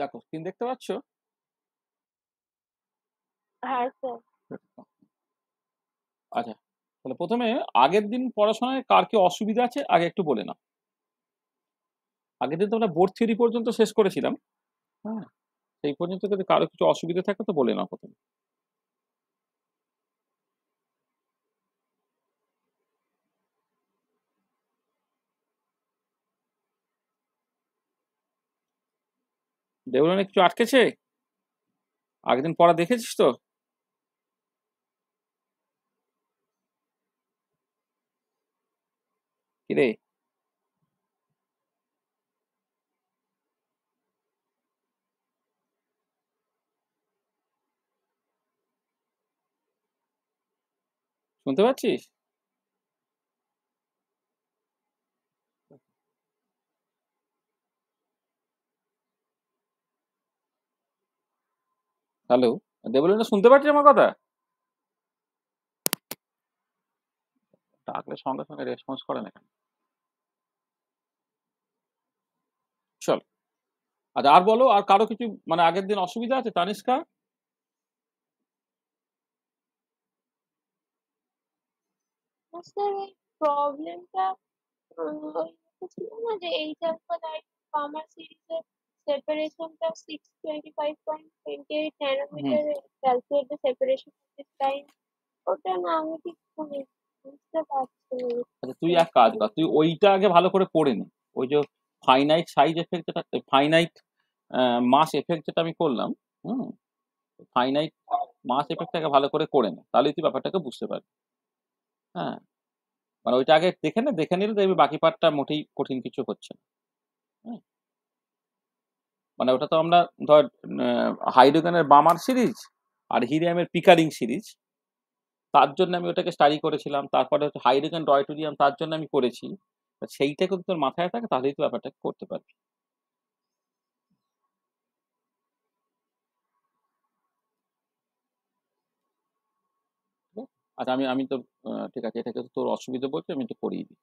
দেখো স্ক্রিন দেখতে পাচ্ছ? হ্যাঁ স্যার। আচ্ছা, তাহলে প্রথমে আগের দিন পড়াশোনায় কার কি অসুবিধা আছে আগে একটু বলে নাও। আগের দিন তো আমরা বোর্ড থিওরি পর্যন্ত শেষ করেছিলাম। হ্যাঁ, সেই পর্যন্ত যদি কারো কিছু অসুবিধা থাকে তো বলে নাও প্রথমে। দেবলানে কিছু আটকেছে? আগের দিন পড়া দেখেছিস তো? কিরে, শুনতে পাচ্ছিস? হ্যালো, দেবলানে শুনতে পাচ্ছিস আমার কথা? ডাকলে সঙ্গে সঙ্গে রেসপন্স করে না কেন? চল, আচ্ছা আর বলো, আর কারো কিছু মানে আগের দিন অসুবিধা আছে? তানিষ্কা? স্যার ওই প্রবলেমটা ওই ছিল না যে এইচআর লাইট ফার্মার সিরিজের সেপারেশনটা 625.28 হুম, nanometre calculate the separation of this time. ওটা না আমি ঠিক বুঝতে পারছি না। আচ্ছা তুই এক কাজ কর, তুই ওইটা আগে ভালো করে পড়ে নে। ওই যে ফাইনাইট সাইজ এফেক্ট যেটা, ফাইনাইট মাস এফেক্ট যেটা আমি করলাম, হুম, ফাইনাইট মাস এফেক্টটাকে ভালো করে করে নে, তাহলে তুই ব্যাপারটাকে বুঝতে পারবি। হ্যাঁ, মানে ওইটা আগে দেখে নে, দেখে নিলে দেখবি বাকি পার্টটা মোটেই কঠিন কিছু হচ্ছে না। হ্যাঁ, মানে ওটা তো আমরা ধর হাইড্রোজেনের বামার সিরিজ আর হিলিয়ামের পিকারিং সিরিজ, তার জন্য আমি ওটাকে স্টাডি করেছিলাম। তারপরে হচ্ছে হাইড্রোজেন ডয়টোরিয়াম, তার জন্য আমি করেছি। তা সেইটা কিন্তু তোর মাথায় থাকে, তাহলেই তুই ব্যাপারটাকে করতে পারবি। ঠিক আছে? আচ্ছা আমি আমি তো ঠিক আছে, এটাকে তো তোর অসুবিধা বলছে, আমি একটু করিয়ে দিই।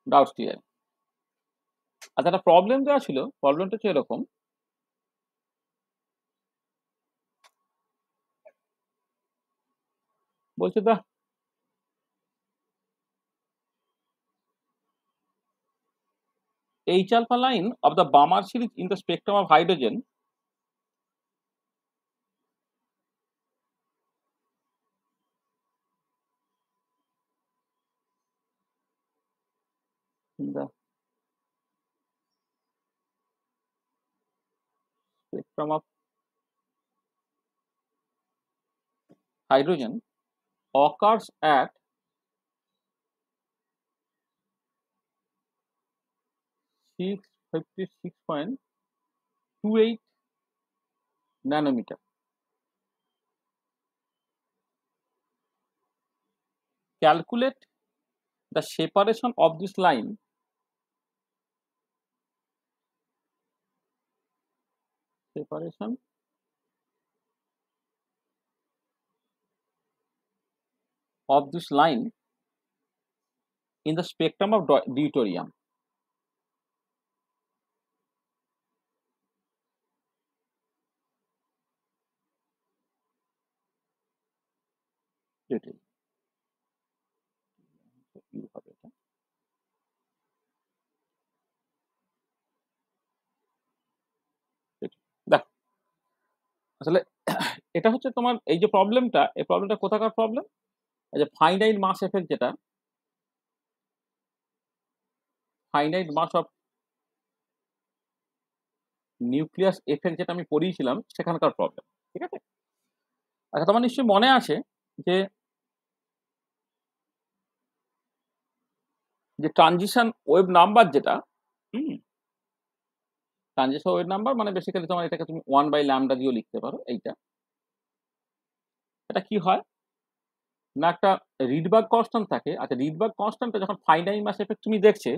Doubt clear. আচ্ছা, একটা প্রবলেম দেওয়া ছিল, প্রবলেমটা হচ্ছে এরকম। বলছে দা H alpha line of the Balmer series in the spectrum of hydrogen in the spectrum of hydrogen occurs at 656.28 nanometer. Calculate the separation of this line separation of this line in the spectrum of deuterium. Deuterium হবে এটা। দেখ, আসলে এটা হচ্ছে তোমার এই যে প্রবলেমটা, এই প্রবলেমটা কোথাকার প্রবলেম? এই যে ফাইনাইট মাস এফেক্ট, যেটা finite mass of nucleus effect যেটা আমি পড়িয়েছিলাম, সেখানকার প্রবলেম। ঠিক আছে? আচ্ছা, তোমার নিশ্চয়ই মনে আছে যে যে ট্রানজিশন ওয়েভ নাম্বার যেটা, হুম, ট্রানজিশন ওয়েভ নাম্বার মানে বেসিক্যালি তোমার এটাকে তুমি 1/λ দিয়েও লিখতে পারো। এইটা, এটা কি হয় না, একটা রিডবার্গ কনস্ট্যান্ট থাকে। আচ্ছা, রিডবার্গ কনস্ট্যান্টটা যখন ফাইনাইট মাস এফেক্ট তুমি দেখছে,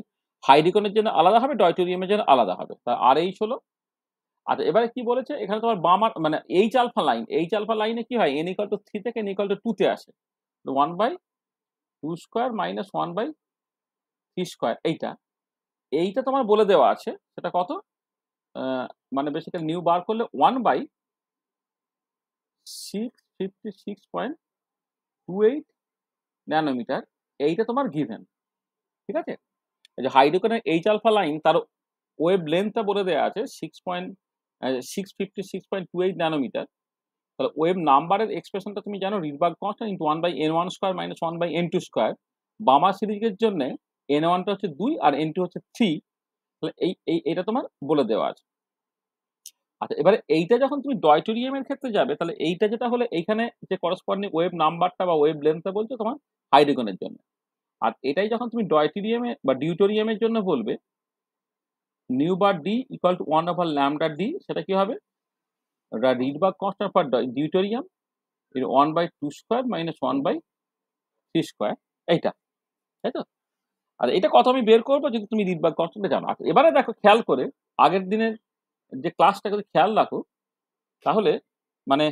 হাইড্রোজেনের জন্য আলাদা হবে, ডয়টোরিয়ামের জন্য আলাদা হবে। তা আর এইচ হলো আচ্ছা এবারে কি বলেছে এখানে তোমার বামার মানে এইচ আলফা লাইনে কি হয় n ইকুয়াল টু 3 থেকে n ইকুয়াল টু 2 তে আসে 1/2² মাইনাস 1/3² এইটা তোমার বলে দেওয়া আছে সেটা কত মানে বেসিক্যালি নিউ বার করলে 1/656.28 ন্যানোমিটার এইটা তোমার গিভেন, ঠিক আছে। এই যে হাইড্রোজেনের এইচ আলফা লাইন তার ওয়েভ লেন্থটা বলে দেওয়া আছে 656.28 ন্যানোমিটার। তাহলে ওয়েভ নাম্বারের এক্সপ্রেশনটা তুমি জানো Rydberg constant into 1/n1² minus 1/n2²। বামা সিরিজের জন্য n1টা হচ্ছে 2 আর n2 হচ্ছে 3। তাহলে এইটা তোমার বলে দেওয়া আছে। আচ্ছা এবারে এইটা যখন তুমি ডয়টোরিয়ামের ক্ষেত্রে যাবে তাহলে এইটা যেটা হলে এইখানে যে করসপন্ডিং ওয়েভ নাম্বারটা বা ওয়েভ লেন্থটা বলছো তোমার হাইড্রোজেনের জন্য। আর এটাই যখন তুমি ডয়টোরিয়ামে বা ডিউটোরিয়ামের জন্য বলবে new bar D equal to 1/λ/d, সেটা কি হবে রিডবার্গ কনস্ট্যান্ট ফর ডিউটোরিয়াম 1/2² মাইনাস 1/3², এইটা, তাই তো। আর এটা কত আমি বের করবো যদি তুমি রিডবার্গ কনস্ট্যান্টটা জানো। আচ্ছা এবারে দেখো খেয়াল করে আগের দিনের যে ক্লাসটা যদি খেয়াল রাখো তাহলে মানে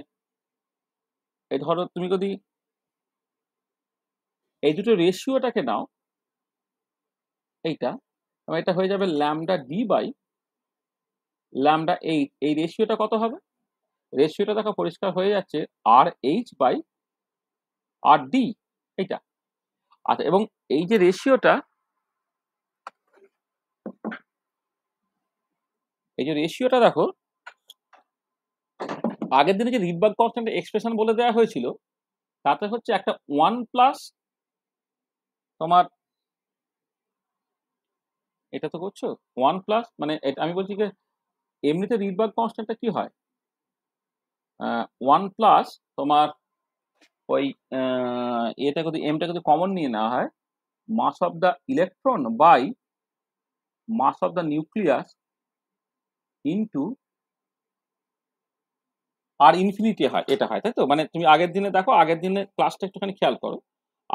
এই ধরো তুমি যদি এই দুটো রেশিওটাকে নাও এইটা, এটা হয়ে যাবে λ/d/λ8। এই রেশিওটা কত হবে? রেশিওটা দেখো পরিষ্কার হয়ে যাচ্ছে RH/RD, এইটা। আচ্ছা এবং এই যে রেশিওটা দেখো আগের দিনে যে রিডবার্গ কনস্ট্যান্টের এক্সপ্রেশন বলে দেওয়া হয়েছিল তাতে হচ্ছে একটা 1 প্লাস তোমার এটা তো করছো 1 প্লাস মানে আমি বলছি যে এমনিতে রিডবার্গ কনস্ট্যান্টটা কি হয় 1 প্লাস তোমার ওই এটা যদি এমটা যদি কমন নিয়ে নেওয়া হয় mass of the electron by mass of the nucleus into R infinity হয়, এটা হয়, তাই তো। মানে তুমি আগের দিনে দেখো আগের দিনের ক্লাসটা একটুখানি খেয়াল করো।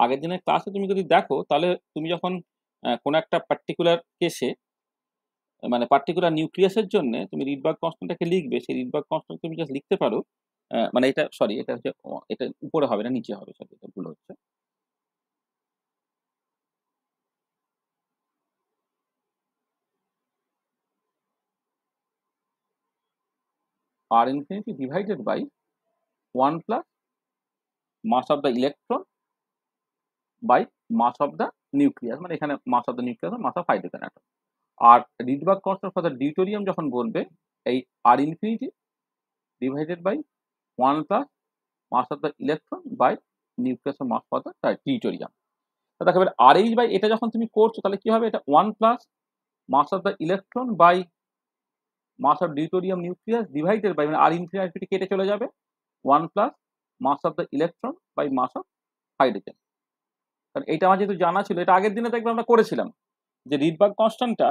আগের দিনের ক্লাসে তুমি যদি দেখো তাহলে তুমি যখন কোনো একটা পার্টিকুলার কেসে মানে পার্টিকুলার নিউক্লিয়াসের জন্য তুমি রিডবার্গ কনস্ট্যান্টটাকে লিখবে, সেই রিডবার্গ কনস্ট্যান্ট তুমি জাস্ট লিখতে পারো মানে এটা সরি এটা হচ্ছে এটা উপরে হবে না নিচে হবে, সরি এটা ভুল হচ্ছে। R infinity divided by 1 plus mass of the electron by mass of the nucleus, মানে এখানে mass of the nucleus mass of hydrogen atom. আর Rydberg constant for the deuterium যখন বলবে এই R infinity divided by 1 plus mass of the electron by nucleus mass for the deuterium. দেখো এবার আর H by এটা যখন তুমি করছো তাহলে কি হবে এটা 1 plus mass of the electron by mass of deuterium nucleus divided by মানে আর ইনফিনিটি কেটে চলে যাবে 1 plus mass of the electron by mass of hydrogen. কারণ এইটা আমার যেহেতু জানা ছিল, এটা আগের দিনে দেখবে আমরা করেছিলাম যে রিডবার্গ কনস্ট্যান্টটা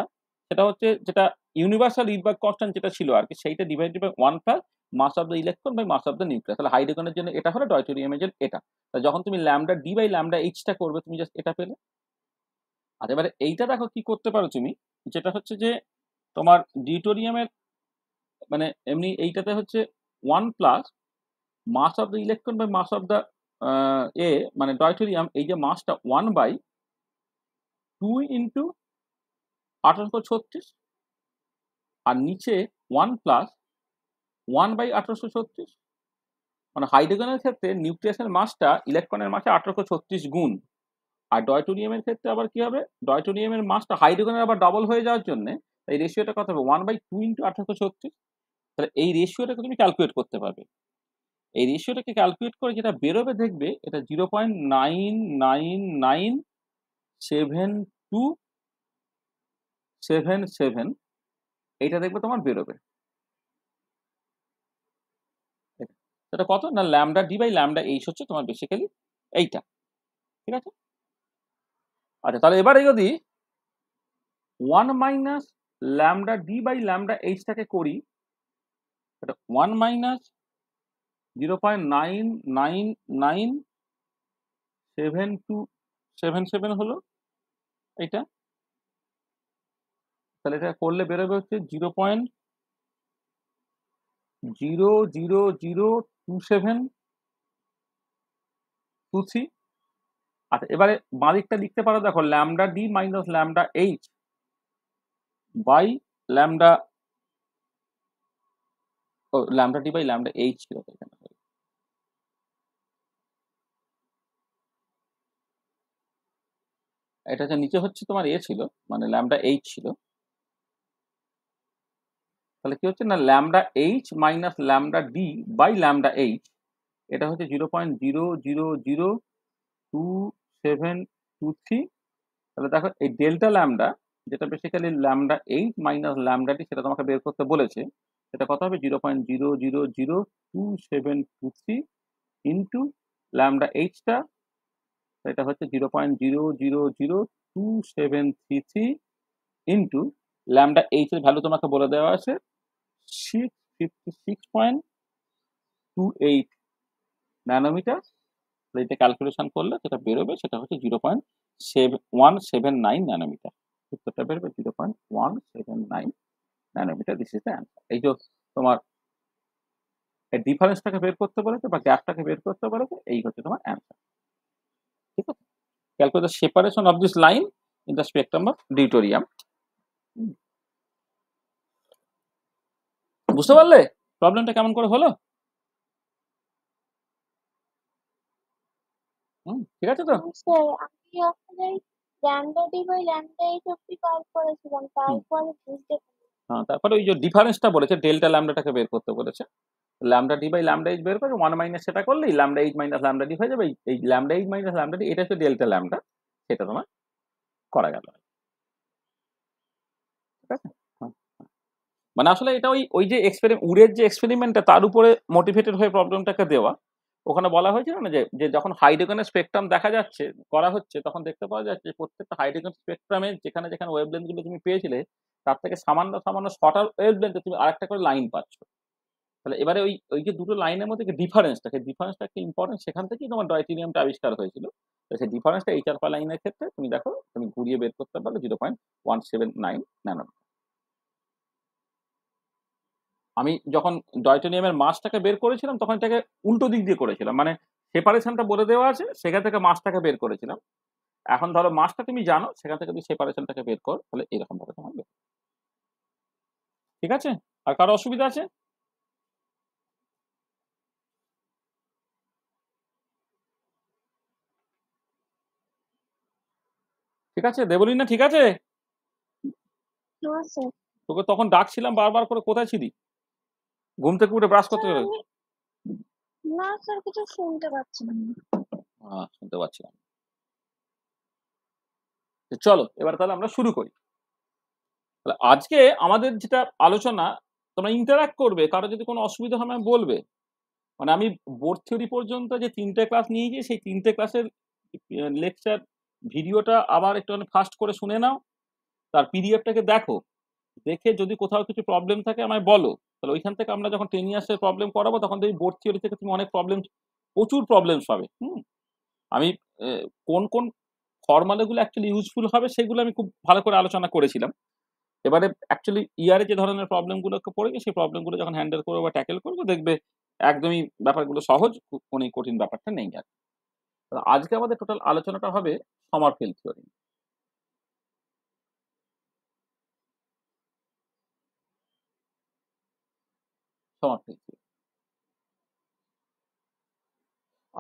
সেটা হচ্ছে যেটা ইউনিভার্সাল রিডবার্গ কনস্ট্যান্ট যেটা ছিল আর কি সেইটা divided by 1 plus mass of the electron by mass of the nucleus. তাহলে হাইড্রোজেনের জন্য এটা হলো, ডয়টোরিয়ামের জন্য এটা। তাহলে যখন তুমি λ/d/λ/hটা করবে তুমি জাস্ট এটা পেলে। আর এবারে এইটা দেখো কি করতে পারো তুমি, যেটা হচ্ছে যে তোমার ডিউটোরিয়ামের মানে এমনি এইটাতে হচ্ছে 1 plus mass of the electron by mass of the মানে ডয়টোরিয়াম, এই যে মাসটা 1/2 ইন্টু 1836 আর নিচে 1 প্লাস 1/1836। মানে হাইড্রোজেনের ক্ষেত্রে নিউক্লিয়াসের মাসটা ইলেকট্রনের মাসে 1836 গুণ। আর ডয়টোরিয়ামের ক্ষেত্রে আবার কি হবে, ডয়টোরিয়ামের মাসটা হাইড্রোজেনের আবার ডবল হয়ে যাওয়ার জন্য এই রেশিওটা কত হবে 1/2 ইন্টু 1836। তাহলে এই রেশিওটাকে তুমি ক্যালকুলেট করতে পারবে। এই রেশিওটাকে ক্যালকুলেট করে যেটা বেরোবে দেখবে এটা 0.9997277 এইটা দেখবে তোমার বেরোবে। সেটা কত না λ/d/λ/h হচ্ছে তোমার বেসিক্যালি এইটা, ঠিক আছে। আচ্ছা তাহলে এবারে যদি 1 মাইনাস λ/d/λ/h টাকে করি, এটা 1 মাইনাস 0.9997277 হলো এইটা। তাহলে এটা করলে বেরোবে হচ্ছে 0.002723। আচ্ছা, এবারে বাঁদিকটা লিখতে পারো, দেখো lambda D minus lambda H by lambda, ও lambda D by lambda H ছিল তো এখানে। এটা যে নিচে হচ্ছে তোমার ছিল, মানে ল্যামডা এইচ ছিল। তাহলে কি হচ্ছে না, lambda H minus lambda D by lambda H, এটা হচ্ছে 0.00022723। তাহলে দেখো এই ডেল্টা ল্যামডা, যেটা basically lambda H minus lambda D, সেটা তোমাকে বের করতে বলেছে। সেটা কত হবে, 0.00022723 ইন্টু ল্যামডা এইচটা, এটা হচ্ছে 0.00022733 ইন্টু ল্যামডা এইচ এর ভ্যালু তোমাকে বলে দেওয়া আছে 656.28 ন্যানোমিটার। এটা ক্যালকুলেশন করলে যেটা বেরোবে সেটা হচ্ছে 0.179 ন্যানোমিটার। উত্তরটা বেরোবে 0.179 nanometre. This is the answer. এই যে তোমার ডিফারেন্সটাকে বের করতে বলেছে বা গ্যাপটাকে বের করতে বলেছে, এই হচ্ছে তোমার অ্যান্সার। ঠিক আছে, calculate the separation of this line in the spectrum of deuterium. বুঝতে পারলে প্রবলেমটা কেমন করে হলো? ঠিক আছে তো? স্যার আমি আসলে lambda D by lambda H অব্দি বার করেছিলাম, তারপরে বুঝতে হ্যাঁ, তারপরে ওই যে ডিফারেন্সটা বলেছে, ডেল্টা ল্যামডাটাকে বের করতে বলেছে। Lambda D by lambda H বের করে 1 মাইনাস সেটা করলেই lambda H minus lambda D হয়ে যাবে। এই lambda H minus lambda D, এটা হচ্ছে ডেল্টা ল্যামডা, সেটা তোমার করা গেল। ঠিক আছে, মানে আসলে এটা ওই ওই যে উডের যে এক্সপেরিমেন্টটা, তার উপরে মোটিভেটেড হয়ে প্রবলেমটাকে দেওয়া। ওখানে বলা হয়েছিল না যে যখন হাইড্রোজেনের স্পেকট্রাম দেখা যাচ্ছে, করা হচ্ছে, তখন দেখতে পাওয়া যাচ্ছে প্রত্যেকটা হাইড্রোজেন স্পেকট্রামে যেখানে যেখানে ওয়েভলেন্থ গুলো তুমি পেয়েছিলে, তার থেকে সামান্য সামান্য শর্টার ওয়েভলেন্থে তুমি আরেকটা করে লাইন পাচ্ছ। তাহলে এবারে ওই ওই যে দুটো লাইনের মধ্যে ডিফারেন্সটা, সেই ডিফারেন্সটা একটা ইম্পর্টেন্ট, সেখান থেকেই তোমার ডয়টেরিয়ামটা আবিষ্কার হয়েছিল। তো সেই ডিফারেন্সটা এইচ আলফা লাইনের ক্ষেত্রে তুমি দেখো, তুমি ঘুরিয়ে বের করতে পারো 0.179 ন্যানোমিটার। আমি যখন ডয়টেনিয়ামের মাসটাকে বের করেছিলাম, তখন এটাকে উল্টো দিক দিয়ে করেছিলাম, মানে সেপারেশনটা বলে দেওয়া আছে, সেখান থেকে মাসটাকে বের করেছিলাম। এখন ধরো মাসটা তুমি জানো, সেখান থেকে তুমি সেপারেশনটাকে বের করো, তাহলে এরকম ভাবে তোমার বের। ঠিক আছে, আর কারো অসুবিধা আছে? ঠিক আছে দেবলীনা, ঠিক আছে? না স্যার। তোকে তখন ডাকছিলাম বারবার করে, কোথায় ছিলি? ঘুম থেকে উঠে ব্রাশ করতে স্যার গেলে? আমি না স্যার, কিছু শুনতে পাচ্ছি না। শুনতে পাচ্ছিলাম। চলো এবার তাহলে আমরা শুরু করি। তাহলে আজকে আমাদের যেটা আলোচনা, তোমরা ইন্টারাক্ট করবে, কারো যদি কোনো অসুবিধা হয় আমায় বলবে। মানে আমি বোর্ড থিওরি পর্যন্ত যে 3টে ক্লাস নিয়েছি, সেই 3টে ক্লাসের লেকচার ভিডিওটা আবার একটু ফাস্ট করে শুনে নাও, তার পিডিএফটাকে দেখো, দেখে যদি কোথাও কিছু প্রবলেম থাকে আমায় বলো। তাহলে ওইখান থেকে আমরা যখন 10 ইয়ার্সের প্রবলেম করাবো, তখন দেখবি বোর্ড থিওরি থেকে তুমি অনেক প্রবলেম, প্রচুর প্রবলেমস পাবে। আমি কোন কোন ফর্মালাগুলো অ্যাকচুয়ালি ইউজফুল হবে, সেগুলো আমি খুব ভালো করে আলোচনা করেছিলাম। এবারে অ্যাকচুয়ালি ইয়ারে যে ধরনের প্রবলেমগুলোকে পড়েছে, সেই প্রবলেমগুলো যখন হ্যান্ডেল করবো বা ট্যাকেল করবো, দেখবে একদমই ব্যাপারগুলো সহজ, কোনো কঠিন ব্যাপারটা নেই। আর আজকে আমাদের টোটাল আলোচনাটা হবে সমারফিল্ড থিওরি। সমারফিল্ড থিওরি,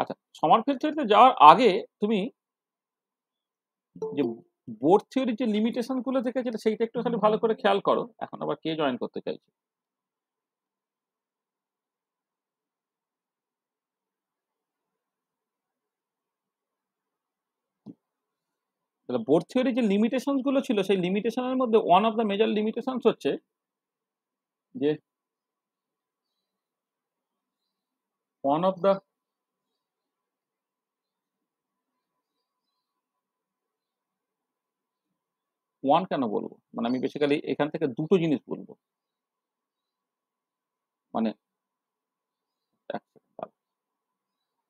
আচ্ছা, সমারফিল্ড থিওরিতে যাওয়ার আগে তুমি যে বোর্ড থিওরির যে লিমিটেশন গুলো দেখেছিলে, সেইটা একটু খালি ভালো করে খেয়াল করো। এখন আবার কে জয়েন করতে চাইছে? তাহলে বোর্ড থিওরির যে লিমিটেশন গুলো ছিল, সেই লিমিটেশনের মধ্যে one of the major limitation হচ্ছে যে ওয়ান অফ দ্য ওয়ান কেন বলবো, মানে আমি বেসিক্যালি এখান থেকে দুটো জিনিস বলবো। মানে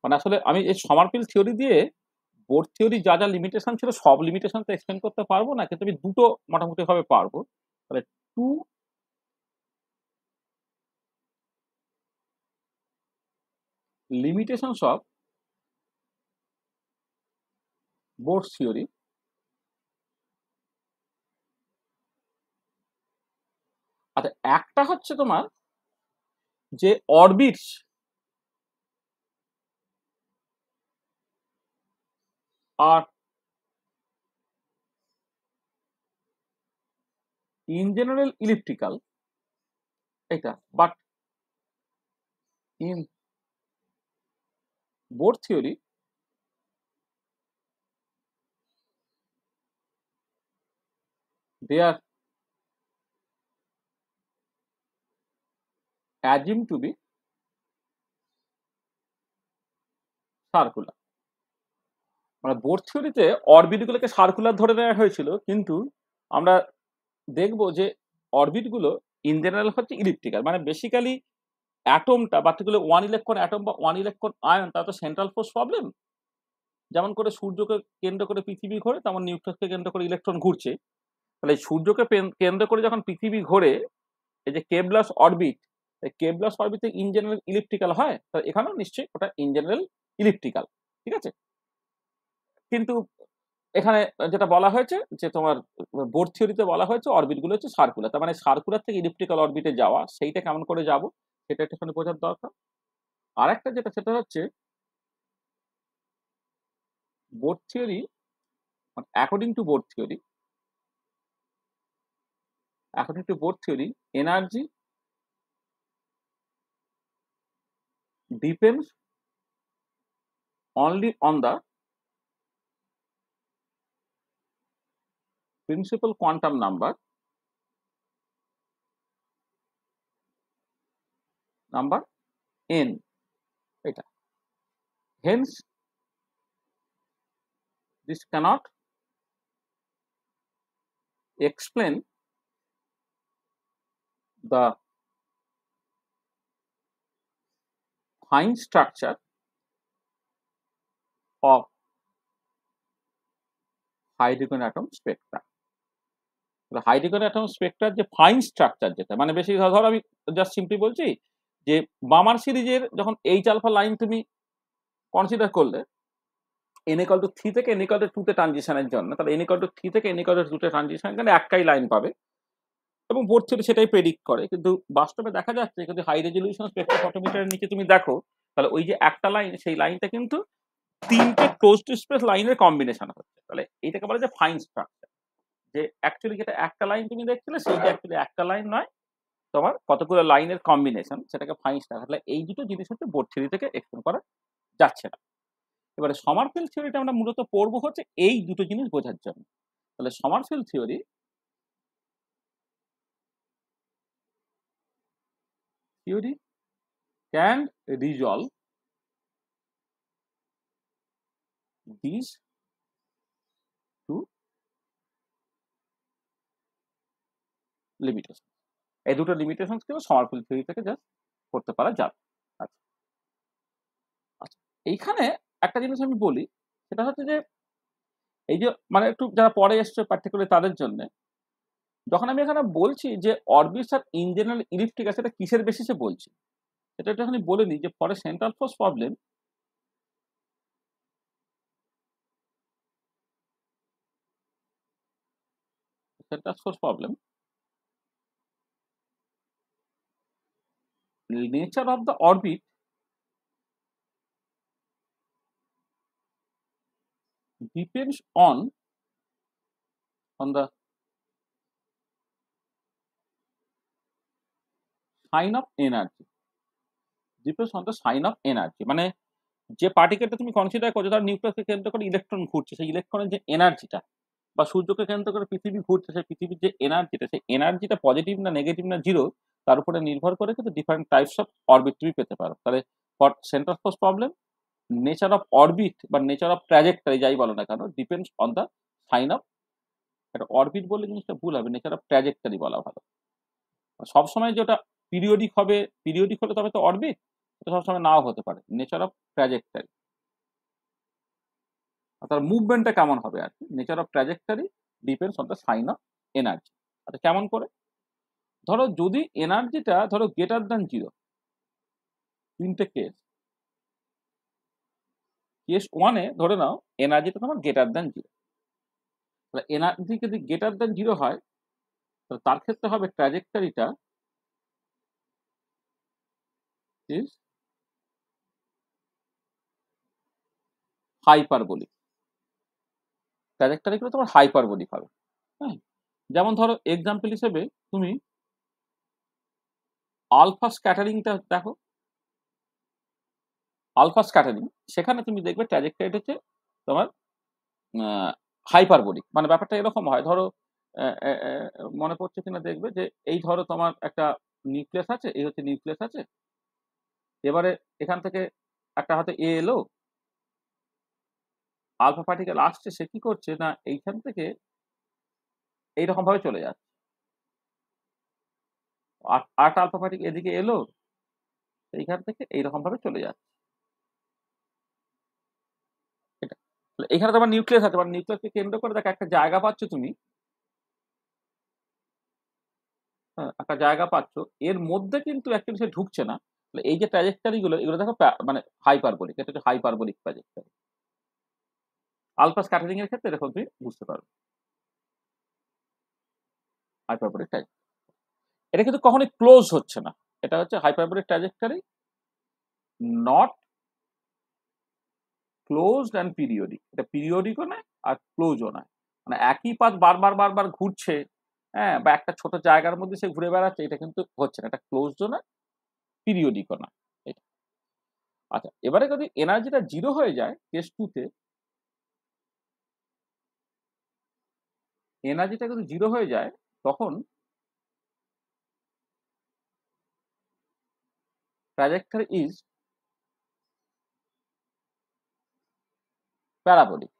মানে আসলে আমি এই সমারফিল্ড থিওরি দিয়ে বোর্ড থিওরি যা যা লিমিটেশন ছিল, সব লিমিটেশন তো এক্সপ্লেন করতে পারবো না, কিন্তু আমি দুটো মোটামুটি ভাবে পারবো। তাহলে two limitations of Bohr's theory. আচ্ছা, একটা হচ্ছে তোমার যে orbits are in general elliptical, এটা, but in Bohr theory they are assumed to be circular. মানে বোর থিওরিতে অরবিট গুলোকে সার্কুলার ধরে নেওয়া হয়েছিল, কিন্তু আমরা দেখবো যে অরবিট গুলো ইন জেনারেল হচ্ছে ইলিপ্টিক্যাল। মানে বেসিক্যালি অ্যাটমটা পার্টিকুলার ওয়ান ইলেকট্রন অ্যাটম বা ওয়ান ইলেকট্রন আয়ন, তার তো সেন্ট্রাল ফোর্স প্রবলেম। যেমন করে সূর্যকে কেন্দ্র করে পৃথিবী ঘোরে, তেমন নিউক্লিয়াসকে কেন্দ্র করে ইলেকট্রন ঘুরছে। তাহলে সূর্যকে কেন্দ্র করে যখন পৃথিবী ঘোরে, এই যে কেবলাস অরবিট, এই কেবলাস অরবিটে ইন জেনারেল ইলিপ্টিক্যাল হয়, তাহলে এখানেও নিশ্চয়ই ওটা ইন জেনারেল ইলিপ্টিক্যাল। ঠিক আছে, কিন্তু এখানে যেটা বলা হয়েছে যে তোমার বোর থিওরিতে বলা হয়েছে অরবিট গুলো হচ্ছে সার্কুলার। তার মানে সার্কুলার থেকে ইলিপ্টিক্যাল অরবিটে যাওয়া, সেইটা কেমন করে যাব সেটা একটুখানি বোঝার দরকার। আর একটা যেটা, সেটা হচ্ছে Bohr theory, according to Bohr theory, energy depends only on the principal quantum number n, এটা। Hence this cannot explain the fine structure of hydrogen atom spectra। Hydrogen atom স্পেক্ট্রার যে ফাইন স্ট্রাকচার, যেটা মানে বেশি, ধরো আমি জাস্ট সিম্পলি বলছি যে বামার সিরিজের যখন এইচ আলফা লাইন তুমি কনসিডার করলে n equal to 3 থেকে n equal to 2 তে ট্রানজিশনের জন্য, তাহলে n equal to 3 থেকে n equal to 2 তে ট্রানজিশনের জন্য একটাই লাইন পাবে, এবং বোর থিওরি সেটাই প্রেডিক্ট করে। কিন্তু বাস্তবে দেখা যাচ্ছে যদি হাই রেজলিউশন স্পেকট্রোফটোমিটারের নিচে তুমি দেখো, তাহলে ওই যে একটা লাইন, সেই লাইনটা কিন্তু তিনটে ক্লোজ টু স্পেস লাইনের কম্বিনেশন হচ্ছে। তাহলে এইটাকে বলে যে ফাইন স্ট্রাকচার, যে অ্যাকচুয়ালি যেটা একটা লাইন তুমি দেখছিলে, সেইটা অ্যাকচুয়ালি একটা লাইন নয়, তোমার কতগুলো লাইনের কম্বিনেশন, সেটাকে ফাইন স্ট্রাকচার। তাহলে এই দুটো জিনিস হচ্ছে বোর থিওরি থেকে এক্সপ্লেন করা যাচ্ছে না। এবারে সমারফেল্ড থিওরিটা আমরা মূলত পড়বো হচ্ছে এই দুটো জিনিস বোঝার জন্য। তাহলে Sommerfeld theory can resolve these two limitation. এই দুটো লিমিটেশন কিন্তু সমারফেল্ড থিওরি থেকে জাস্ট করতে পারা যাবে। আচ্ছা আচ্ছা, এইখানে একটা জিনিস আমি বলি, সেটা হচ্ছে যে এই যে মানে একটু যারা পরে এসছে পার্টিকুলার তাদের জন্য, যখন আমি এখানে বলছি যে orbits are in general elliptical, সেটা কিসের বেসিসে বলছি এটা একটুখানি বলে নিই। যে for central force problem, nature of the orbit depends on the sign of energy, মানে যে পার্টিকেলটা তুমি কনসিডার করছো, তার নিউক্লিয়াসকে কেন্দ্র করে ইলেকট্রন ঘুরছে, সেই ইলেকট্রনের যে এনার্জিটা, বা সূর্যকে কেন্দ্র করে পৃথিবী ঘুরছে, সেই পৃথিবীর যে এনার্জিটা, সেই এনার্জিটা পজিটিভ না নেগেটিভ না জিরো, তার উপরে নির্ভর করে কিন্তু ডিফারেন্ট টাইপস অফ অরবিট তুমি পেতে পারো। তাহলে for central force problem, nature of orbit বা নেচার অফ ট্র্যাজেক্টরি যাই বলো না কেন, depends on the sign of, একটা অরবিট বললে জিনিসটা ভুল হবে, নেচার অফ ট্র্যাজেক্টরি বলা ভালো। সবসময় যে ওটা পিরিয়ডিক হলে তবে তো অরবিট, এটা সবসময় নাও হতে পারে। নেচার অফ ট্র্যাজেক্টরি, তার মুভমেন্টটা কেমন হবে আর কি, nature of trajectory depends on the sign of energy. আচ্ছা, কেমন করে? ধরো যদি এনার্জিটা ধরো গ্রেটার দ্যান জিরো, তিনটে কেস, কেস ওয়ানে ধরে নাও এনার্জিটা তোমার গ্রেটার দ্যান জিরো। তাহলে এনার্জি যদি গ্রেটার দ্যান জিরো হয় তাহলে তার ক্ষেত্রে হবে ট্র্যাজেক্টরিটা ইজ হাইপারবোলিক। ট্র্যাজেক্টরিগুলো তোমার হাইপারবোলিক হবে। হ্যাঁ, যেমন ধরো এক্সাম্পল হিসেবে তুমি আলফা স্ক্যাটারিংটা দেখো, আলফা স্ক্যাটারিং সেখানে তুমি দেখবে ট্র্যাজেক্টরিটা হচ্ছে তোমার হাইপারবোলিক। মানে ব্যাপারটা এরকম হয়, ধরো মনে পড়ছে কিনা দেখবে যে এই ধরো তোমার একটা নিউক্লিয়াস আছে, এই হচ্ছে নিউক্লিয়াস আছে, এবারে এখান থেকে একটা হাতে এ এলো, আলফা পার্টিকেল আসছে, সে কি করছে না এইখান থেকে এইরকম ভাবে চলে যাচ্ছে, আট আলফা পার্টিকেল এদিকে এলো, এইখান থেকে এইরকম ভাবে চলে যাচ্ছে। এটা এখানে তোমার নিউক্লিয়াস আছে, মানে নিউক্লিয়াসকে কেন্দ্র করে দেখো একটা জায়গা পাচ্ছ তুমি, একটা জায়গা পাচ্ছ, এর মধ্যে কিন্তু অ্যাকচুয়ালি সে ঢুকছে না। এই যে ট্র্যাজেক্টরি গুলো, এগুলো দেখো মানে হাইপারবোলিক, এটা হচ্ছে হাইপারবোলিক ট্র্যাজেক্টরি। আলফা স্ক্যাটারিং এর ক্ষেত্রে এরকম তুমি বুঝতে পারবে হাইপারবোলিক ট্র্যাজেক্টরি। এটা কিন্তু কখনোই ক্লোজ হচ্ছে না, এটা হচ্ছে hyperbolic trajectory, not closed and periodic. এটা পিরিয়ডিকও নয় আর ক্লোজও নয়, মানে একই পাথ বারবার বারবার ঘুরছে, হ্যাঁ, বা একটা ছোট জায়গার মধ্যে সে ঘুরে বেড়াচ্ছে, এটা কিন্তু হচ্ছে না, এটা ক্লোজডও না পিরিয়ডিকও না। এটা আচ্ছা, এবারে যদি এনার্জিটা জিরো হয়ে যায় কেস টুতে, এনার্জিটা যদি জিরো হয়ে যায় তখন ট্র্যাজেক্টরি ইজ প্যারাবোলিক।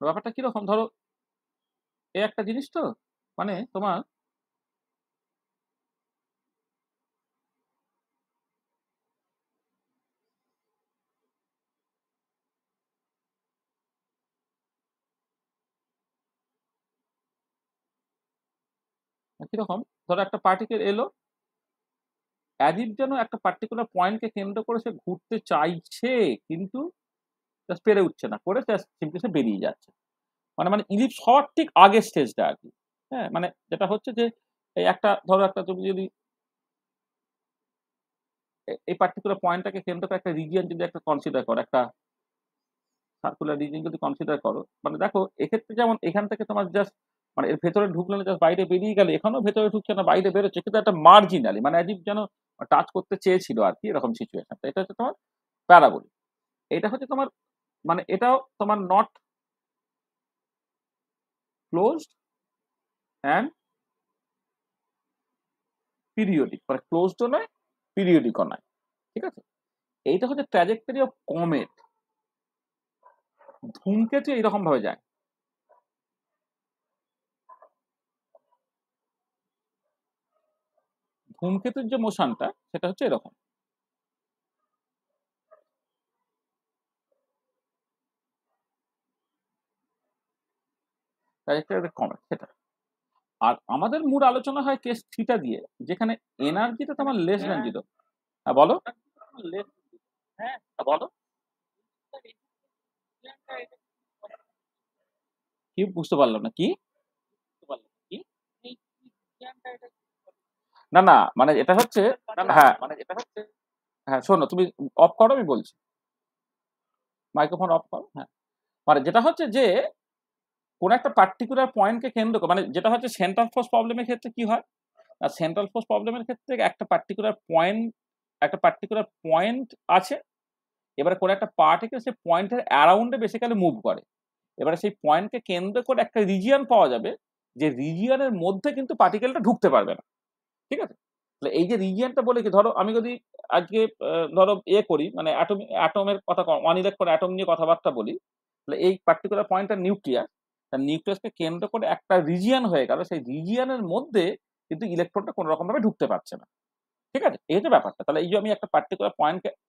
ব্যাপারটা কিরকম, ধরো এ একটা জিনিস তো, মানে তোমার কিরকম, ধরো একটা পার্টিকেল এলো, অ্যাজিভ যেন একটা পার্টিকুলার পয়েন্টকে কেন্দ্র করে সে ঘুরতে চাইছে, কিন্তু জাস্ট পেরে উঠছে না, করে সিম্পলি সে বেরিয়ে যাচ্ছে। মানে মানে ইলিপস হওয়ার ঠিক আগের স্টেজটা আর কি। হ্যাঁ, মানে যেটা হচ্ছে যে এই একটা ধরো একটা তুমি যদি এই পার্টিকুলার পয়েন্টটাকে কেন্দ্র করে একটা রিজিয়ন যদি একটা কনসিডার করো, একটা সার্কুলার রিজিয়ন যদি কনসিডার করো, মানে দেখো এক্ষেত্রে যেমন এখান থেকে তোমার জাস্ট মানে এর ভেতরে ঢুকলে না, জাস্ট বাইরে বেরিয়ে গেলে, এখানেও ভেতরে ঢুকছে না বাইরে বেরোচ্ছে, কিন্তু একটা মার্জিনালি মানে অ্যাজিভ যেন টাচ করতে চেয়েছিল আর কি, এরকম সিচুয়েশন। এটা হচ্ছে তোমার প্যারাবোলিক। এটা হচ্ছে তোমার মানে এটাও তোমার নট ক্লোজড অ্যান্ড পিরিয়ডিক, মানে ক্লোজডও নয় পিরিয়ডিকও নয়, ঠিক আছে। এইটা হচ্ছে ট্র্যাজেক্টরি অফ কমেট। ধূমকেতু এইরকম ভাবে যায়, ধূমকেতুর যে মোশনটা সেটা হচ্ছে এরকম। ট্র্যাজেক্টরি অফ কমেট সেটা। আর আমাদের মূল আলোচনা হয় কেস থিটা দিয়ে, যেখানে এনার্জিটা তোমার লেস দ্যান জিরো। হ্যাঁ বলো, হ্যাঁ বলো, কি বুঝতে পারলাম না, কি না না মানে এটা হচ্ছে, হ্যাঁ মানে এটা হচ্ছে, হ্যাঁ শোনো তুমি অফ করো, আমি বলছি, মাইক্রোফোন অফ করো। হ্যাঁ, মানে যেটা হচ্ছে যে কোন একটা পার্টিকুলার পয়েন্টকে কেন্দ্র করে, মানে যেটা হচ্ছে সেন্ট্রাল ফোর্স প্রবলেমের ক্ষেত্রে কি হয়, আর সেন্ট্রাল ফোর্স প্রবলেমের ক্ষেত্রে একটা পার্টিকুলার পয়েন্ট আছে, এবারে কোনো একটা পার্টিকেল সেই পয়েন্টের অ্যারাউন্ডে বেসিক্যালি মুভ করে, এবারে সেই পয়েন্টকে কেন্দ্র করে একটা রিজিয়ন পাওয়া যাবে, যে রিজিয়নের মধ্যে কিন্তু পার্টিকেলটা ঢুকতে পারবে না, ঠিক আছে। তাহলে এই যে রিজিয়নটা বলে কি, ধরো আমি যদি আজকে ধরো করি, মানে অ্যাটমের কথা, ওয়ান ইলেকট্রন অ্যাটম নিয়ে কথাবার্তা বলি, তাহলে এই পার্টিকুলার পয়েন্টটা নিউক্লিয়াস, তার নিউক্লিয়াসকে কেন্দ্র করে একটা রিজিয়ন হয়ে গেল, সেই রিজিয়নের মধ্যে কিন্তু ইলেকট্রনটা কোনো রকম ভাবে ঢুকতে পারছে না, ঠিক আছে। এই হচ্ছে ব্যাপারটা। তাহলে এই যে আমি একটা পার্টিকুলার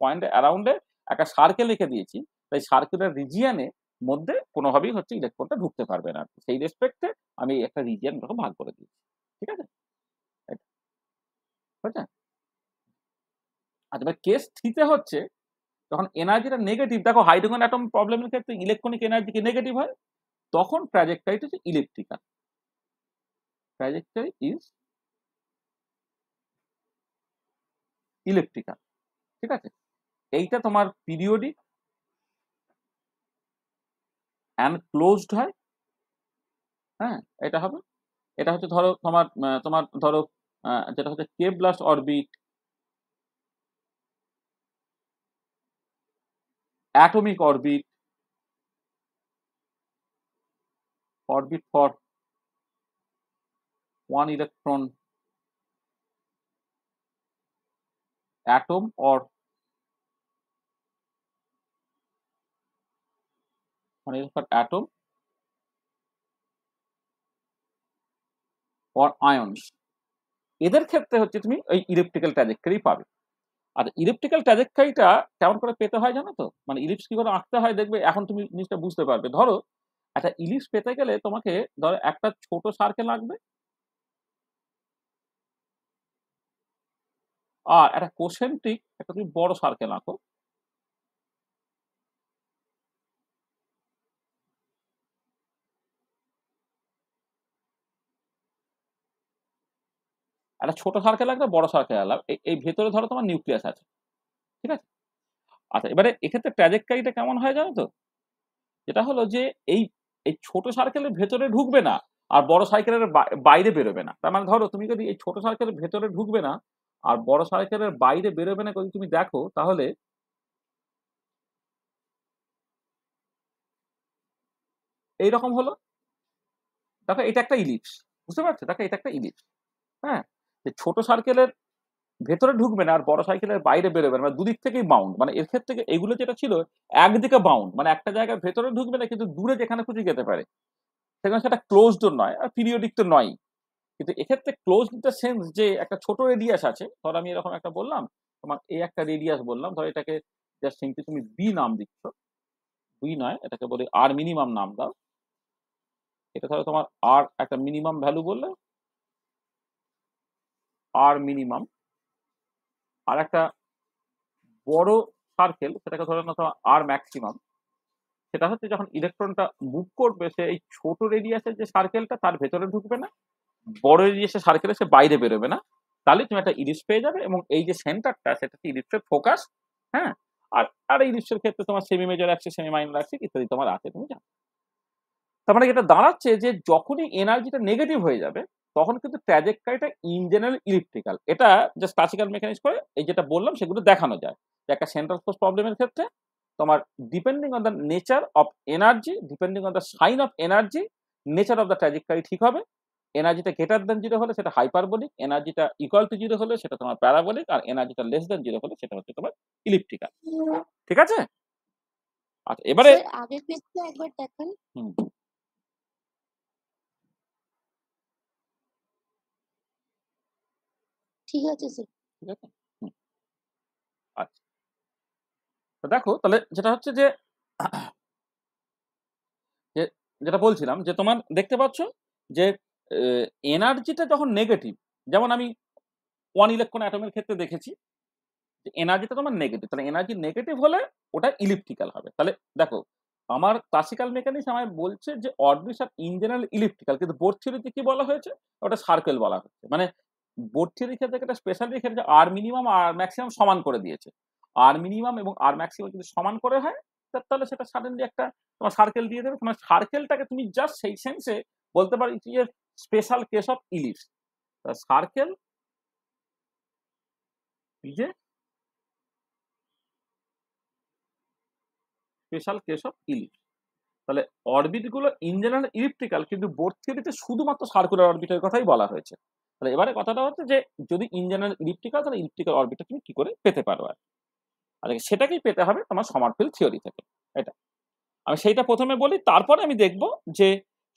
পয়েন্টের অ্যারাউন্ডে একটা সার্কেল রেখে দিয়েছি, তাই সার্কুলার রিজিয়নের মধ্যে কোনোভাবেই হচ্ছে ইলেকট্রনটা ঢুকতে পারবে না, সেই রেসপেক্টে আমি একটা রিজিয়ন এরকম ভাগ করে দিয়েছি, ঠিক আছে। বুঝলে? আচ্ছা, এবার কেস থ্রিতে হচ্ছে যখন এনার্জিটা নেগেটিভ, দেখো হাইড্রোজেন অ্যাটম প্রবলেমের ক্ষেত্রে ইলেকট্রনিক এনার্জি কি নেগেটিভ হয়, তখন ট্র্যাজেক্টরিটা হচ্ছে ইলেকট্রিক্যাল, ট্র্যাজেক্টরি ইজ ইলেকট্রিক্যাল। ঠিক আছে, এইটা তোমার পিরিয়ডিক অ্যান্ড ক্লোজড হয়। হ্যাঁ, এটা হবে, এটা হচ্ছে ধরো তোমার তোমার ধরো যেটা হচ্ছে Kepler's orbit, atomic orbit, orbit for 1 electron atom or 1 electron atom or ions, এদের ক্ষেত্রে হচ্ছে তুমি ওই ইলেকট্রিক্যাল ট্র্যাজেক্টরি পাবে। আর ইলেকট্রিক্যাল ট্র্যাজেক্টরিটা কেমন করে পেতে হয় জানো তো, মানে ইলিপস কি করে আঁকতে হয় দেখবে, এখন তুমি জিনিসটা বুঝতে পারবে। ধরো একটা ইলিপস পেতে গেলে তোমাকে ধরো একটা ছোট সার্কেল আঁকবে আর একটা কোসেন্ট্রিক একটা তুমি বড় সার্কেল আঁকো, একটা ছোট সার্কেল আঁকলে বড় সার্কেল আলাম, এই ভেতরে ধরো তোমার নিউক্লিয়াস আছে। ঠিক আছে, আচ্ছা এবারে এক্ষেত্রে ট্র্যাজেক্টরিটা কেমন হয় জানো তো, যেটা হলো যে এই এই ছোট সার্কেলের ভেতরে ঢুকবে না আর বড় সার্কেলের বাইরে বেরোবে না। তার মানে ধরো তুমি যদি এই ছোট সার্কেলের ভেতরে ঢুকবে না আর বড় সার্কেলের বাইরে বেরোবে না যদি তুমি দেখো, তাহলে এইরকম হলো। দেখো এটা একটা ইলিপস, বুঝতে পারছো, দেখো এটা একটা ইলিপস। হ্যাঁ, যে ছোট সার্কেলের ভেতরে ঢুকবে না আর বড় সার্কেলের বাইরে বেরোবে না, মানে দুদিক থেকেই বাউন্ড। মানে এর ক্ষেত্রে এগুলো যেটা ছিল একদিকে বাউন্ড, মানে একটা জায়গায় ভেতরে ঢুকবে না কিন্তু দূরে যেখানে খুশি যেতে পারে, সেখানে সেটা ক্লোজড নয় আর পিরিয়ডিক তো নয়। কিন্তু এক্ষেত্রে ক্লোজ ইন দ্য সেন্স যে একটা ছোট রেডিয়াস আছে, ধর আমি এরকম একটা বললাম তোমার এই একটা রেডিয়াস বললাম, ধর এটাকে জাস্ট সিম্পলি তুমি বি নাম দিচ্ছ, বি নয় এটাকে বলে আর মিনিমাম নাম দাও, এটা ধরো তোমার আর একটা মিনিমাম ভ্যালু বললে আর মিনিমাম, আর একটা বড় সার্কেল সেটাকে ধরে নাও তোমার আর ম্যাক্সিমাম। সেটা হচ্ছে যখন ইলেকট্রনটা মুভ করবে সে এই ছোট রেডিয়াসের যে সার্কেলটা তার ভেতরে ঢুকবে না, বড় রেডিয়াসের সার্কেলে সে বাইরে বেরোবে না, তাহলে তুমি একটা ইলিপস পেয়ে যাবে। এবং এই যে সেন্টারটা সেটা হচ্ছে ইলিপসের ফোকাস। হ্যাঁ, আর আর এই ইলিপসের ক্ষেত্রে তোমার semi major Axis, semi minor Axis ইত্যাদি তোমার আছে, তুমি জানো। তার মানে এটা দাঁড়াচ্ছে যে যখনই এনার্জিটা নেগেটিভ হয়ে যাবে তখন কিন্তু ট্র্যাজেক্টরিটা ইন জেনারেল ইলেকট্রিক্যাল। এটা জাস্ট ক্লাসিক্যাল মেকানিক্স করে এই যেটা বললাম সেগুলো দেখানো যায়। যে একটা সেন্ট্রাল ফোর্স প্রবলেমের ক্ষেত্রে তোমার depending on the nature of energy, depending on the sign of energy, nature of the trajectory ঠিক হবে। এনার্জিটা গ্রেটার দেন 0 হলে সেটা হাইপারবোলিক, এনার্জিটা ইকুয়াল টু 0 হলে সেটা তোমার প্যারাবোলিক, আর এনার্জিটা লেস দেন 0 হলে সেটা হচ্ছে তোমার ইলিপ্টিক্যাল। ঠিক আছে, আচ্ছা এবারে স্যার আগের পেজটা একবার দেখান। হুম, ঠিক আছে স্যার। ঠিক আছে, হুম, আচ্ছা তো দেখো তাহলে যেটা হচ্ছে যে যে যেটা বলছিলাম যে তোমার দেখতে পাচ্ছ যে এনার্জিটা যখন নেগেটিভ, যেমন আমি 1 ইলেকট্রন অ্যাটমের ক্ষেত্রে দেখেছি যে এনার্জিটা তোমার নেগেটিভ, তাহলে এনার্জি নেগেটিভ হলে ওটা ইলিপ্টিক্যাল হবে। তাহলে দেখো আমার ক্লাসিক্যাল মেকানিক্স আমায় বলছে যে orbits are in general elliptical, কিন্তু বোর থিওরিতে কি বলা হয়েছে, ওটা সার্কেল বলা হচ্ছে। মানে বোর থিওরির ক্ষেত্রে একটা স্পেশাল ক্ষেত্রে আর মিনিমাম আর ম্যাক্সিমাম সমান করে দিয়েছে। আর মিনিমাম এবং আর ম্যাক্সিমাম যদি সমান করে হয় তাহলে সেটা সাডেনলি একটা তোমার সার্কেল দিয়ে দেবে। তোমার সার্কেলটাকে তুমি জাস্ট সেই সেন্সে বলতে পারো ইট is a special case of ellipse. Circle is a special case of ellipse. তাহলে অরবিট গুলো ইন জেনারেল ইলিপ্টিক্যাল, কিন্তু বোর থিওরিতে শুধুমাত্র সার্কুলার অরবিটের কথাই বলা হয়েছে। তাহলে এবারে কথাটা হচ্ছে যে যদি ইন জেনারেল ইলিপ্টিক্যাল তাহলে ইলিপ্টিক্যাল অরবিটটা তুমি কি করে পেতে পারো, আর সেটাকেই পেতে হবে তোমার সমারফিল্ড থিওরি থেকে। এটা আমি সেইটা প্রথমে বলি, তারপরে আমি দেখব যে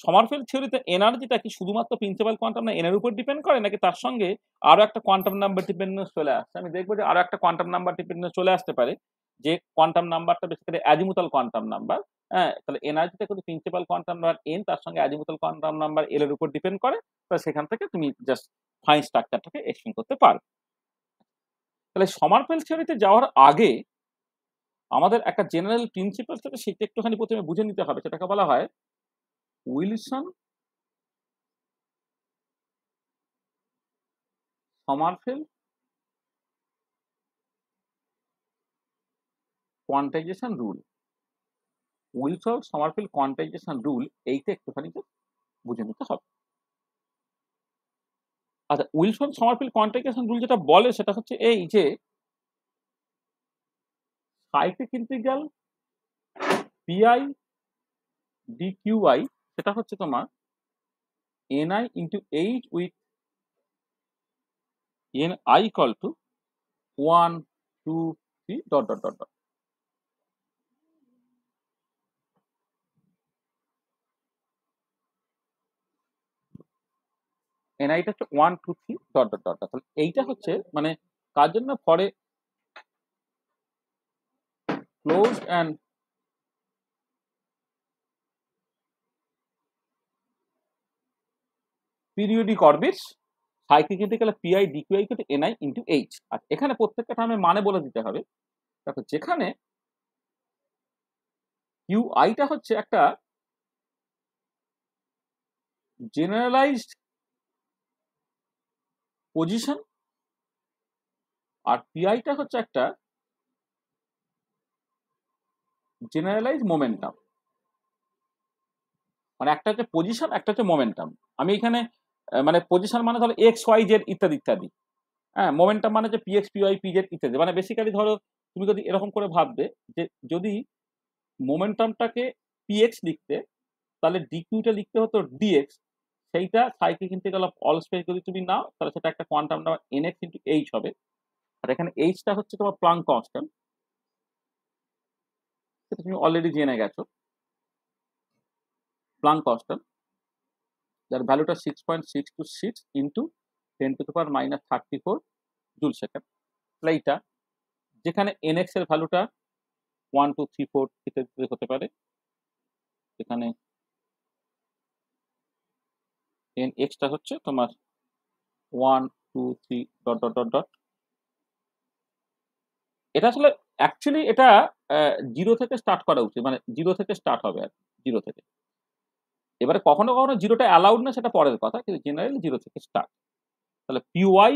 সমারফিল্ড থিওরিতে এনার্জিটা কি শুধুমাত্র প্রিন্সিপাল কোয়ান্টাম না এনের উপর ডিপেন্ড করে, নাকি তার সঙ্গে আরো একটা কোয়ান্টাম নাম্বার ডিপেন্ডেন্স চলে আসছে। আমি দেখবো যে আরো একটা কোয়ান্টাম নাম্বার ডিপেন্ডেন্স চলে আসতে পারে, যে কোয়ান্টাম নাম্বারটা বেসিক্যালি অ্যাজিমুথাল কোয়ান্টাম নাম্বার। হ্যাঁ, তাহলে এনার্জিটা কিন্তু প্রিন্সিপাল কোয়ান্টাম নাম্বার এন তার সঙ্গে অ্যাজিমুথাল কোয়ান্টাম নাম্বার এল এর উপর ডিপেন্ড করে। তাহলে সেখান থেকে তুমি জাস্ট ফাইন স্ট্রাকচারটাকে এক্সপ্লেন করতে পারবে। তাহলে সমারফিল্ড থিওরিতে যাওয়ার আগে আমাদের একটা জেনারেল প্রিন্সিপাল থাকে, সেটা একটুখানি প্রথমে বুঝে নিতে হবে। সেটাকে বলা হয় Wilson Sommerfeld quantization rule. Wilson Sommerfeld quantization rule, এইটা একটুখানি বুঝে নিতে হবে। আচ্ছা, উইলসন সমারফিল্ড কোয়ান্টাইজেশন রুল যেটা বলে সেটা হচ্ছে এই যে সাইক্লিক ইন্টিগ্রাল পিআই ডিকিউআই, সেটা হচ্ছে তোমার ni into H with n i equal to 1 2 3 dot dot dot dot. ni টা হচ্ছে 1 2 3 ডট ডট ডট। তাহলে এইটা হচ্ছে মানে কার জন্য, for closed and periodic orbits cyclic integral P I D Q I equal to ni into H. আর এখানে প্রত্যেকটা টার্মের মানে বলে দিতে হবে। দেখো, যেখানে কিউআই টা হচ্ছে একটা জেনারেলাইজড পজিশন আর পিআই টা হচ্ছে একটা জেনারেলাইজড মোমেন্টাম। মানে একটা হচ্ছে পজিশন, একটা হচ্ছে মোমেন্টাম। আমি এখানে মানে পজিশন মানে ধরো এক্স ওয়াই জেড ইত্যাদি ইত্যাদি, হ্যাঁ। মোমেন্টাম মানে হচ্ছে পিএক্স পিওয়াই পিজেড ইত্যাদি। মানে বেসিক্যালি ধরো তুমি যদি এরকম করে ভাববে যে যদি মোমেন্টামটাকে পিএক্স লিখতে, তাহলে ডিকিউটা লিখতে হতো ডিএক্স। সেইটা cyclic integral of all space যদি তুমি নাও, তাহলে সেটা একটা quantum number NX into H হবে। আর এখানে এইচটা হচ্ছে তোমার প্লাঙ্ক কনস্ট্যান্ট, সেটা তুমি অলরেডি জেনে গেছো। প্লাঙ্ক কনস্ট্যান্ট যার ভ্যালুটা 6.626 ইন্টু 10⁻⁻34 জুল সেকেন্ড। তাহলে এইটা যেখানে এনএক্স এর ভ্যালুটা 1 2 3 4 ইত্যাদি হতে পারে, এখানে nx টা হচ্ছে তোমার 1 2 3 ডট ডট ডট ডট। এটা আসলে অ্যাকচুয়ালি এটা 0 থেকে স্টার্ট করা উচিত, মানে 0 থেকে স্টার্ট হবে আর 0 থেকে। এবারে কখনো কখনো 0টা অ্যালাউড না, সেটা পরের কথা, কিন্তু জেনারেলি 0 থেকে স্টার্ট। তাহলে পিওয়াই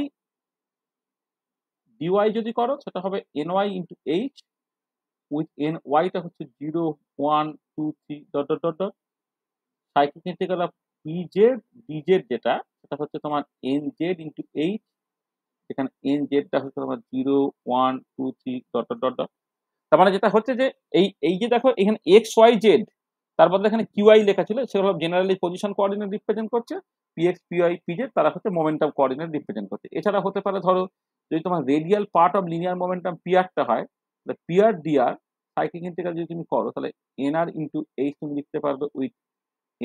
ডিওয়াই যদি করো, সেটা হবে ny into H with ny টা হচ্ছে 0 1 2 3 dot dot dot dot. Cyclic integral of PZ DZ যেটা, সেটা হচ্ছে তোমার nz ইন্টু এইচ, এখানে nz টা হচ্ছে তোমার 0 1 2 3 ডট ডট ডট ডট। তার মানে যেটা হচ্ছে যে এই যে দেখো এখানে এক্স ওয়াই জেড, তার বদলে এখানে কিউআই লেখা ছিল, সেগুলো জেনারেলি পজিশন কোঅর্ডিনেট রিপ্রেজেন্ট করছে। পিএক্স পিওয়াই পিজেড তারা হচ্ছে মোমেন্টাম কোঅর্ডিনেট রিপ্রেজেন্ট করছে। এছাড়া হতে পারে ধরো যদি তোমার radial part of linear momentum পিআরটা হয়, তাহলে পিআর ডিআর সাইক্লিক ইন্টিগ্রাল যদি তুমি করো, তাহলে এনআর ইন্টু এইচ তুমি লিখতে পারবে উইথ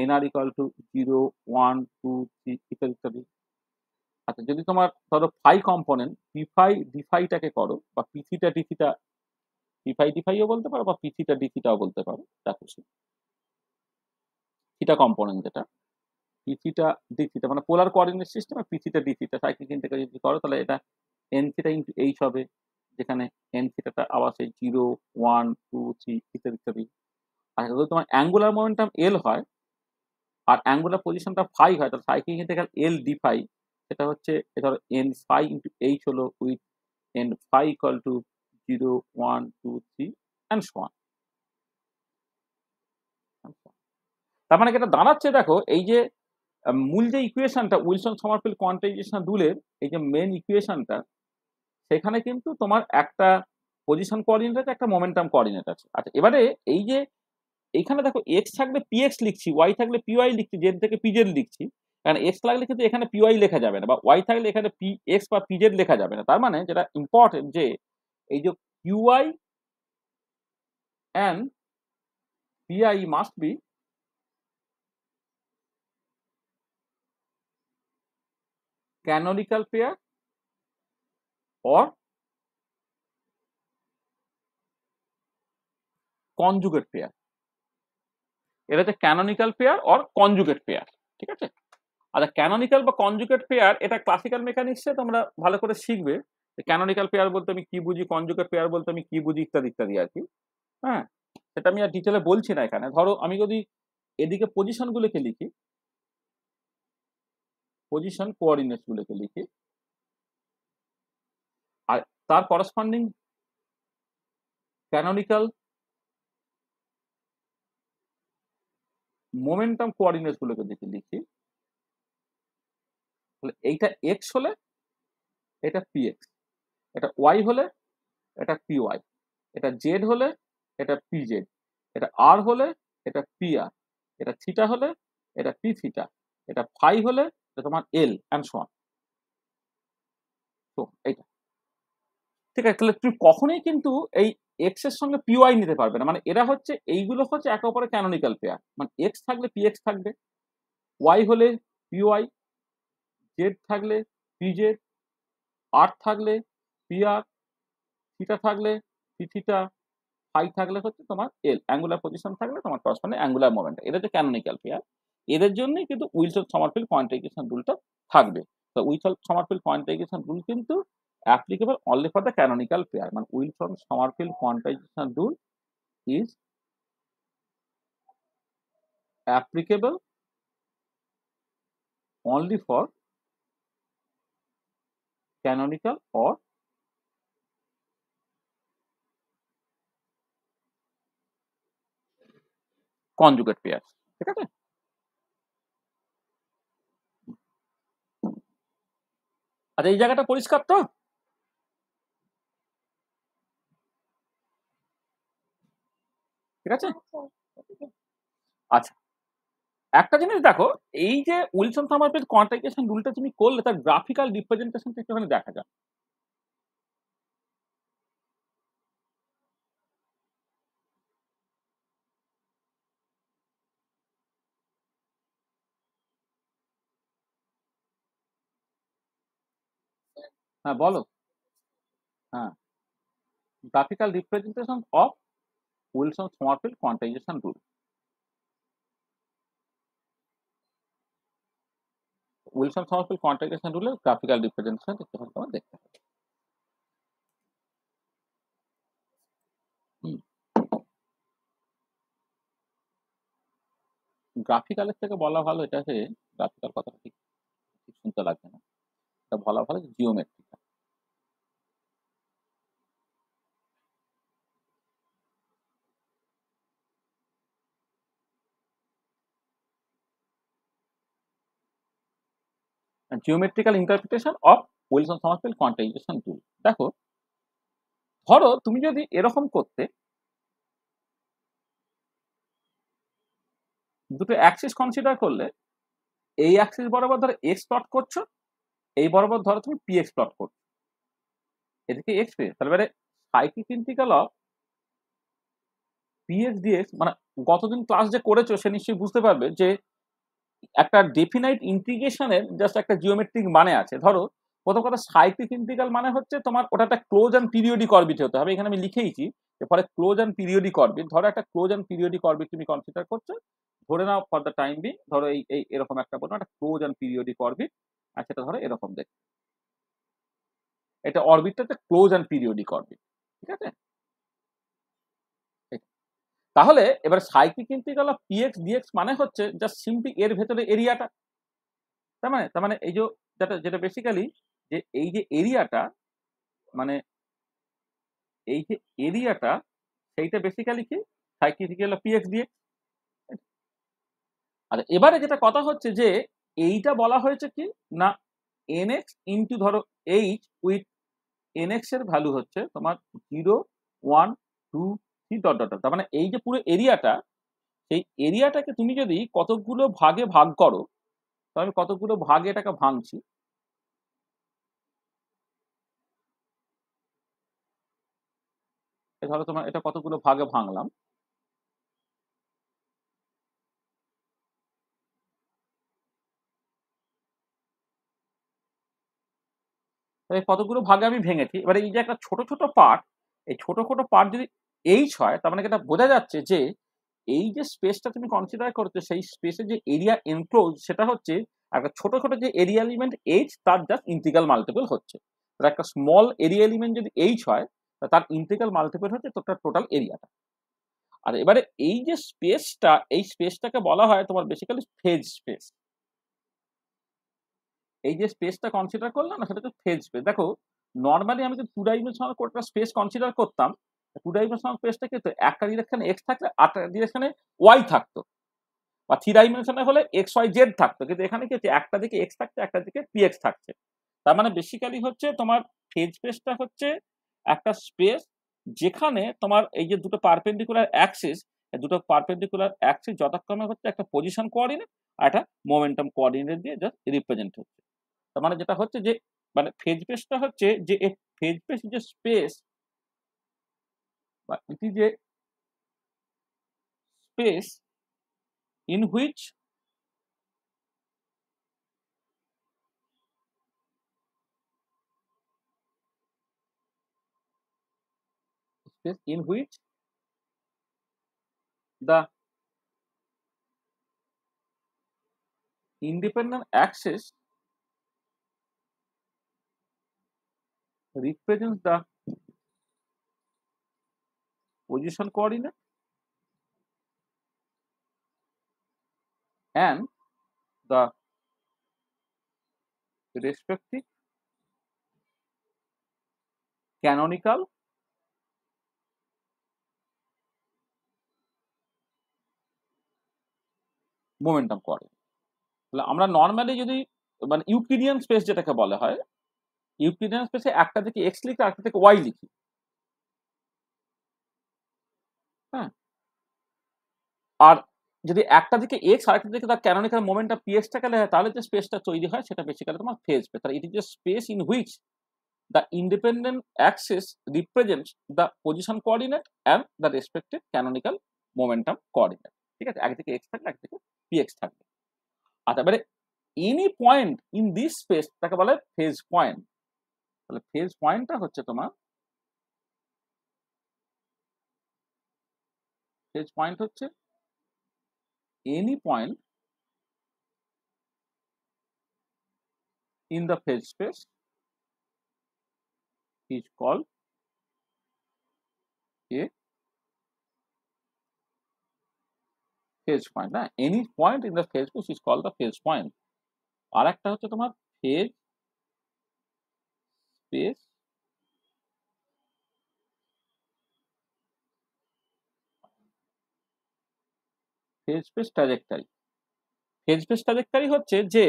এনআর ইকুয়াল টু 0 1 2 3 ইত্যাদি ইত্যাদি। আচ্ছা, যদি তোমার ধরো ফাই কম্পোনেন্ট পিফাই ডিফাইটাকে করো, বা পিথিটা ডিথিটা, পিফাই ডিফাইও বলতে পারো বা পিথিটা ডিথিটাও বলতে পারো, তা খুশি। থিটা কম্পোনেন্ট যেটা পিথিটা ডিথিটা মানে পোলার কোঅর্ডিনেট সিস্টেম, আর পিথিটা ডিথিটা সাইক্লিক ইন্টিগ্রাল যদি করো, তাহলে এটা এন থিটা ইন্টু এইচ হবে, যেখানে এন থিটাটা আবার সেই 0 1 2 3 ইত্যাদি ইত্যাদি। আর যদি তোমার অ্যাঙ্গুলার মোমেন্টাম এল হয় আর অ্যাঙ্গুলার পজিশনটা ফাই হয়, তাহলে cyclic integral L D phi, সেটা হচ্ছে ধরো এন ফাই ইন্টু এইচ হলো with N phi equal to 0 1 2 3 and so on. তার মানে এটা দাঁড়াচ্ছে, দেখো এই যে মূল যে ইকুয়েশনটা উইলসন সমারফিল্ড কোয়ান্টাইজেশন রুলের, এই যে মেন ইকুয়েশনটা, সেখানে কিন্তু তোমার একটা পজিশন কোঅর্ডিনেট আছে, একটা মোমেন্টাম কোঅর্ডিনেট আছে। আচ্ছা, এবারে এই যে এইখানে দেখো এক্স থাকলে পিএক্স লিখছি, ওয়াই থাকলে পিওয়াই লিখছি, জেড থেকে পিজেড লিখছি। কারণ এক্স লাগলে কিন্তু এখানে পিওয়াই লেখা যাবে না, বা ওয়াই থাকলে এখানে পি এক্স বা পিজেড লেখা যাবে না। তার মানে যেটা ইম্পর্টেন্ট যে এই যে QI and PI must be canonical pair or conjugate pair। এটা হচ্ছে canonical pair or conjugate pair, ঠিক আছে। আচ্ছা, ক্যানোনিক্যাল বা কনজুগেট পেয়ার এটা ক্লাসিক্যাল মেকানিক্সে তোমরা ভালো করে শিখবে। ক্যানোনিক্যাল পেয়ার বলতে আমি কি বুঝি, কনজুগেট পেয়ার বলতে আমি কি বুঝি, ইত্যাদি ইত্যাদি আর কি। হ্যাঁ, সেটা আমি আর ডিটেলে বলছি না এখানে। ধরো আমি যদি এদিকে পজিশন গুলোকে লিখি, পজিশন কোঅর্ডিনেটস গুলোকে লিখি, আর তার করসপন্ডিং ক্যানোনিক্যাল মোমেন্টাম কোঅর্ডিনেটস গুলোকে যদি লিখি, তাহলে এইটা এক্স হলে এটা পিএক্স, এটা ওয়াই হলে এটা পিওয়াই, এটা জেড হলে এটা পিজেড, এটা আর হলে এটা পিআর, এটা থিটা হলে এটা পি থিটা, এটা ফাই হলে এটা তোমার এল অ্যান্ড সো অন। তো এইটা ঠিক আছে। তাহলে তুমি কখনোই কিন্তু এই এক্স এর সঙ্গে পিওয়াই নিতে পারবে না, মানে এরা হচ্ছে এইগুলো হচ্ছে একে অপরের ক্যানোনিক্যাল পেয়ার। মানে এক্স থাকলে পিএক্স থাকবে, ওয়াই হলে পিওয়াই, জেড থাকলে পিজেড, আর থাকলে পিআর, থিটা থাকলে পি থিটা, ফাই থাকলে হচ্ছে তোমার এল, অ্যাঙ্গুলার পজিশন থাকলে তোমার করসপন্ডিং অ্যাঙ্গুলার মোমেন্ট। এটা যে ক্যানোনিক্যাল পেয়ার, এদের জন্যই কিন্তু উইলসন সমারফিল্ড কোয়ান্টাইজেশন রুলটা থাকবে। তো উইলসন সমারফিল্ড কোয়ান্টাইজেশন রুল কিন্তু applicable only for the canonical pair, মানে Wilson Sommerfeld quantization rule is applicable only for canonical or conjugate pairs। ঠিক আছে, আচ্ছা এই জায়গাটা পরিষ্কার তো? ঠিক আছে, আচ্ছা একটা জিনিস দেখো, এই যে উইলসন সমারফিল্ড কোয়ান্টাইজেশন রুলটা তুমি করলে তার গ্রাফিক্যাল রিপ্রেজেন্টেশনটা একটুখানি দেখা যাক। হ্যাঁ বলো। হ্যাঁ, graphical representation of Wilson Sommerfeld quantization rule. Wilson Sommerfeld quantization রুলের গ্রাফিক্যাল রিপ্রেজেন্টেশন একটুখানি তোমার দেখতে হবে। গ্রাফিক্যালের থেকে বলা ভালো এটাকে, গ্রাফিক্যাল কথাটা ঠিক ঠিক শুনতে লাগবে না, এটা বলা ভালো geometrical. Geometrical interpretation of Wilson Sommerfeld quantization rule. দেখো, ধরো তুমি যদি এরকম করতে, দুটো অ্যাক্সিস কনসিডার করলে, এই অ্যাক্সিস বরাবর ধরো এক্স প্লট করছো, এই বরাবর ধরো তুমি পি এক্স প্লট করছো, এদিকে এক্স পেয়ে, তাহলে cyclic integral of P X D X, মানে গতদিন ক্লাস যে করেছো সে নিশ্চয়ই বুঝতে পারবে যে একটা ডেফিনাইট ইন্টিগ্রেশনের জাস্ট একটা জিওমেট্রিক মানে আছে। ধরো প্রথম কথা, সাইক্লিক ইন্টিগ্রাল মানে হচ্ছে তোমার ওটা একটা ক্লোজ অ্যান্ড পিরিয়ডিক অরবিট হতে হবে। এখানে আমি লিখেইছি যে ফলে ক্লোজ অ্যান্ড পিরিয়ডিক অরবিট, ধরো একটা ক্লোজ অ্যান্ড পিরিয়ডিক অরবিট তুমি কনসিডার করছো, ধরে নাও ফর দ্য টাইম বি, ধরো এই এরকম একটা বলবো একটা ক্লোজ অ্যান্ড পিরিয়ডিক অরবিট, আর সেটা ধরো এরকম দেখতে, এটা অরবিটটা একটা ক্লোজ অ্যান্ড পিরিয়ডিক অরবিট। ঠিক আছে, তাহলে এবার cyclic integral of P X D X মানে হচ্ছে জাস্ট সিম্পলি এর ভেতরে এরিয়াটা। তার মানে এই যে যেটা যেটা বেসিক্যালি যে এই যে এরিয়াটা, মানে এই যে এরিয়াটা, সেইটা বেসিক্যালি কি cyclic integral of P X D X. আচ্ছা এবারে যেটা কথা হচ্ছে যে এইটা বলা হয়েছে কি না, এনএক্স ইন্টু ধরো এইচ উইথ এনএক্স এর ভ্যালু হচ্ছে তোমার 0 1 2 3 ডট ডট। তার মানে এই যে পুরো এরিয়াটা, সেই এরিয়াটাকে তুমি যদি কতগুলো ভাগে ভাগ করো, তো আমি কতগুলো ভাগে এটাকে ভাঙছি, ধরো তোমার এটা কতগুলো ভাগে ভাঙলাম, তাহলে কতগুলো ভাগে আমি ভেঙেছি। এবারে এই যে একটা ছোট ছোট পার্ট, এই ছোট ছোট পার্ট যদি এইচ হয়, তার মানে এটা বোঝা যাচ্ছে যে এই যে স্পেসটা তুমি কনসিডার করছো, সেই স্পেসে যে এরিয়া এনক্লোজ সেটা হচ্ছে একটা ছোট ছোট যে এরিয়া এলিমেন্ট এইচ, তার জাস্ট ইন্টিগ্রাল মাল্টিপল হচ্ছে। একটা স্মল এরিয়া এলিমেন্ট যদি এইচ হয়, তার ইন্টিগ্রাল মাল্টিপল হচ্ছে টোটাল এরিয়াটা। আর এবারে এই যে স্পেসটা, এই স্পেসটাকে বলা হয় তোমার বেসিক্যালি ফেজ স্পেস। এই যে স্পেসটা কনসিডার করলাম না, সেটা হচ্ছে ফেজ স্পেস। দেখো নর্মালি আমি যদি টু ডাইমেনশনাল কোনটা স্পেস কনসিডার করতাম, টু ডাইমেনশনাল স্পেসটা কিন্তু একটা ডিরেকশনে এক্স থাকলে আরেকটা ডিরেকশনে ওয়াই থাকতো, বা থ্রি ডাইমেনশনে হলে এক্স ওয়াই জেড থাকতো। কিন্তু এখানে কি হচ্ছে, একটা দিকে এক্স থাকছে, একটা দিকে পি এক্স থাকছে। তার মানে বেসিক্যালি হচ্ছে তোমার ফেজ স্পেসটা হচ্ছে একটা স্পেস যেখানে তোমার এই যে দুটো পারপেন্ডিকুলার অ্যাক্সিস, দুটো পারপেন্ডিকুলার অ্যাক্সিস যথাক্রমে হচ্ছে একটা পজিশন কোঅর্ডিনেট আর একটা মোমেন্টাম কোঅর্ডিনেট দিয়ে জাস্ট রিপ্রেজেন্ট হচ্ছে। তার মানে যেটা হচ্ছে যে মানে ফেজ স্পেসটা হচ্ছে যে ফেজ স্পেস যে স্পেস, বা ইট is A space in which the independent axis represents the position coordinate and the respective canonical momentum coordinate। তাহলে আমরা নর্মালি যদি মানে ইউক্লিডিয়ান স্পেস যেটাকে বলা হয়, ইউক্লিডিয়ান স্পেসে একটা দিকে এক্স লিখি আর একটা দিকে ওয়াই লিখি, হ্যাঁ। আর যদি একটা দিকে এক্স আর একটা দিকে তার ক্যানোনিক্যাল মোমেন্টটা পি এক্সটাকে লেখা হয়, তাহলে যে স্পেসটা তৈরি হয় সেটা বেসিক্যালি তোমার ফেজ স্পেস। তাহলে ইট is A space in which the independent axis represents the position coordinate and the respective canonical momentum coordinate। ঠিক আছে, একদিকে x থাকলে একদিকে px থাকবে। আচ্ছা, এবারে any point in this space তাকে বলে ফেজ পয়েন্ট। তাহলে ফেজ পয়েন্টটা হচ্ছে তোমার, ফেজ পয়েন্ট হচ্ছে any point in the phase space is called a phase point। না, any point in the phase space is called the phase point। আর একটা হচ্ছে তোমার phase space phase space trajectory. Phase space trajectory হচ্ছে যে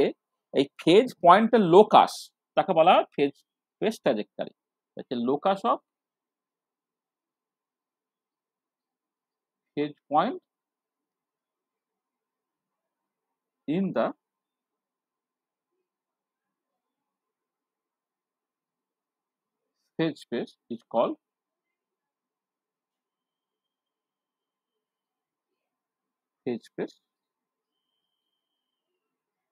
এই phase পয়েন্টের locus, তাকে বলা হয় phase space trajectory. Locus of phase point in the phase space is called phase space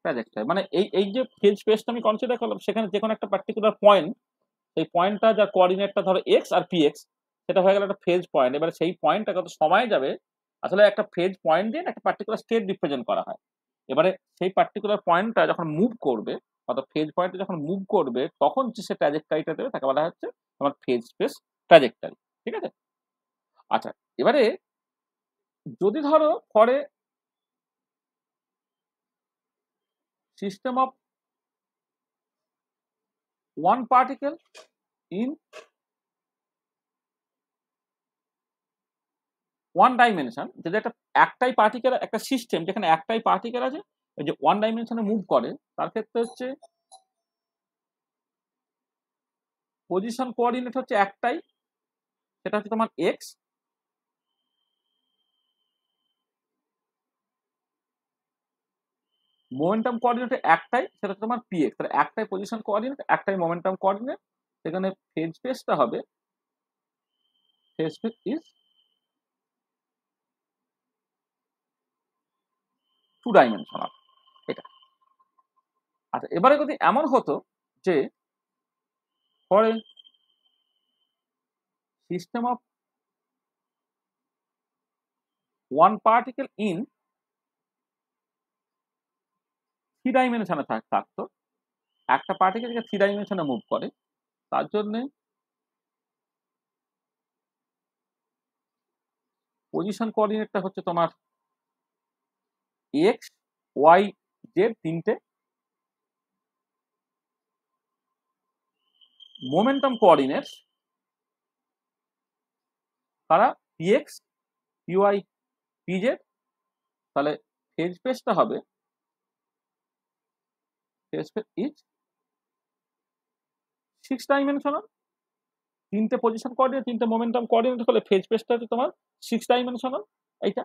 trajectory। মানে এই যে ফেজ স্পেসটা আমি কনসিডার করলাম, সেখানে যে কোনো একটা পার্টিকুলার পয়েন্ট, সেই পয়েন্টটা যার কোঅর্ডিনেটটা ধরো এক্স আর পি এক্স, সেটা হয়ে গেল একটা ফেজ পয়েন্ট। এবারে সেই পয়েন্টটা কত সময় যাবে, আসলে একটা ফেজ পয়েন্ট দিয়ে একটা পার্টিকুলার স্টেট রিপ্রেজেন্ট করা হয়। এবারে সেই পার্টিকুলার পয়েন্টটা যখন মুভ করবে, অর্থাৎ ফেজ পয়েন্টটা যখন মুভ করবে, তখন যে সে ট্র্যাজেক্টরিটা দেবে তাকে বলা হচ্ছে তোমার ফেজ স্পেস ট্র্যাজেক্টরি। ঠিক আছে। আচ্ছা, এবারে যদি ধরো for a system of one particle in one dimension, যদি একটাই পার্টিকেল, একটা সিস্টেম যেখানে একটাই পার্টিকেল আছে যে ওয়ান ডাইমেনশনে মুভ করে, তার ক্ষেত্রে হচ্ছে পজিশন কোঅর্ডিনেট হচ্ছে একটাই, সেটা হচ্ছে তোমার এক্স। মোমেন্টাম কোঅর্ডিনেট একটাই, সেটা হচ্ছে তোমার পি এক্স। তাহলে একটাই পজিশন কোঅর্ডিনেট, একটাই মোমেন্টাম কোঅর্ডিনেট। সেখানে ফেজ স্পেসটা হবে, phase space is two dimensional, এটা। আচ্ছা, এবারে যদি এমন হতো যে for a system of one particle in three ডাইমেনশনে থাকতো, একটা পার্টিকেল যে থ্রি ডাইমেনশনে মুভ করে, তার জন্য পজিশন কোঅর্ডিনেটটা হচ্ছে তোমার এক্স ওয়াই জেড তিনটে, মোমেন্টাম কোঅর্ডিনেটস তারা পিএক্স পিওয়াই পিজেড। তাহলে ফেজ স্পেসটা হবে ফেজ স্পেস ইজ 6 ডাইমেনশনাল। তিনটে পজিশন কোঅর্ডিনেট তিনটে মোমেন্টাম কোঅর্ডিনেট হলে ফেজ স্পেসটা হচ্ছে তোমার 6 ডাইমেনশনাল এইটা।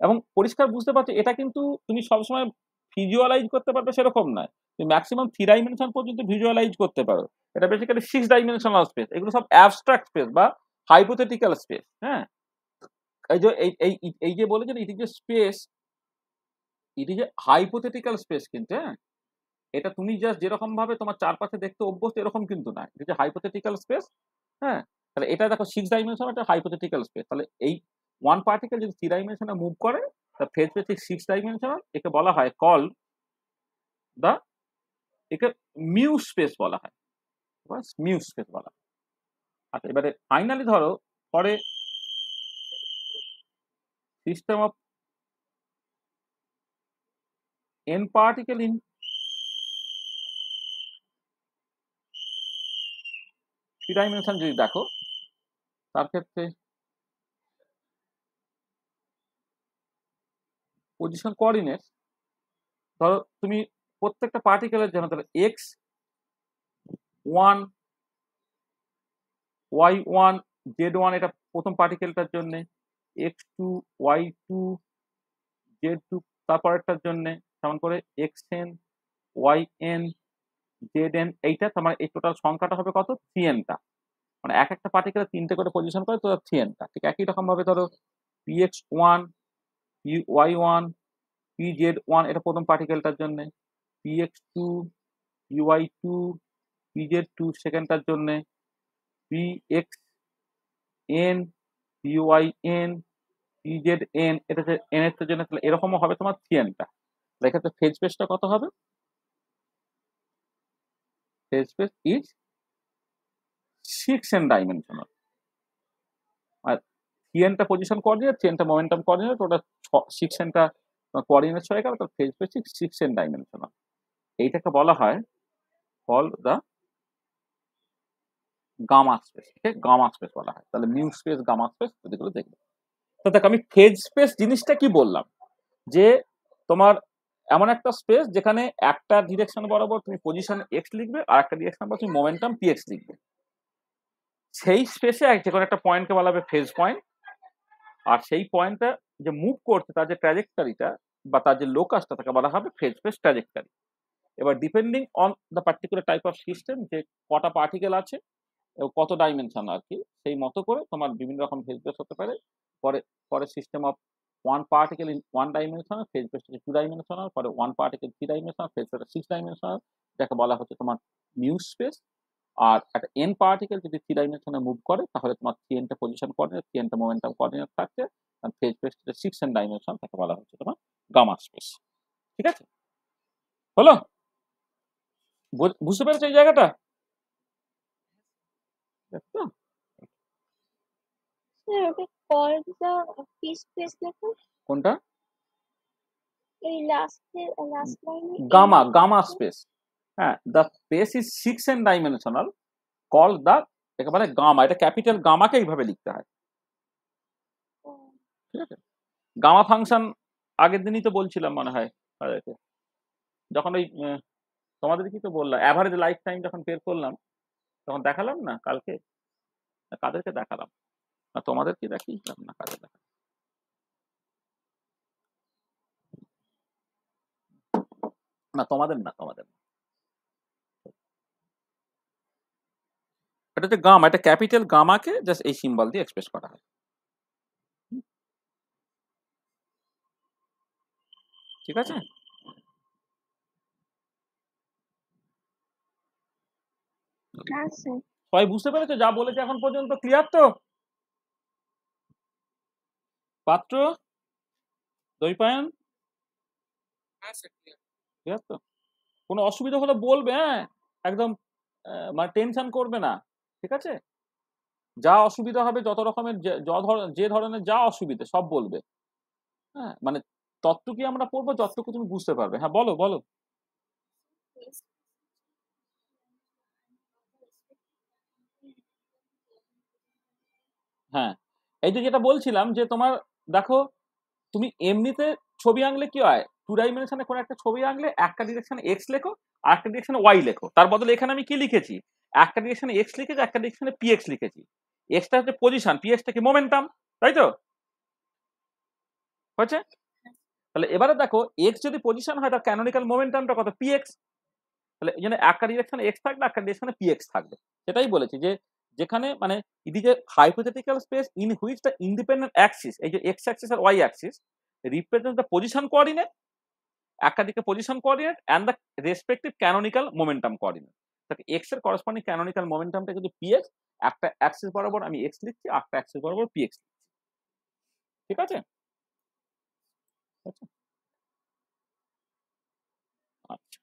এবং পরিষ্কার বুঝতে পারছো এটা কিন্তু তুমি সবসময় ভিজুয়ালাইজ করতে পারবে সেরকম নয়, তুমি ম্যাক্সিমাম 3 ডাইমেনশন পর্যন্ত ভিজুয়ালাইজ করতে পারো। এটা বেসিক্যালি 6 ডাইমেনশনাল স্পেস, এগুলো সব অ্যাবস্ট্রাক্ট স্পেস বা হাইপোথেটিক্যাল স্পেস। হ্যাঁ, এই যে এই যে বলেছে ইট is A space, it is a hypothetical space কিন্তু। হ্যাঁ, এটা তুমি জাস্ট যেরকম ভাবে তোমার চারপাশে দেখতে অভ্যস্ত এরকম কিন্তু না, এটা যে হাইপোথেটিক্যাল স্পেস। হ্যাঁ, তাহলে এটা দেখো 6 ডাইমেনশন একটা হাইপোথেটিক্যাল স্পেস। তাহলে এই ওয়ান পার্টিকেল যদি 3 ডাইমেনশনে মুভ করে তা ফেজ স্পেস 6 ডাইমেনশনাল, একে বলা হয় কল দা, একে মিউ স্পেস বলা হয়, মিউ স্পেস বলা হয়। আচ্ছা, এবারে ফাইনালি ধরো পরে system of n particle in 3 dimension যদি দেখো, তার ক্ষেত্রে পজিশন কোঅর্ডিনেট ধরো তুমি প্রত্যেকটা পার্টিকেলের জন্য তাহলে x one y one z one এটা প্রথম পার্টিকেলটার জন্য, x two y two z two তারপরেরটার জন্য, তেমন করে x n y n z n, এইটা তোমার এই টোটাল সংখ্যাটা হবে কত 3n-টা। মানে এক একটা পার্টিকেলের তিনটে করে পজিশন করে তো 3n-টা। ঠিক একই রকম ভাবে ধরো p x one p y one p z one এটা প্রথম পার্টিকেলটার জন্য, p x two p y two p z two সেকেন্ডটার জন্য, p x n p y n p z n এটা হচ্ছে এন এর জন্য। তাহলে এরকমও হবে তোমার 3n-টা। এক্ষেত্রে ফেজ স্পেসটা কত হবে? Phase space is 6n dimensional. আর 3n-টা পজিশন কোঅর্ডিনেট 3n-টা মোমেন্টাম কোঅর্ডিনেট, ওটা 6n-টা কোঅর্ডিনেটস হয়ে গেল, তার ফেজ স্পেস 6n ডাইমেনশনাল। এইটাকে বলা হয় call the gamma space, gamma space বলা হয়। তাহলে মিউ স্পেস গামা স্পেস এগুলো দেখবে। তো দেখো আমি ফেজ স্পেস জিনিসটা কি বললাম, যে তোমার এমন একটা স্পেস যেখানে একটা ডিরেকশন বরাবর তুমি পজিশন এক্স লিখবে আর একটা ডিরেকশন বরাবর তুমি মোমেন্টাম পিএক্স লিখবে। সেই স্পেসে যে কোনো একটা পয়েন্টকে বলা হবে ফেজ পয়েন্ট। আর সেই পয়েন্টটা যে মুভ করছে তার যে ট্র্যাজেক্টরিটা বা তার যে লোকাসটা তাকে বলা হবে ফেজ স্পেস ট্র্যাজেক্টরি। এবার depending on the particular type of system, যে কটা পার্টিকেল আছে এবং কত ডাইমেনশন আর কি, সেই মতো করে তোমার বিভিন্ন রকম ফেজ স্পেস হতে পারে। পরে পরে system of one particle in 1 dimensional, phase space 2 dimensional, পরে one particle 3 dimensional, phase space 6 dimensional, যাকে বলা হচ্ছে তোমার মিউ স্পেস। আর একটা এন পার্টিকেল যদি 3 ডাইমেনশনে মুভ করে তাহলে তোমার 3n-টা পজিশন কোঅর্ডিনেট 3n-টা মোমেন্টাম কোঅর্ডিনেট থাকছে, আর ফেজ স্পেস 6n ডাইমেনশন, তাকে বলা হচ্ছে তোমার গামা স্পেস। ঠিক আছে, হলো? বুঝতে পেরেছো এই জায়গাটা? তো স্যার ওটা কল দা ফ্রি স্পেস লেখো, কোনটা? এই লাস্টের লাস্ট লাইনে গামা গামা স্পেস। হ্যাঁ, the space is 6n dimensional call the, একেবারে গামা, এটা ক্যাপিটাল গামাকে এইভাবে লিখতে হয়। ঠিক আছে, গামা ফাংশন আগের দিনই তো বলছিলাম মনে হয় যখন ওই তোমাদের কি তো বললাম অ্যাভারেজ লাইফ টাইম যখন বের করলাম তখন দেখালাম না কালকে, কাদেরকে দেখালাম না, তোমাদের কি দেখিয়েছিলাম না কাদের দেখালাম? না তোমাদের না, তোমাদের না। এটা হচ্ছে গামা, এটা ক্যাপিটাল গামাকে জাস্ট এই সিম্বল দিয়ে এক্সপ্রেস করা হয়। ঠিক আছে, হ্যাঁ স্যার। সবাই বুঝতে পেরেছো যা বলেছে এখন পর্যন্ত? ক্লিয়ার তো? পাত্র দইপায়ন ক্লিয়ার তো? কোনো অসুবিধা হলে বলবে, হ্যাঁ, একদম মানে টেনশন করবে না। ঠিক আছে। যা অসুবিধা হবে, যত রকমের যে ধরনের যা অসুবিধা সব বলবে। হ্যাঁ, মানে ততটুকুই আমরা পড়বো যতটুকু তুমি বুঝতে পারবে। হ্যাঁ, বলো বলো। হ্যাঁ, এই যে যেটা বলছিলাম যে তোমার দেখো, তুমি এমনিতে ছবি আঁকলে কি হয়, টু ডাইমেনশনে কোনো একটা ছবি আঁকলে একটা ডিরেকশনে এক্স লেখো আর একটা ডিরেকশনে ওয়াই লেখো। তার বদলে এখানে আমি কি লিখেছি, একটা ডিরেকশনে এক্স লিখেছি, একটা ডিরেকশনে পিএক্স লিখেছি। এক্সটা হচ্ছে পজিশন, পিএক্সটা কি মোমেন্টাম, তাই তো? হয়েছে? তাহলে এবারে দেখো, এক্স যদি পজিশন হয় তার ক্যানোনিক্যাল মোমেন্টামটা কত, পিএক্স। তাহলে এই জন্য একটা ডিরেকশনে এক্স থাকবে, একটা ডিরেকশনে পিএক্স থাকবে। সেটাই বলেছি যে যেখানে মানে it is a hypothetical space in which the independent axis, এই যে এক্স অ্যাক্সিস আর y axis represent the position coordinate, একটা দিকে position coordinate and the respective canonical momentum coordinate. তাহলে এক্স এর করসপন্ডিং ক্যানোনিক্যাল মোমেন্টামটা কিন্তু পিএক্স, একটা অ্যাক্সিস বরাবর আমি এক্স লিখছি, একটা অ্যাক্সিস বরাবর পিএক্স লিখছি। ঠিক আছে? আচ্ছা, আচ্ছা,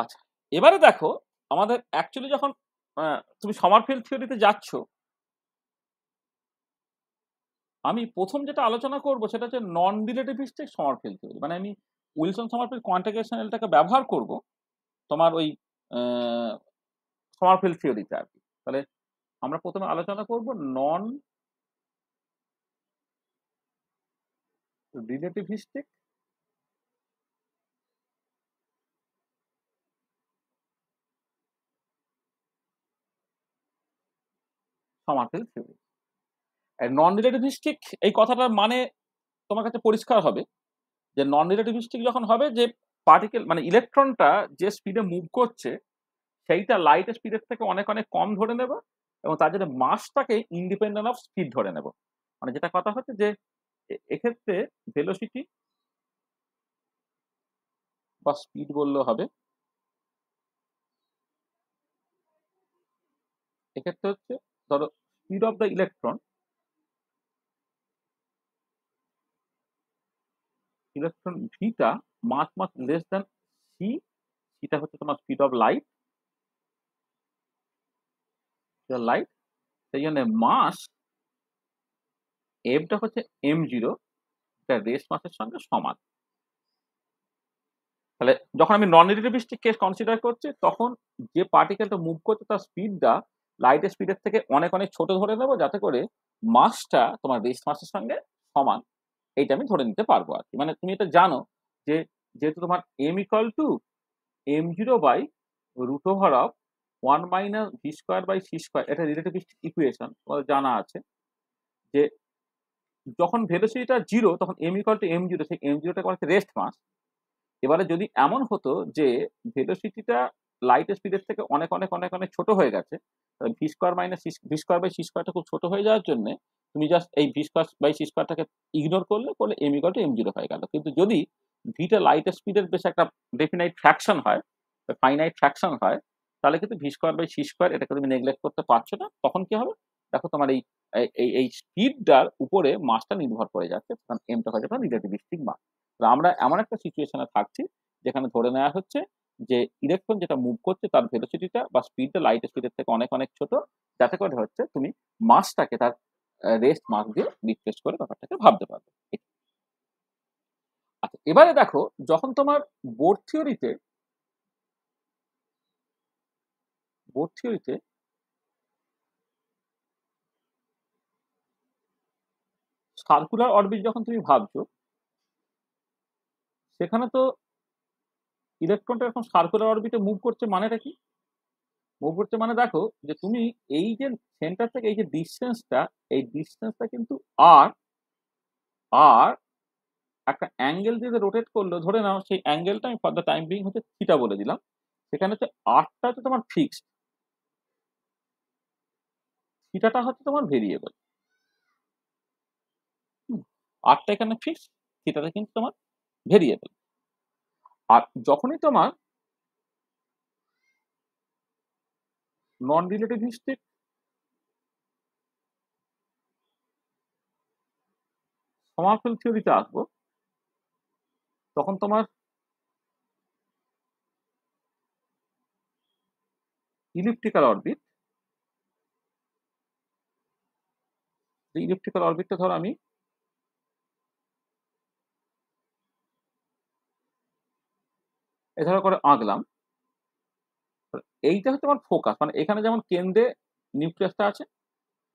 আচ্ছা। এবারে দেখো, আমাদের অ্যাকচুয়ালি যখন তুমি সমারফিল্ড থিওরিতে যাচ্ছ, আমি প্রথম যেটা আলোচনা করব সেটা হচ্ছে নন রিলেটিভিস্টিক সমারফিল্ড থিওরি। মানে আমি উইলসন সমারফিল্ড কোয়ান্টিফিকেশনালটাকে ব্যবহার করব তোমার ওই সমারফিল্ড থিওরিতে আর কি। তাহলে আমরা প্রথমে আলোচনা করব নন রিলেটিভিস্টিক সমারফিল্ড থিওরি। নন রিলেটিভিস্টিক এই কথাটার মানে তোমার কাছে পরিষ্কার হবে যে নন রিলেটিভিস্টিক যখন হবে যে পার্টিকেল মানে ইলেকট্রনটা যে স্পিডে মুভ করছে সেইটা লাইট স্পিডের থেকে অনেক অনেক কম ধরে নেব, এবং তার জন্য মাসটাকে ইন্ডিপেন্ডেন্ট অফ স্পিড ধরে নেব। মানে যেটা কথা হচ্ছে যে এক্ষেত্রে ভেলোসিটি বা স্পিড বললেও হবে, এক্ষেত্রে হচ্ছে ধরো speed of the electron, electron beta mass mass less than c, সেটা হচ্ছে তোমার স্পিড অফ লাইট, লাইট। সেই জন্য মাস এফটা হচ্ছে m0, এটা রেস মাসের সঙ্গে সমান। তাহলে যখন আমি নন রিলেটিভিস্টিক কেস কনসিডার করছি তখন যে পার্টিকেলটা মুভ করছে তার স্পিডটা লাইটের স্পিডের থেকে অনেক অনেক ছোট ধরে নেবো, যাতে করে মাসটা তোমার রেস মাসের সঙ্গে সমান। এইটা আমি ধরে নিতে পারবো আর কি। মানে তুমি এটা জানো যে যেহেতু তোমার m equal to m0 by root over of 1 minus v square by c square, এটা রিলেটিভিস্টিক ইকুয়েশন তোমাদের জানা আছে যে যখন ভেলোসিটিটা জিরো তখন m ইকুয়াল টু m0, সেই m0টা হচ্ছে রেস্ট মাস। এবারে যদি এমন হতো যে ভেলোসিটিটা লাইট স্পিডের থেকে অনেক অনেক অনেক অনেক ছোট হয়ে গেছে, v square minus v square by c স্কোয়ারটা খুব ছোট হয়ে যাওয়ার জন্য তুমি জাস্ট এই ভি স্কোয়ার বাই সি স্কোয়ারটাকে ইগনোর করলে করলে m ইকুয়াল টু m0 হয়ে গেল। কিন্তু যদি ভিটা লাইট স্পিডের বেশ একটা ডেফিনাইট ফ্র্যাকশন হয়, ফাইনাইট ফ্র্যাকশন হয়, তাহলে কিন্তু v square by c square এটাকে তুমি নেগলেক্ট করতে পারছো না। তখন কি হবে দেখো, তোমার এই এই স্পিডটার উপরে মাসটা নির্ভর করে যাচ্ছে, তখন এমটা হয়ে যাবে রিলেটিভিস্টিক মাস। আমরা এমন একটা সিচুয়েশনে থাকছি যেখানে ধরে নেওয়া হচ্ছে যে ইলেকট্রন যেটা মুভ করছে তার ভেলোসিটিটা বা স্পিডটা লাইট স্পিডের থেকে অনেক অনেক ছোট, যাতে করে হচ্ছে তুমি মাসটাকে তার রেস্ট মাস দিয়ে রিপ্লেস করে ব্যাপারটাকে ভাবতে পারবে। আচ্ছা, এবারে দেখো যখন তোমার বোর থিওরিতে বোর থিওরিতে সার্কুলার অরবিট যখন তুমি ভাবছো, সেখানে তো ইলেকট্রনটা এখন সার্কুলার অরবিটে মুভ করছে, মানেটা কি? মুভ করছে মানে দেখো যে তুমি এই যে সেন্টার থেকে এই যে ডিস্টেন্সটা, এই ডিস্টেন্সটা কিন্তু আর আর একটা অ্যাঙ্গেল দিয়ে রোটেট করলো, ধরে নাও সেই অ্যাঙ্গেলটা আমি ফর দ্য টাইম বিং হচ্ছে থিটা বলে দিলাম। সেখানে হচ্ছে আরটা হচ্ছে তোমার ফিক্সড, থিটাটা হচ্ছে তোমার ভেরিয়েবল। আরটা এখানে ফিক্সড, থিটাটা কিন্তু তোমার ভেরিয়েবল। আর যখনই তোমার নন রিলেটিভিস্টিক সমারফেল্ড থিওরিতে আসবো, তখন তোমার ইলিপ্টিক্যাল অরবিট ইলিপ্টিক্যাল অরবিটটা ধরো আমি এ ধরো করে আঁকলাম। এইটা হচ্ছে আমার ফোকাস, মানে এখানে যেমন কেন্দ্রে নিউক্লিয়াসটা আছে,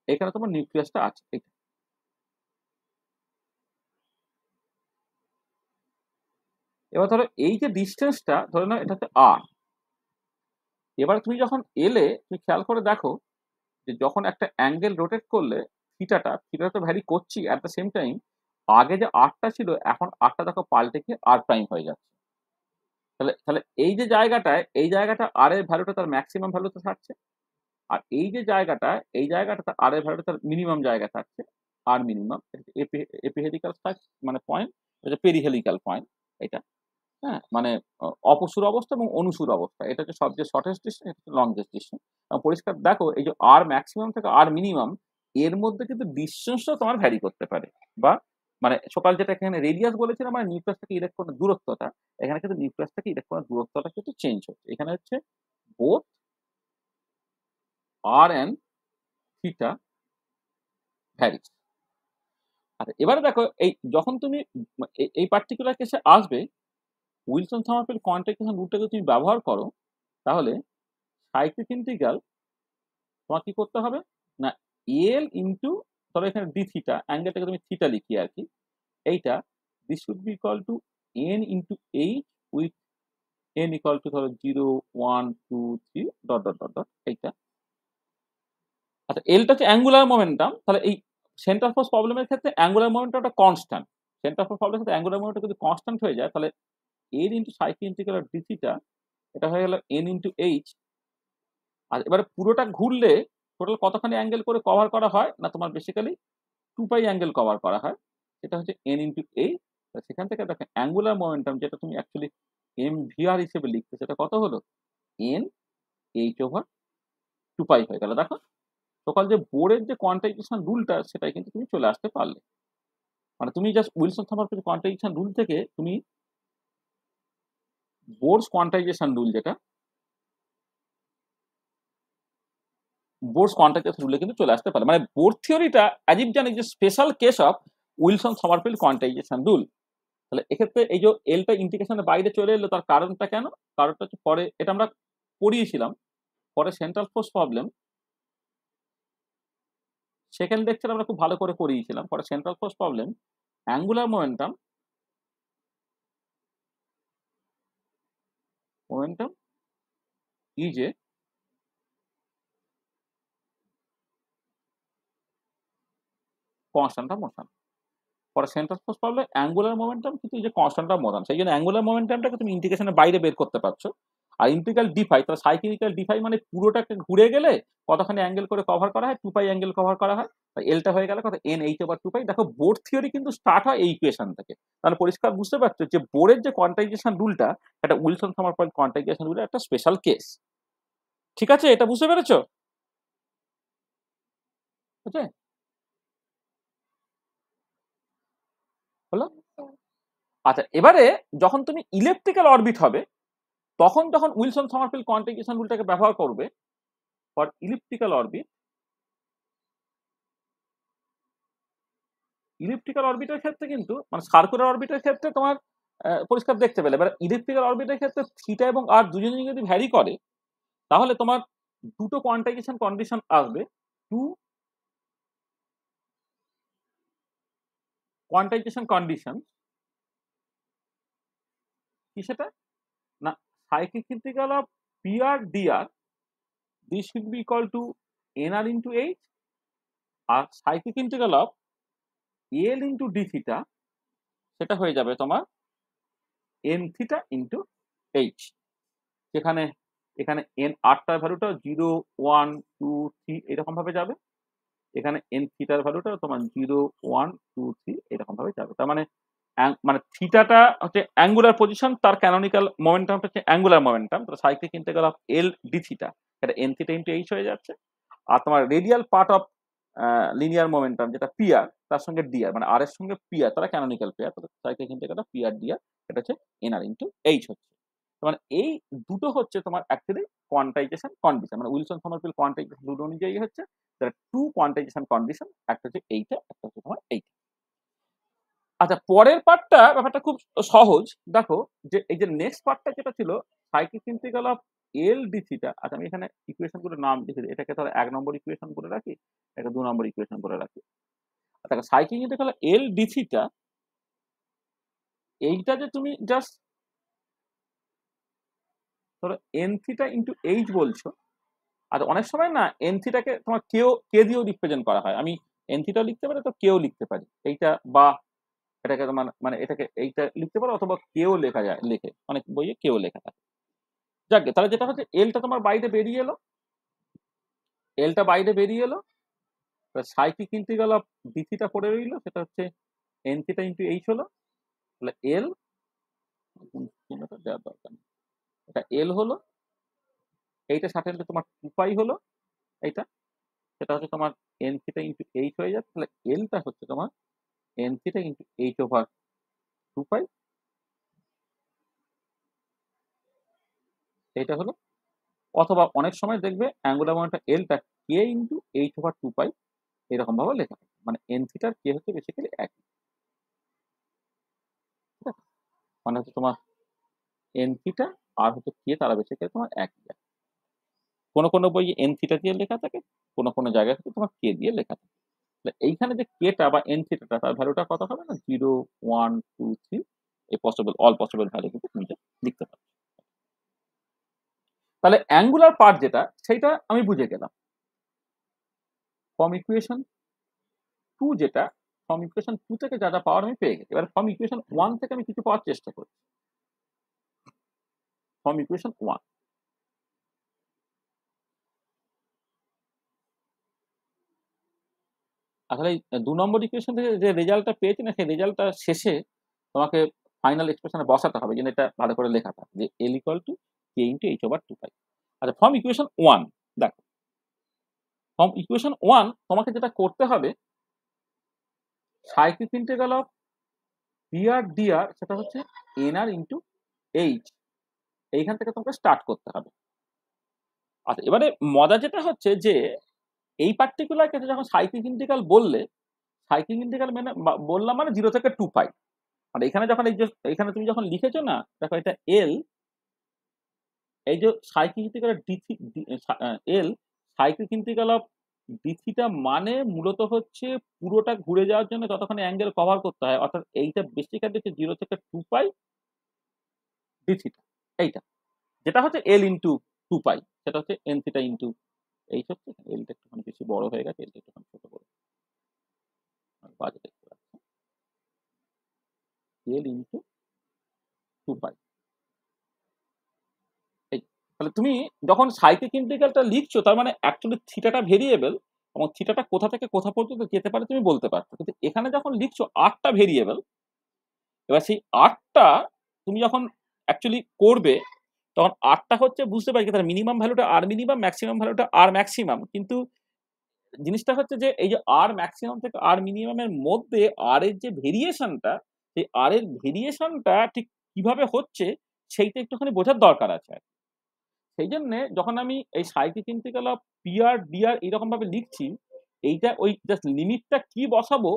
এখানে তোমার নিউক্লিয়াসটা আছে। এবার ধরো এই যে ডিস্টেন্সটা ধরে নাও এটা হচ্ছে আর। এবার তুমি যখন এলে তুমি খেয়াল করে দেখো যে যখন একটা অ্যাঙ্গেল রোটেট করলে থিটাটা তো ভ্যারি করছি, অ্যাট দ্য সেম টাইম আগে যে আরটা ছিল এখন আরটা দেখো পাল্টে গিয়ে আর প্রাইম হয়ে যাচ্ছে। তাহলে তাহলে এই জায়গাটা আর এর ভ্যালুটা তার ম্যাক্সিমাম ভ্যালুতে থাকছে, আর এই জায়গাটা তার আর এর ভ্যালুটা তার মিনিমাম জায়গা থাকছে। আর মিনিমাম এপিহেলিক্যাল মানে পয়েন্ট, এটা পেরিহেলিক্যাল পয়েন্ট এটা। হ্যাঁ, মানে অপসূর অবস্থা এবং অনুসূর অবস্থা, এটা হচ্ছে সবচেয়ে শর্টেস্ট ডিস্টেন্স, এটা হচ্ছে লংগেস্ট ডিস্টেন্স। পরিষ্কার দেখো এই যে আর ম্যাক্সিমাম থেকে আর মিনিমাম এর মধ্যে কিন্তু ডিস্টেন্সটাও তোমার ভ্যারি করতে পারে। বা মানে সকাল যেটা এখানে রেডিয়াস বলেছিলাম, মানে নিউক্লিয়াস থেকে ইলেকট্রনের দূরত্বটা, এখানে কিন্তু নিউক্লিয়াস থেকে ইলেকট্রনের দূরত্বটা কিন্তু চেঞ্জ হচ্ছে। এখানে হচ্ছে both r and theta varies. আচ্ছা এবারে দেখো এই যখন তুমি এই পার্টিকুলার কেসে আসবে, উইলসন সমারফিল্ড কোয়ান্টাইজেশন রুলটাকে তুমি ব্যবহার করো, তাহলে সাইক্লিক ইন্টিগ্রাল তোমার কি করতে হবে না, এল ইন্টু ধরো এখানে ডি থিটা, অ্যাঙ্গেলটাকে তুমি থিটা লিখি আর কি, এইটা this should be equal to N into H with an equal to ধরো 0 1 2 3 ডট ডট ডট ডট এইটা। আচ্ছা এলটা হচ্ছে অ্যাঙ্গুলার মোমেন্টাম, তাহলে এই সেন্টার ফোর্স প্রবলেমের ক্ষেত্রে অ্যাঙ্গুলার মোমেন্টামটা কনস্ট্যান্ট। সেন্টার ফোর্স প্রবলেমের ক্ষেত্রে অ্যাঙ্গুলার মোমেন্টাম যদি কনস্ট্যান্ট হয়ে যায়, তাহলে N into cyclic integral D theta এটা হয়ে গেল এন ইন্টু এইচ। আর এবারে পুরোটা ঘুরলে টোটাল কতখানি অ্যাঙ্গেল করে কভার করা হয় না, তোমার বেসিক্যালি 2 পাই অ্যাঙ্গেল কভার করা হয়, সেটা হচ্ছে এন ইন্টু এইচ। সেখান থেকে দেখো অ্যাঙ্গুলার মোমেন্টাম যেটা তুমি অ্যাকচুয়ালি এম ভিআর হিসেবে লিখতে, সেটা কত হলো এন এইচ ওভার 2 পাই হয়ে গেল। দেখো সকাল যে বোরের যে কোয়ান্টাইজেশন রুলটা সেটাই কিন্তু তুমি চলে আসতে পারলে, মানে তুমি just Wilson Sommerfeld quantization rule থেকে তুমি বোরস কোয়ান্টাইজেশন রুল যেটা বোরস কোয়ান্টাইজেশন রুলে কিন্তু চলে আসতে পারে। মানে বোর থিওরিটা অ্যাজ ইফ জানি যে special case of Wilson Sommerfeld quantization rule. তাহলে এক্ষেত্রে এই যে এলটা ইন্টিগ্রেশনের বাইরে চলে এলো, তার কারণটা কেন? কারণটা হচ্ছে পরে এটা আমরা পড়িয়েছিলাম, পরে central force problem second lecture আমরা খুব ভালো করে পড়িয়েছিলাম। পরে central force problem angular momentum is a constant of motion. পরে central force problem angular momentum কিন্তু এই যে কনস্ট্যান্ট অফ মোশন, সেই জন্য অ্যাঙ্গুলার মোমেন্টামটাকে তুমি ইন্টিগ্রেশনের বাইরে বের করতে পারছো। আর ইন্টিগ্রাল ডিফাই, তাহলে সাইক্লিক্যাল ডিফাই মানে পুরোটাকে ঘুরে গেলে কতখানি অ্যাঙ্গেল করে কভার করা হয়, 2 পাই অ্যাঙ্গেল কভার করা হয়। এলটা হয়ে গেল কত এন এইচ ওভার 2 পাই। দেখো বোর থিওরি কিন্তু স্টার্ট হয় এই ইকুয়েশন থেকে। তাহলে পরিষ্কার বুঝতে পারছো যে বোরের যে কোয়ান্টাইজেশন রুলটা এটা উইলসন সমারফিল্ড কোয়ান্টাইজেশন রুলের একটা স্পেশাল কেস। ঠিক আছে, এটা বুঝতে পেরেছো? ওকে, হলো। আচ্ছা এবারে যখন তুমি ইলেকট্রিক্যাল অরবিট হবে, তখন যখন উইলসন সমারফিল্ড কোয়ান্টাইজেশন রুলটাকে ব্যবহার করবে ফর ইলিপ্টিক্যাল অরবিট, ইলিপ্টিক্যাল অরবিটের ক্ষেত্রে কিন্তু মানে সার্কুলার অরবিটের ক্ষেত্রে তোমার পরিষ্কার দেখতে পেলে। এবার ইলিপ্টিক্যাল অরবিটের ক্ষেত্রে থিটা এবং আর দুজনেই যদি ভ্যারি করে, তাহলে তোমার দুটো কোয়ান্টাইজেশন কন্ডিশন আসবে। টু কোয়ান্টাইজেশন কন্ডিশন কি সেটা না, cyclic integral of p r d r this should be equal to n r into H, আর cyclic integral of l into d theta সেটা হয়ে যাবে তোমার এন থিটা ইন্টু এইচ। যেখানে এখানে এন আরটার ভ্যালুটা 0 1 2 3 এরকম ভাবে যাবে, এখানে এন থিটার ভ্যালুটা তোমার 0 1 2 3 এরকম ভাবে যাবে। তার মানে মানে থিটাটা হচ্ছে অ্যাঙ্গুলার পজিশন, তার ক্যানোনিক্যাল মোমেন্টামটা হচ্ছে অ্যাঙ্গুলার মোমেন্টাম, তো cyclic integral of L D theta এটা এন থিটা ইন্টু এইচ হয়ে যাচ্ছে। আর তোমার radial part of linear momentum যেটা পি আর, তার সঙ্গে ডিআর মানে আর এর সঙ্গে পি আর, তারা ক্যানোনিক্যাল পেয়ার, তাহলে cyclic integral of p r d r এটা হচ্ছে এন আর ইন্টু এইচ হচ্ছে। তো তোমার এই দুটো হচ্ছে তোমার অ্যাকচুয়ালি কোয়ান্টাইজেশন কন্ডিশন, মানে উইলসন সমারফিল্ড কোয়ান্টাইজেশন রুল অনুযায়ী হচ্ছে টু কোয়ান্টাইজেশন কন্ডিশন, একটা হচ্ছে এইটা, একটা হচ্ছে তোমার এইটা। আচ্ছা, পরের পার্টটা ব্যাপারটা খুব সহজ। দেখো যে এই যে নেক্সট পার্টটা যেটা ছিল cyclic integral of L D theta. আচ্ছা, আমি এখানে ইকুয়েশন গুলোর নাম লিখে দিই। এটাকে তাহলে 1 নম্বর ইকুয়েশন করে রাখি, এটা 2 নম্বর ইকুয়েশন করে রাখি। আচ্ছা, cyclic integral L D theta, এইটা যে তুমি জাস্ট ধরো এন থিটা ইন্টু এইচ বলছো। আর অনেক সময় না এন থিটাকে তোমার কে দিয়েও রিপ্রেজেন্ট করা হয়। আমি এন থিটাও লিখতে পারি, তো কেও লিখতে পারি এইটা, বা এটাকে তোমার মানে এটাকে এইটা লিখতে পারো, অথবা কেও লেখা যায়, লেখে অনেক বইয়ে কেও লেখা থাকে। যাকে তাহলে যেটা হচ্ছে এলটা তোমার বাইরে বেরিয়ে এলো, এলটা বাইরে বেরিয়ে এলো, cyclic integral of D theta পড়ে রইলো, সেটা হচ্ছে এন থিটা ইন্টু এইচ হলো। তাহলে এল দেওয়ার দরকার নেই, এটা এল হলো, এইটা সাথে তোমার 2 পাই হলো, এইটা সেটা হচ্ছে তোমার এন থিটা ইন্টু এইচ হয়ে যাচ্ছে। তাহলে এলটা হচ্ছে তোমার N theta into h over 2 পাই, এইটা হলো। অথবা অনেক সময় দেখবে অ্যাঙ্গুলার মোমেন্টাম এলটা কে ইন্টু এইচ ওভার 2 পাই এরকম ভাবে লেখা থাকে, মানে এন থিটার কে হচ্ছে বেসিক্যালি একই, ঠিক আছে? মানে হচ্ছে তোমার এন থিটা আর হচ্ছে কে তারা বেসিক্যালি তোমার একই। কোনো কোনো বইয়ে এন থিটা দিয়ে লেখা থাকে, কোনো কোনো জায়গায় থেকে তোমার কে দিয়ে লেখা থাকে। এইখানে যে কেটা বা এন থিটাটা, তার ভ্যালুটা কত হবে না, 0, 1, 2, 3 এই পসিবল, অল পসিবল ভ্যালু কিন্তু তুমি লিখতে পারো। তাহলে অ্যাঙ্গুলার পার্ট যেটা, সেটা আমি বুঝে গেলাম। ফর্ম ইকুয়েশন 2 যেটা, ফর্ম ইকুয়েশন 2 থেকে যা যা পাওয়ার আমি পেয়ে গেছি। এবার ফর্ম ইকুয়েশন 1 থেকে আমি কিছু পাওয়ার চেষ্টা করি। ফর্ম ইকুয়েশন 1, আসলে 2 নম্বর ইকুয়েশন থেকে যে রেজাল্টটা পেয়েছি না, সেই রেজাল্টটা শেষে তোমাকে ফাইনাল এক্সপ্রেশনে বসাতে হবে, যেন এটা ভালো করে লেখা থাকে যে l equal to k into h over 2 pi. আচ্ছা, ফর্ম ইকুয়েশন 1 দেখো, ফর্ম ইকুয়েশন 1 তোমাকে যেটা করতে হবে, cyclic integral of d r d r সেটা হচ্ছে এনআর ইন্টু এইচ, এইখান থেকে তোমাকে স্টার্ট করতে হবে। আচ্ছা, এবারে মজা যেটা হচ্ছে যে এই পার্টিকুলার ক্ষেত্রে যখন সাইক্লিক ইন্টিগ্রাল বললে, সাইক্লিক ইন্টিগ্রাল মানে বললাম মানে 0 থেকে 2 পাই। আর এখানে যখন এই যে এখানে তুমি যখন লিখেছো না, দেখো এটা এল, এই যে cyclic integral L cyclic integral of D theta, মানে মূলত হচ্ছে পুরোটা ঘুরে যাওয়ার জন্য ততক্ষণ অ্যাঙ্গেল কভার করতে হয়, অর্থাৎ এইটা বেসিক্যালি হচ্ছে 0 থেকে 2 পাই ডি থিটা, এইটা যেটা হচ্ছে এল ইন্টু 2 পাই, সেটা হচ্ছে এন থিটা ইন্টু এইচ হচ্ছে। এলটা একটুখানি বেশি বড় হয়ে গেছে, এলটা একটুখানি ছোট বড় বাজে দেখতে পাচ্ছি, এল ইন্টু 2 পাই। এই, তাহলে তুমি যখন সাইক্লিক ইন্টিগ্রালটা লিখছো, তার মানে অ্যাকচুয়ালি থিটাটা ভেরিয়েবল, এবং থিটাটা কোথা থেকে কোথা পর্যন্ত যেতে পারে তুমি বলতে পারছো। কিন্তু এখানে যখন লিখছো 8টা ভেরিয়েবল, এবার সেই 8টা তুমি যখন অ্যাকচুয়ালি করবে, তখন 8টা হচ্ছে বুঝতে পারছি তার মিনিমাম ভ্যালুটা আর মিনিমাম, ম্যাক্সিমাম ভ্যালুটা আর ম্যাক্সিমাম। কিন্তু জিনিসটা হচ্ছে যে এই যে আর ম্যাক্সিমাম থেকে আর মিনিমামের মধ্যে আর এর যে ভেরিয়েশনটা, সেই আর এর ভেরিয়েশনটা ঠিক কিভাবে হচ্ছে সেইটা একটুখানি বোঝার দরকার আছে। সেই জন্যে যখন আমি এই cyclic integral of p r d r এইরকম ভাবে লিখছি, এইটা ওই জাস্ট লিমিটটা কি বসাবো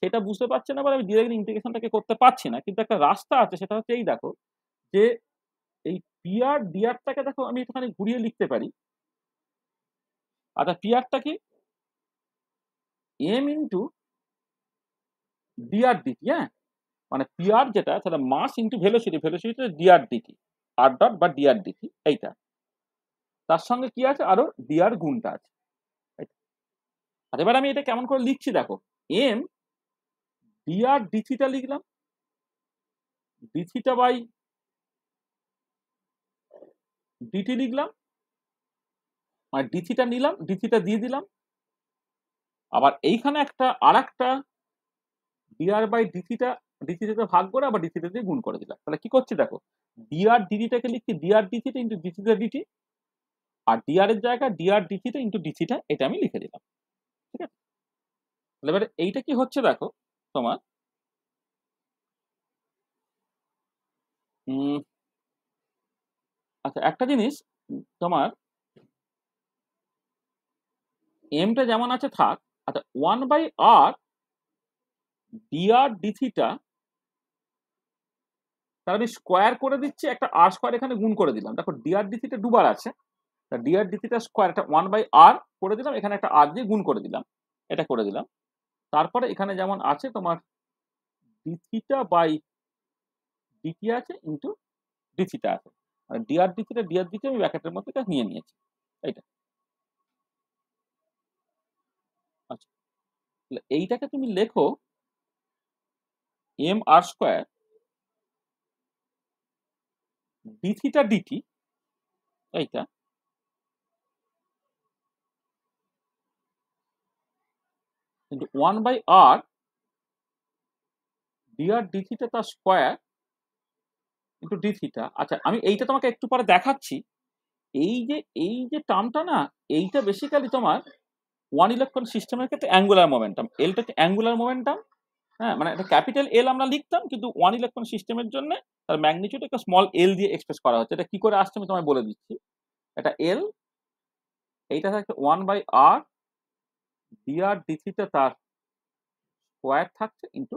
সেটা বুঝতে পারছি না, বলে আমি ডিরেক্টলি ইন্টিগ্রেশনটাকে করতে পারছি না। কিন্তু একটা রাস্তা আছে, সেটা হচ্ছে এই দেখো, যে এই পিআর ডিআরটাকে দেখো আমি এখানে ঘুরিয়ে লিখতে পারি। আচ্ছা, পিআরটা কি এম ইন্টু ডিআর ডিটি, হ্যাঁ, মানে পিআর যেটা সেটা mass into velocity, velocity d r d t, r dot বা ডিআর ডিটি, এইটা তার সঙ্গে কি আছে, আরো ডিআর গুণটা আছে। আর এবার আমি এটা কেমন করে লিখছি দেখো, এম ডিআর ডিথিটা লিখলাম, ডিথিটা বাই ডিটি লিখলাম, মানে ডিথিটা নিলাম, ডিথিটা দিয়ে দিলাম, আবার এইখানে একটা আর একটা ডিআর বাই ডিথিটা, ডিথিটাতে ভাগ করে আবার ডিথিটা দিয়ে গুণ করে দিলাম। তাহলে কি করছি দেখো, ডিআর ডিটিটাকে লিখছি d r d theta into d theta d t, আর ডিআর এর জায়গায় ডিআর ডিথিটা ইন্টু ডিথিটা, এটা আমি লিখে দিলাম। ঠিক আছে, তাহলে এবারে এইটা কি হচ্ছে দেখো তোমার, আচ্ছা একটা জিনিস, তোমার এমটা যেমন আছে থাক। আচ্ছা 1/r dr d থিটা, তার আমি স্কোয়ার করে দিচ্ছি, একটা আর স্কোয়ার এখানে গুণ করে দিলাম। দেখো dr d থিটা দুবার আছে, তা dr d থিটা স্কোয়ার একটা 1/r করে দিলাম, এখানে একটা r দিয়ে গুণ করে দিলাম, এটা করে দিলাম। তারপরে এখানে যেমন আছে তোমার d থিটা বাই dt আছে ইন্টু d থিটা আছে, মানে dr d থিটা আমি ব্র্যাকেটের মধ্যে এটা নিয়ে নিয়েছি এইটা। আচ্ছা তাহলে এইটাকে তুমি লেখো m r square d theta dt, এইটা কিন্তু 1/r dr d থিটা তার স্কোয়ার ইন্টু d থিটা। আচ্ছা আমি এইটা তোমাকে একটু পরে দেখাচ্ছি। এই যে টার্মটা না, এইটা বেসিক্যালি তোমার ওয়ান ইলেকট্রন সিস্টেমের ক্ষেত্রে অ্যাঙ্গুলার মোমেন্টাম, এলটা হচ্ছে অ্যাঙ্গুলার মোমেন্টাম। হ্যাঁ, মানে একটা ক্যাপিটাল এল আমরা লিখতাম, কিন্তু ওয়ান ইলেকট্রন সিস্টেমের জন্য তার ম্যাগনিটিউড একটা স্মল এল দিয়ে এক্সপ্রেস করা হচ্ছে। এটা কি করে আসছে আমি তোমায় বলে দিচ্ছি। এটা এল, এইটা থাকছে 1/r dr d থিটা তার স্কোয়ার থাকছে ইন্টু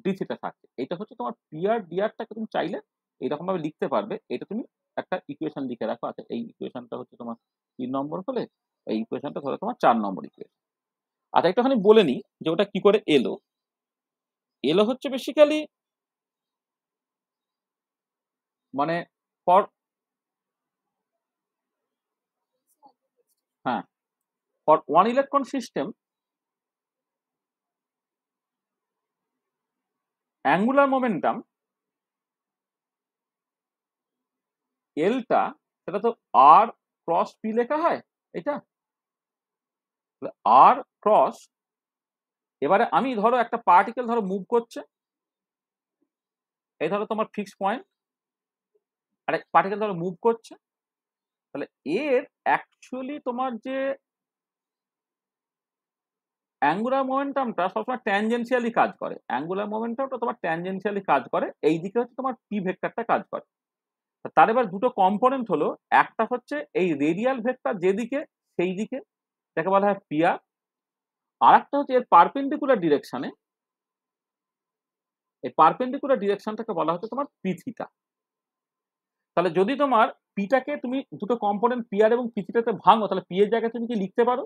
d থিটা থাকছে। এটা হচ্ছে তোমার পিআর ডিআরটাকে তুমি চাইলে এইরকম ভাবে লিখতে পারবে। এটা তুমি একটা ইকুয়েশন লিখে রাখো। আচ্ছা এই ইকুয়েশনটা হচ্ছে তোমার 3 নম্বর হলে, এই ইকুয়েশনটা ধরো তোমার 4 নম্বর ইকুয়েশন। আচ্ছা একটুখানি বলে নিই যে ওটা কি করে এলো। এলো হচ্ছে বেসিক্যালি মানে ফর, হ্যাঁ, for one electron system angular momentum এলটা, সেটা তো আর ক্রস পি লেখা হয় এটা, আর ক্রস, এবারে আমি ধরো একটা পার্টিকেল ধরো মুভ করছে, এই ধরো তোমার ফিক্স পয়েন্ট, আর এক পার্টিকেল ধরো মুভ করছে, তাহলে এর অ্যাকচুয়ালি তোমার যে অ্যাঙ্গুলার মোমেন্টামটা সবসময় ট্যানজেনশিয়ালি কাজ করে। অ্যাঙ্গুলার মোমেন্টামটা তোমার ট্যানজেনশিয়ালি কাজ করে, এই দিকে হচ্ছে তোমার পি ভেক্টরটা কাজ করে। তার এবার দুটো কম্পোনেন্ট হলো, একটা হচ্ছে এই রেডিয়াল ভেক্টর যেদিকে সেই দিকে, যাকে বলা হয় পিআর, আর একটা হচ্ছে এর পারপেন্ডিকুলার ডিরেকশনে, এই পারপেন্ডিকুলার ডিরেকশনটাকে বলা হচ্ছে তোমার পি থিটা। তাহলে যদি তোমার পিটাকে তুমি দুটো কম্পোনেন্ট পিআর এবং পি থিটাতে ভাঙো, তাহলে পি এর জায়গায় তুমি কি লিখতে পারো,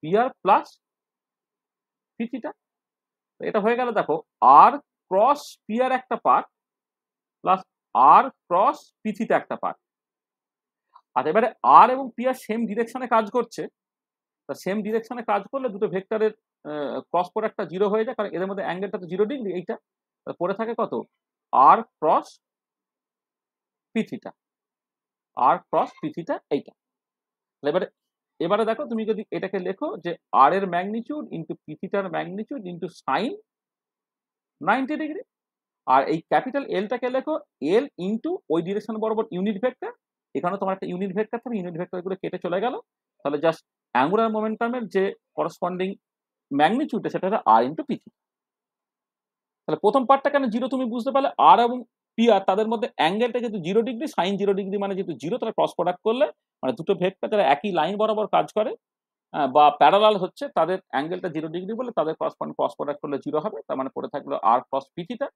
পিআর প্লাস পি থিটা। এটা হয়ে গেল দেখো আর ক্রস পিআর একটা পার্ট প্লাস আর ক্রস পি থিটা একটা পার্ট। আর এবারে আর এবং পিআর সেম ডিরেকশনে কাজ করছে, তা সেম ডিরেকশনে কাজ করলে দুটো ভেক্টরের ক্রস প্রোডাক্টটা জিরো হয়ে যায়, কারণ এদের মধ্যে অ্যাঙ্গেলটা তো 0 ডিগ্রি। এইটা পড়ে থাকে কত, আর ক্রস পি থিটা, আর ক্রস পি থিটা এইটা। এবারে এবারে দেখো তুমি যদি এটাকে লেখো যে আর এর ম্যাগনিটিউড ইন্টু পি থিটার ম্যাগনিটিউড ইন্টু সাইন 90 ডিগ্রি, আর এই ক্যাপিটাল এলটাকে লেখো এল ইন্টু ওই ডিরেকশন বরাবর ইউনিট ভেক্টর। এখানে তোমার একটা ইউনিট ভেক্টর থাকে, ইউনিট ভেক্টর গুলো কেটে চলে গেল, তাহলে জাস্ট অ্যাঙ্গুলার মোমেন্টামের যে করসপন্ডিং ম্যাগনিটিউডটা সেটা হলো আর ইন্টু পি থিটা। তাহলে প্রথম পার্টটা কেন জিরো তুমি বুঝতে পারলে, আর এবং পি আর তাদের মধ্যে অ্যাঙ্গেলটা যেহেতু 0 ডিগ্রি, সাইন 0 ডিগ্রি মানে যেহেতু জিরো, তাহলে ক্রস প্রোডাক্ট করলে মানে দুটো ভেক্টর যারা একই লাইন বরাবর কাজ করে বা প্যারালাল হচ্ছে, তাদের অ্যাঙ্গেলটা 0 ডিগ্রি বলে তাদের ক্রস প্রোডাক্ট করলে 0 হবে। তার মানে পড়ে থাকলো আর ক্রস পি থিটা।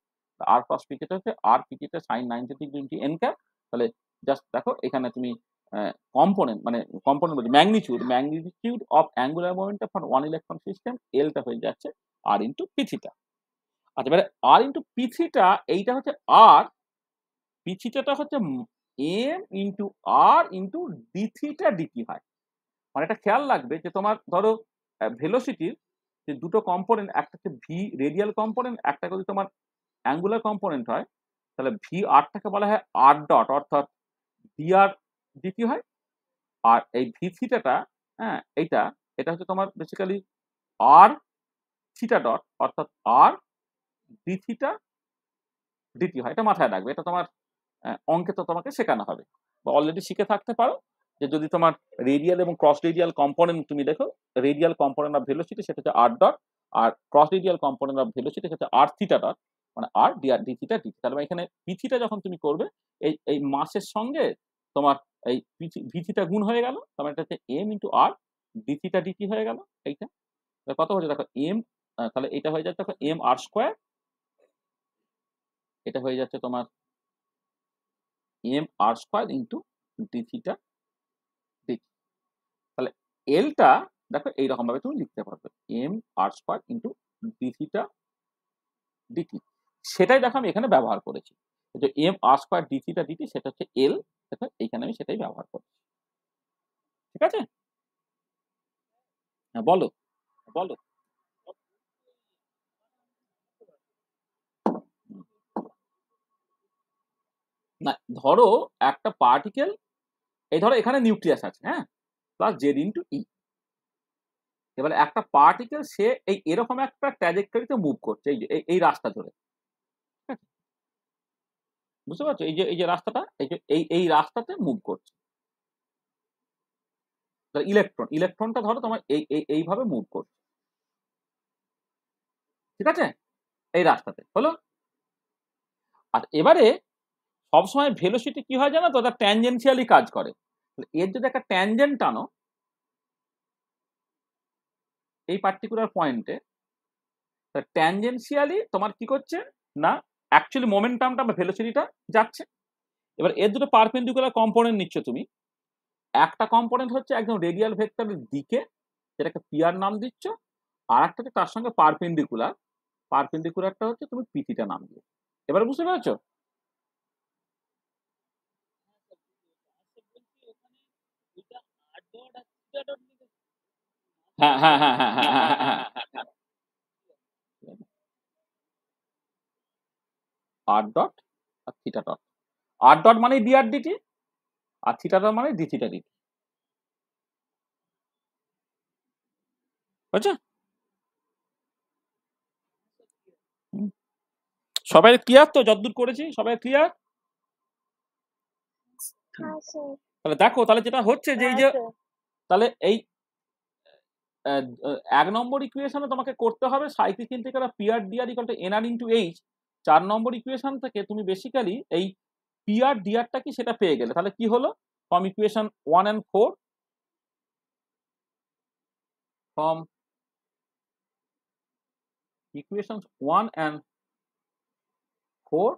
আর ক্রস পি থিটা হচ্ছে r p theta sine 90 degree into n cap. তাহলে জাস্ট দেখো এখানে তুমি কম্পোনেন্ট মানে কম্পোনেন্ট বলছি magnitude of angular momentum for one electron system, এলটা হয়ে যাচ্ছে আর ইন্টু পি থিটা। আচ্ছা এবারে আর ইন্টু পি থিটা এইটা হচ্ছে আর, পি থিটাটা হচ্ছে এম ইন্টু আর ইন্টু ডি থিটা ডিটি হয়। মানে এটা খেয়াল রাখবে যে তোমার ধরো ভেলোসিটির যে দুটো কম্পোনেন্ট, একটা হচ্ছে ভি রেডিয়াল কম্পোনেন্ট, একটা যদি তোমার অ্যাঙ্গুলার কম্পোনেন্ট হয়, তাহলে ভি আরটাকে বলা হয় আর ডট, অর্থাৎ ভি আর ডিটি হয়। আর এই ভি থিটাটা, হ্যাঁ এইটা, এটা হচ্ছে তোমার বেসিক্যালি আর থিটা ডট, অর্থাৎ আর ডি থিটা ডিটি হয়। এটা মাথায় রাখবে, এটা তোমার অঙ্কে তো তোমাকে শেখানো হবে বা অলরেডি শিখে থাকতে পারো, যে যদি তোমার রেডিয়াল এবং ক্রস রেডিয়াল কম্পোনেন্ট তুমি দেখো, রেডিয়াল কম্পোনেন্ট অফ ভেলোসিটি সেটা হচ্ছে আর ডট, আর cross radial component of velocity সেটা আর থিটা ডট। মানে r d r d theta d, তাহলে এখানে পি থিটা যখন তুমি করবে এই এই মাসের সঙ্গে তোমার এই ভি থিটা গুণ হয়ে গেল, তার মানে এটা হচ্ছে এম ইন্টু আর ডি থিটা ডিটি হয়ে গেল। এইটা কত হচ্ছে দেখো এম, তাহলে এটা হয়ে যাচ্ছে দেখো এম আর স্কোয়ার, এটা হয়ে যাচ্ছে তোমার m r square into d theta d. তাহলে এলটা দেখো এইরকম ভাবে তুমি লিখতে পারবে m r square into d theta d t, সেটাই দেখো আমি এখানে ব্যবহার করেছি। যে m r square d theta d t সেটা হচ্ছে এল, দেখো এইখানে আমি সেটাই ব্যবহার করছি। ঠিক আছে, হ্যাঁ বলো বলো। না ধরো একটা পার্টিকেল, এই ধরো এখানে নিউক্লিয়াস আছে, হ্যাঁ, প্লাস জেড ইন্টু ই। এবারে একটা পার্টিকেল সে এই এরকম একটা ট্র্যাজেক্টরিতে মুভ করছে, এই যে এই রাস্তা ধরে, ঠিক আছে? বুঝতে পারছো, এই যে রাস্তাটা, এই যে এই রাস্তাতে মুভ করছে। ইলেকট্রনটা ধরো তোমার এইভাবে মুভ করছে, ঠিক আছে, এই রাস্তাতে হলো। আর এবারে সবসময় ভেলোসিটি কি হয় জানো তো, তার ট্যানজেন্সিয়ালি কাজ করে। এর যদি একটা ট্যানজেন্ট টানো এই পার্টিকুলার পয়েন্টে, ট্যানজেন্সিয়ালি তোমার কি করছে না, অ্যাকচুয়ালি মোমেন্টামটা বা ভেলোসিটিটা যাচ্ছে। এবার এর দুটো পারপেন্ডিকুলার কম্পোনেন্ট নিচ্ছ তুমি, একটা কম্পোনেন্ট হচ্ছে একদম রেডিয়াল ভেক্টরের দিকে, যেটাকে পিআর নাম দিচ্ছ, আর একটা হচ্ছে তার সঙ্গে পারপেন্ডিকুলারটা হচ্ছে তুমি পিথিটা নাম দিয়ে। এবার বুঝতে পেরেছো? হ্যাঁ হ্যাঁ হ্যাঁ হ্যাঁ হ্যাঁ হ্যাঁ হ্যাঁ হ্যাঁ, আর ডট আর থিটা ডট। আর ডট মানে ডিআর ডিটি, আর থিটা ডট মানে ডি থিটা ডিটি। বুঝছো? সবাই ক্লিয়ার তো? যতদূর করেছি সবাই ক্লিয়ার? হ্যাঁ স্যার। তাহলে দেখো, তাহলে যেটা হচ্ছে যে এই যে, তাহলে এই 1 নম্বর ইকুয়েশনে তোমাকে করতে হবে cyclic integral of p r d r equal to n r into h. 4 নম্বর ইকুয়েশন থেকে তুমি বেসিক্যালি এই পিআর ডিআরটা কি সেটা পেয়ে গেলে। তাহলে কি হলো, from equation 1 and 4, from equation 1 and 4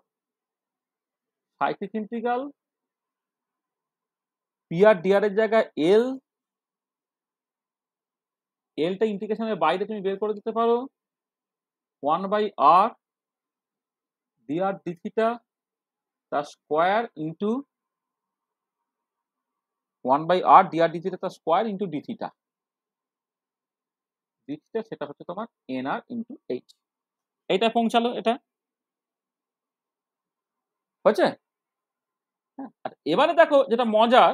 cyclic integral p r d r এর জায়গায় এলটা ইন্টিগ্রেশনের বাইরে তুমি বের করে দিতে পারো 1/r ডিআর ডি থিটা তার square into 1/r d r d theta তার square into d theta. D theta সেটা হচ্ছে তোমার এনআর ইন্টু এইচ। এইটা পৌঁছালো, এটা হচ্ছে। হ্যাঁ, আর এবারে দেখো যেটা মজার,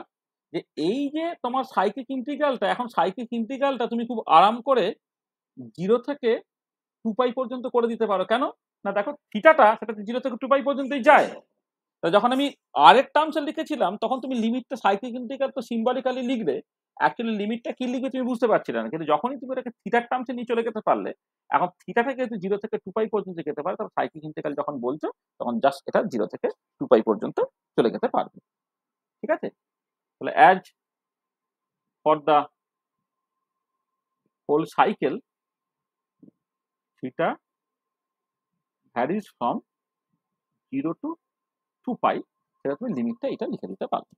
যে এই যে তোমার সাইক্লিক ইন্টিগ্রালটা, এখন সাইক্লিক ইন্টিগ্রালটা তুমি খুব আরাম করে 0 থেকে 2π পর্যন্ত করে দিতে পারো। কেন না, দেখো থিটাটা সেটা 0 থেকে 2π পর্যন্তই যায়। যখন আমি আর এর টার্মসে লিখেছিলাম তখন তুমি লিমিটটা সাইক্লিক ইন্টিগ্রাল তো সিম্বলিক্যালি লিখবে, অ্যাকচুয়ালি লিমিটটা কি লিখবে তুমি বুঝতে পারছিলে না। কিন্তু যখনই তুমি এটাকে থিটার টার্মসে নিয়ে চলে যেতে পারলে, এখন থিটা থেকে যদি 0 থেকে 2π পর্যন্ত যেতে পারে, তখন সাইক্লিক ইন্টিগ্রাল যখন বলছো তখন জাস্ট এটা 0 থেকে 2π পর্যন্ত চলে যেতে পারবে। ঠিক আছে, তাহলে as for the whole cycle theta varies from 0 to 2π, সেটা তুমি লিমিটটা এটা লিখে দিতে পারবে।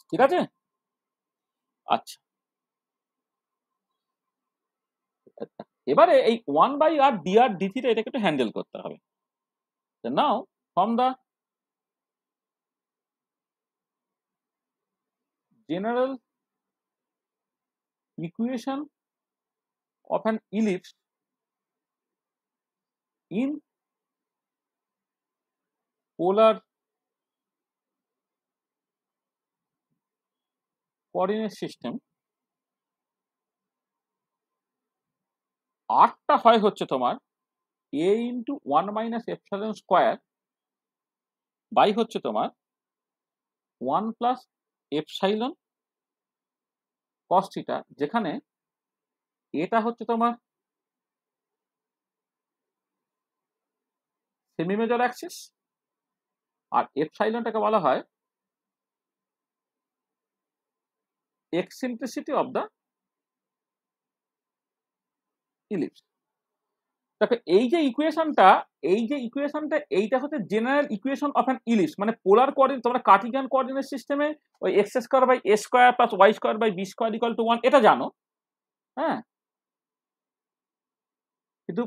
ঠিক আছে, আচ্ছা। এবারে এই 1/r dr d থিটা এটাকে একটু হ্যান্ডেল করতে হবে। Now from the general equation of an ellipse in polar coordinate system, আরটা হয় হচ্ছে তোমার a into 1 minus epsilon square by হচ্ছে তোমার 1 প্লাস এপসাইলন কস থিটা, যেখানে এটা হচ্ছে তোমার সেমি মেজর অ্যাক্সিস, আর এপসাইলনটাকে বলা হয় এক্সেন্ট্রিসিটি অফ দ্য ইলিপস। দেখো এই যে ইকুয়েশনটা, এইটা হচ্ছে general equation of an ellipse, মানে পোলার কোঅর্ডিনেট। তোমরা কার্টিজিয়ান কোঅর্ডিনেট সিস্টেমে ওই x square by a square plus y square by b square equal to 1 এটা জানো, হ্যাঁ। কিন্তু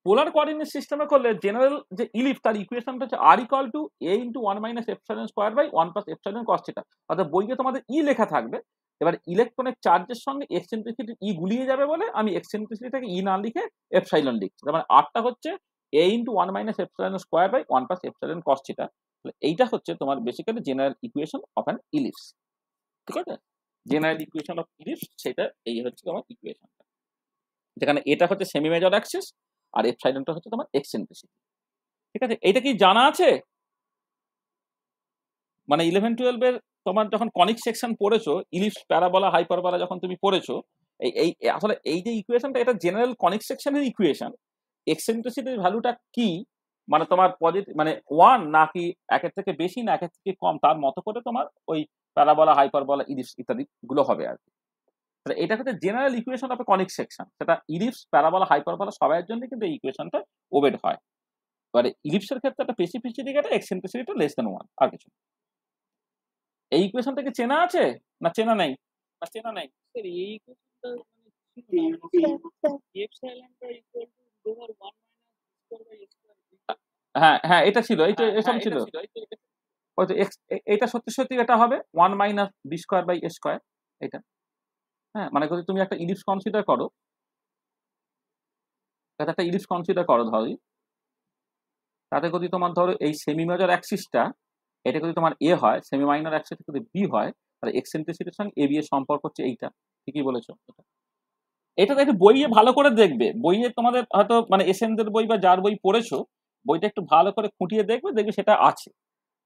পোলার কোঅর্ডিনেট সিস্টেমে করলে জেনারেল যে ইলিপস তার ইকুয়েশনটা হচ্ছে r equal to a into 1 minus epsilon square by 1 plus epsilon cos theta. অর্থাৎ বইয়ে তোমাদের ই লেখা থাকবে। এবার ইলেকট্রনের চার্জের সঙ্গে এক্সেন্ট্রিসিটি ই গুলিয়ে যাবে বলে আমি এক্সেন্ট্রিসিটিটাকে ই না লিখে এপসাইলন লিখছি। তার মানে আরটা হচ্ছে a into 1 minus epsilon square by 1 plus epsilon cos theta. তাহলে এইটা হচ্ছে তোমার basically general equation of an ellipse. ঠিক আছে, জেনারেল ইকুয়েশন অফ ইলিপস সেটা এই হচ্ছে তোমার ইকুয়েশনটা, যেখানে এটা হচ্ছে সেমি মেজর অ্যাক্সিস আর এপসাইলনটা হচ্ছে তোমার এক্সেন্ট্রিসিটি। ঠিক আছে, এইটা কি জানা আছে? মানে 11-12 এর তোমার যখন কনিক সেকশন পড়েছো, ইলিপস, প্যারাবোলা, হাইপারবোলা যখন তুমি পড়েছো, এই এই আসলে এই যে ইকুয়েশনটা এটা জেনারেল কনিক সেকশনের ইকুয়েশন। এক্সেন্ট্রিসিটির ভ্যালুটা কি, মানে তোমার পজিটিভ মানে 1 নাকি একের থেকে বেশি না একের থেকে কম, তার মতো করে তোমার ওই প্যারাবোলা, হাইপারবোলা, ইলিপস ইত্যাদি গুলো হবে আর কি। তাহলে এটা হচ্ছে general equation of a conic section. সেটা ইলিপস, প্যারাবোলা, হাইপারবোলা সবাইয়ের জন্য কিন্তু এই ইকুয়েশনটা ওবেড হয়। এবারে ইলিপসের ক্ষেত্রে একটা স্পেসিফিসিটি এটা এক্সেন্ট্রিসিটি লেস দেন 1 আর কিছু। এই ইকুয়েশনটা কি চেনা আছে না চেনা নেই? না চেনা নেই। স্যার এই ইকুয়েশনটা মানে ছিল না এপসাইলনটা equal to root over 1 minus square by square. হ্যাঁ হ্যাঁ এটা ছিল, এইটা এসব ছিল। হয়তো এটা সত্যি সত্যি এটা হবে 1 minus b square by a square এটা। হ্যাঁ, মানে যদি তুমি একটা ইলিপস কনসিডার করো, তাতে একটা ইলিপস কনসিডার করো ধরো, তাতে যদি তোমার ধরো এই সেমি মেজর অ্যাক্সিসটা এটা যদি তোমার এ হয়, সেমি মাইনর অ্যাক্সিস যদি বি হয়, তাহলে এক্সেন্ট্রিসিটির সঙ্গে এ বি এর সম্পর্ক হচ্ছে এইটা। ঠিকই বলেছো। এটা তো একটু বইয়ে ভালো করে দেখবে, বইয়ে তোমাদের হয়তো মানে এসএনদের বই বা যার বই পড়েছো, বইটা একটু ভালো করে খুঁটিয়ে দেখবে, দেখবে সেটা আছে।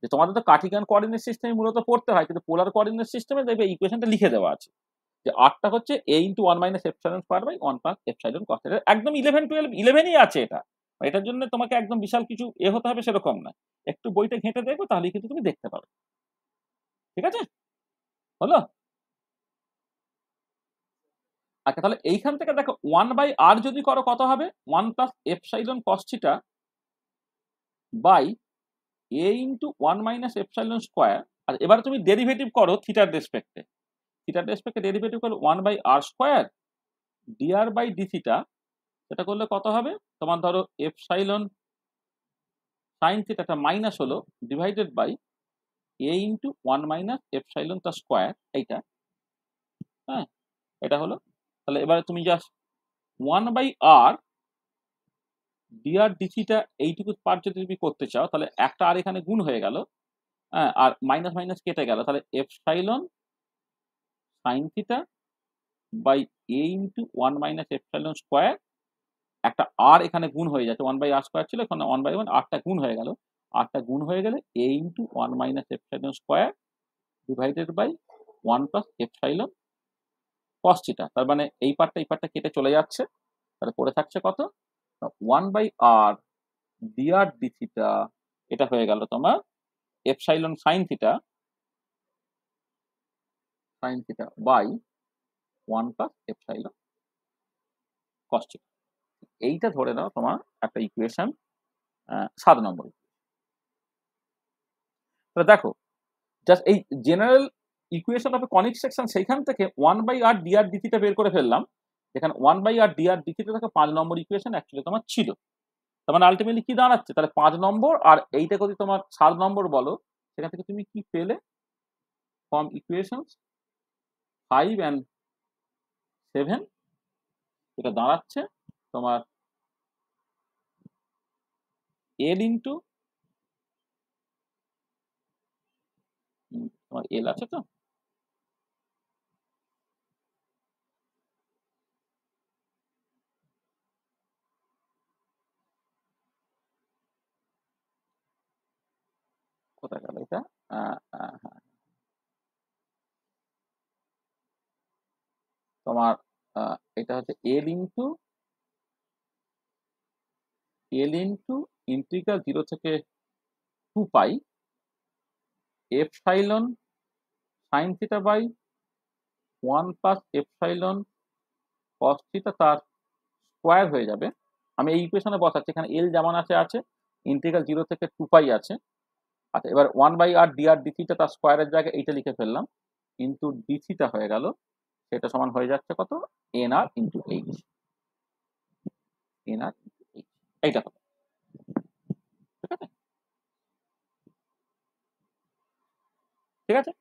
যে তোমাদের তো কার্টিজিয়ান কোঅর্ডিনেট সিস্টেমে মূলত পড়তে হয়, কিন্তু পোলার কোঅর্ডিনেট সিস্টেমে দেখবে ইকুয়েশনটা লিখে দেওয়া আছে যে আরটা হচ্ছে a into 1 minus epsilon square by 1 plus epsilon cos theta. একদম 11-12-11ই আছে এটা। এটার জন্য তোমাকে একদম বিশাল কিছু হতে হবে সেরকম না। একটু বইটা ঘেঁটে দেখবে, তাহলেই কিন্তু তুমি দেখতে পাবে। ঠিক আছে, হলো? আচ্ছা, তাহলে এইখান থেকে দেখো 1 বাই আর যদি করো কত হবে? 1 plus epsilon cos theta by a into 1 minus epsilon square. আর এবার তুমি ডেরিভেটিভ করো থিটার রেসপেক্টে। থিটার রেসপেক্টে ডেরিভেটিভ করো 1 by r square d r by d theta. সেটা করলে কত হবে? তোমার ধরো এপসাইলন সাইন থিটাটা মাইনাস হলো divided by a into 1 minus epsilon তার স্কোয়ার এইটা। হ্যাঁ, এটা হলো। তাহলে এবারে তুমি just 1 by r d r d theta এইটুকু পার্ট যদি তুমি করতে চাও, তাহলে একটা আর এখানে গুণ হয়ে গেল, হ্যাঁ, আর মাইনাস মাইনাস কেটে গেল, তাহলে epsilon sine theta by a into 1 minus epsilon square. একটা আর এখানে গুণ হয়ে যাচ্ছে, 1 বাই আর স্কোয়ার ছিল, এখানে 1 বাই 1, আরটা গুণ হয়ে গেল। আরটা গুণ হয়ে গেলে a into 1 minus epsilon square divided by 1 plus epsilon cos theta. তার মানে এই পার্টটা কেটে চলে যাচ্ছে, তাহলে পড়ে থাকছে কত? 1 by r d r d theta, এটা হয়ে গেল তোমার epsilon sine theta by 1 plus epsilon cos theta. এইটা ধরে নাও তোমার একটা ইকুয়েশন 7 নম্বর। তাহলে দেখো জাস্ট এই general equation of a conic section, সেইখান থেকে 1 by r d r d theta বের করে ফেললাম। এখানে 1 by r d r d theta থেকে 5 নম্বর ইকুয়েশন অ্যাকচুয়ালি তোমার ছিল। তার মানে আলটিমেটলি কি দাঁড়াচ্ছে? তাহলে 5 নম্বর আর এইটা যদি তোমার 7 নম্বর বলো, সেখান থেকে তুমি কি পেলে? ফ্রম ইকুয়েশনস 5 and 7 এটা দাঁড়াচ্ছে তোমার এল ইন্টু, তোমার এল আছে তো, কোথায় গেল এটা? হ্যাঁ, তোমার এটা হচ্ছে এল ইন্টু ইন্টিগ্রাল 0 থেকে 2 pi epsilon sine theta by 1 plus epsilon cos theta তার স্কোয়ার হয়ে যাবে। আমি এই ইকুয়েশনে বসাচ্ছি, এখানে এল যেমন আছে আছে, ইন্টিগ্রাল 0 থেকে 2 পাই আছে। আচ্ছা, এবার 1/r dr d থিটা তার স্কোয়ারের জায়গায় এইটা লিখে ফেললাম, কিন্তু ডি থিটা হয়ে গেল, সেটা সমান হয়ে যাচ্ছে কত, nr into H. nr into H, এইটা হবে, ঠিক আছে? ঠিক আছে।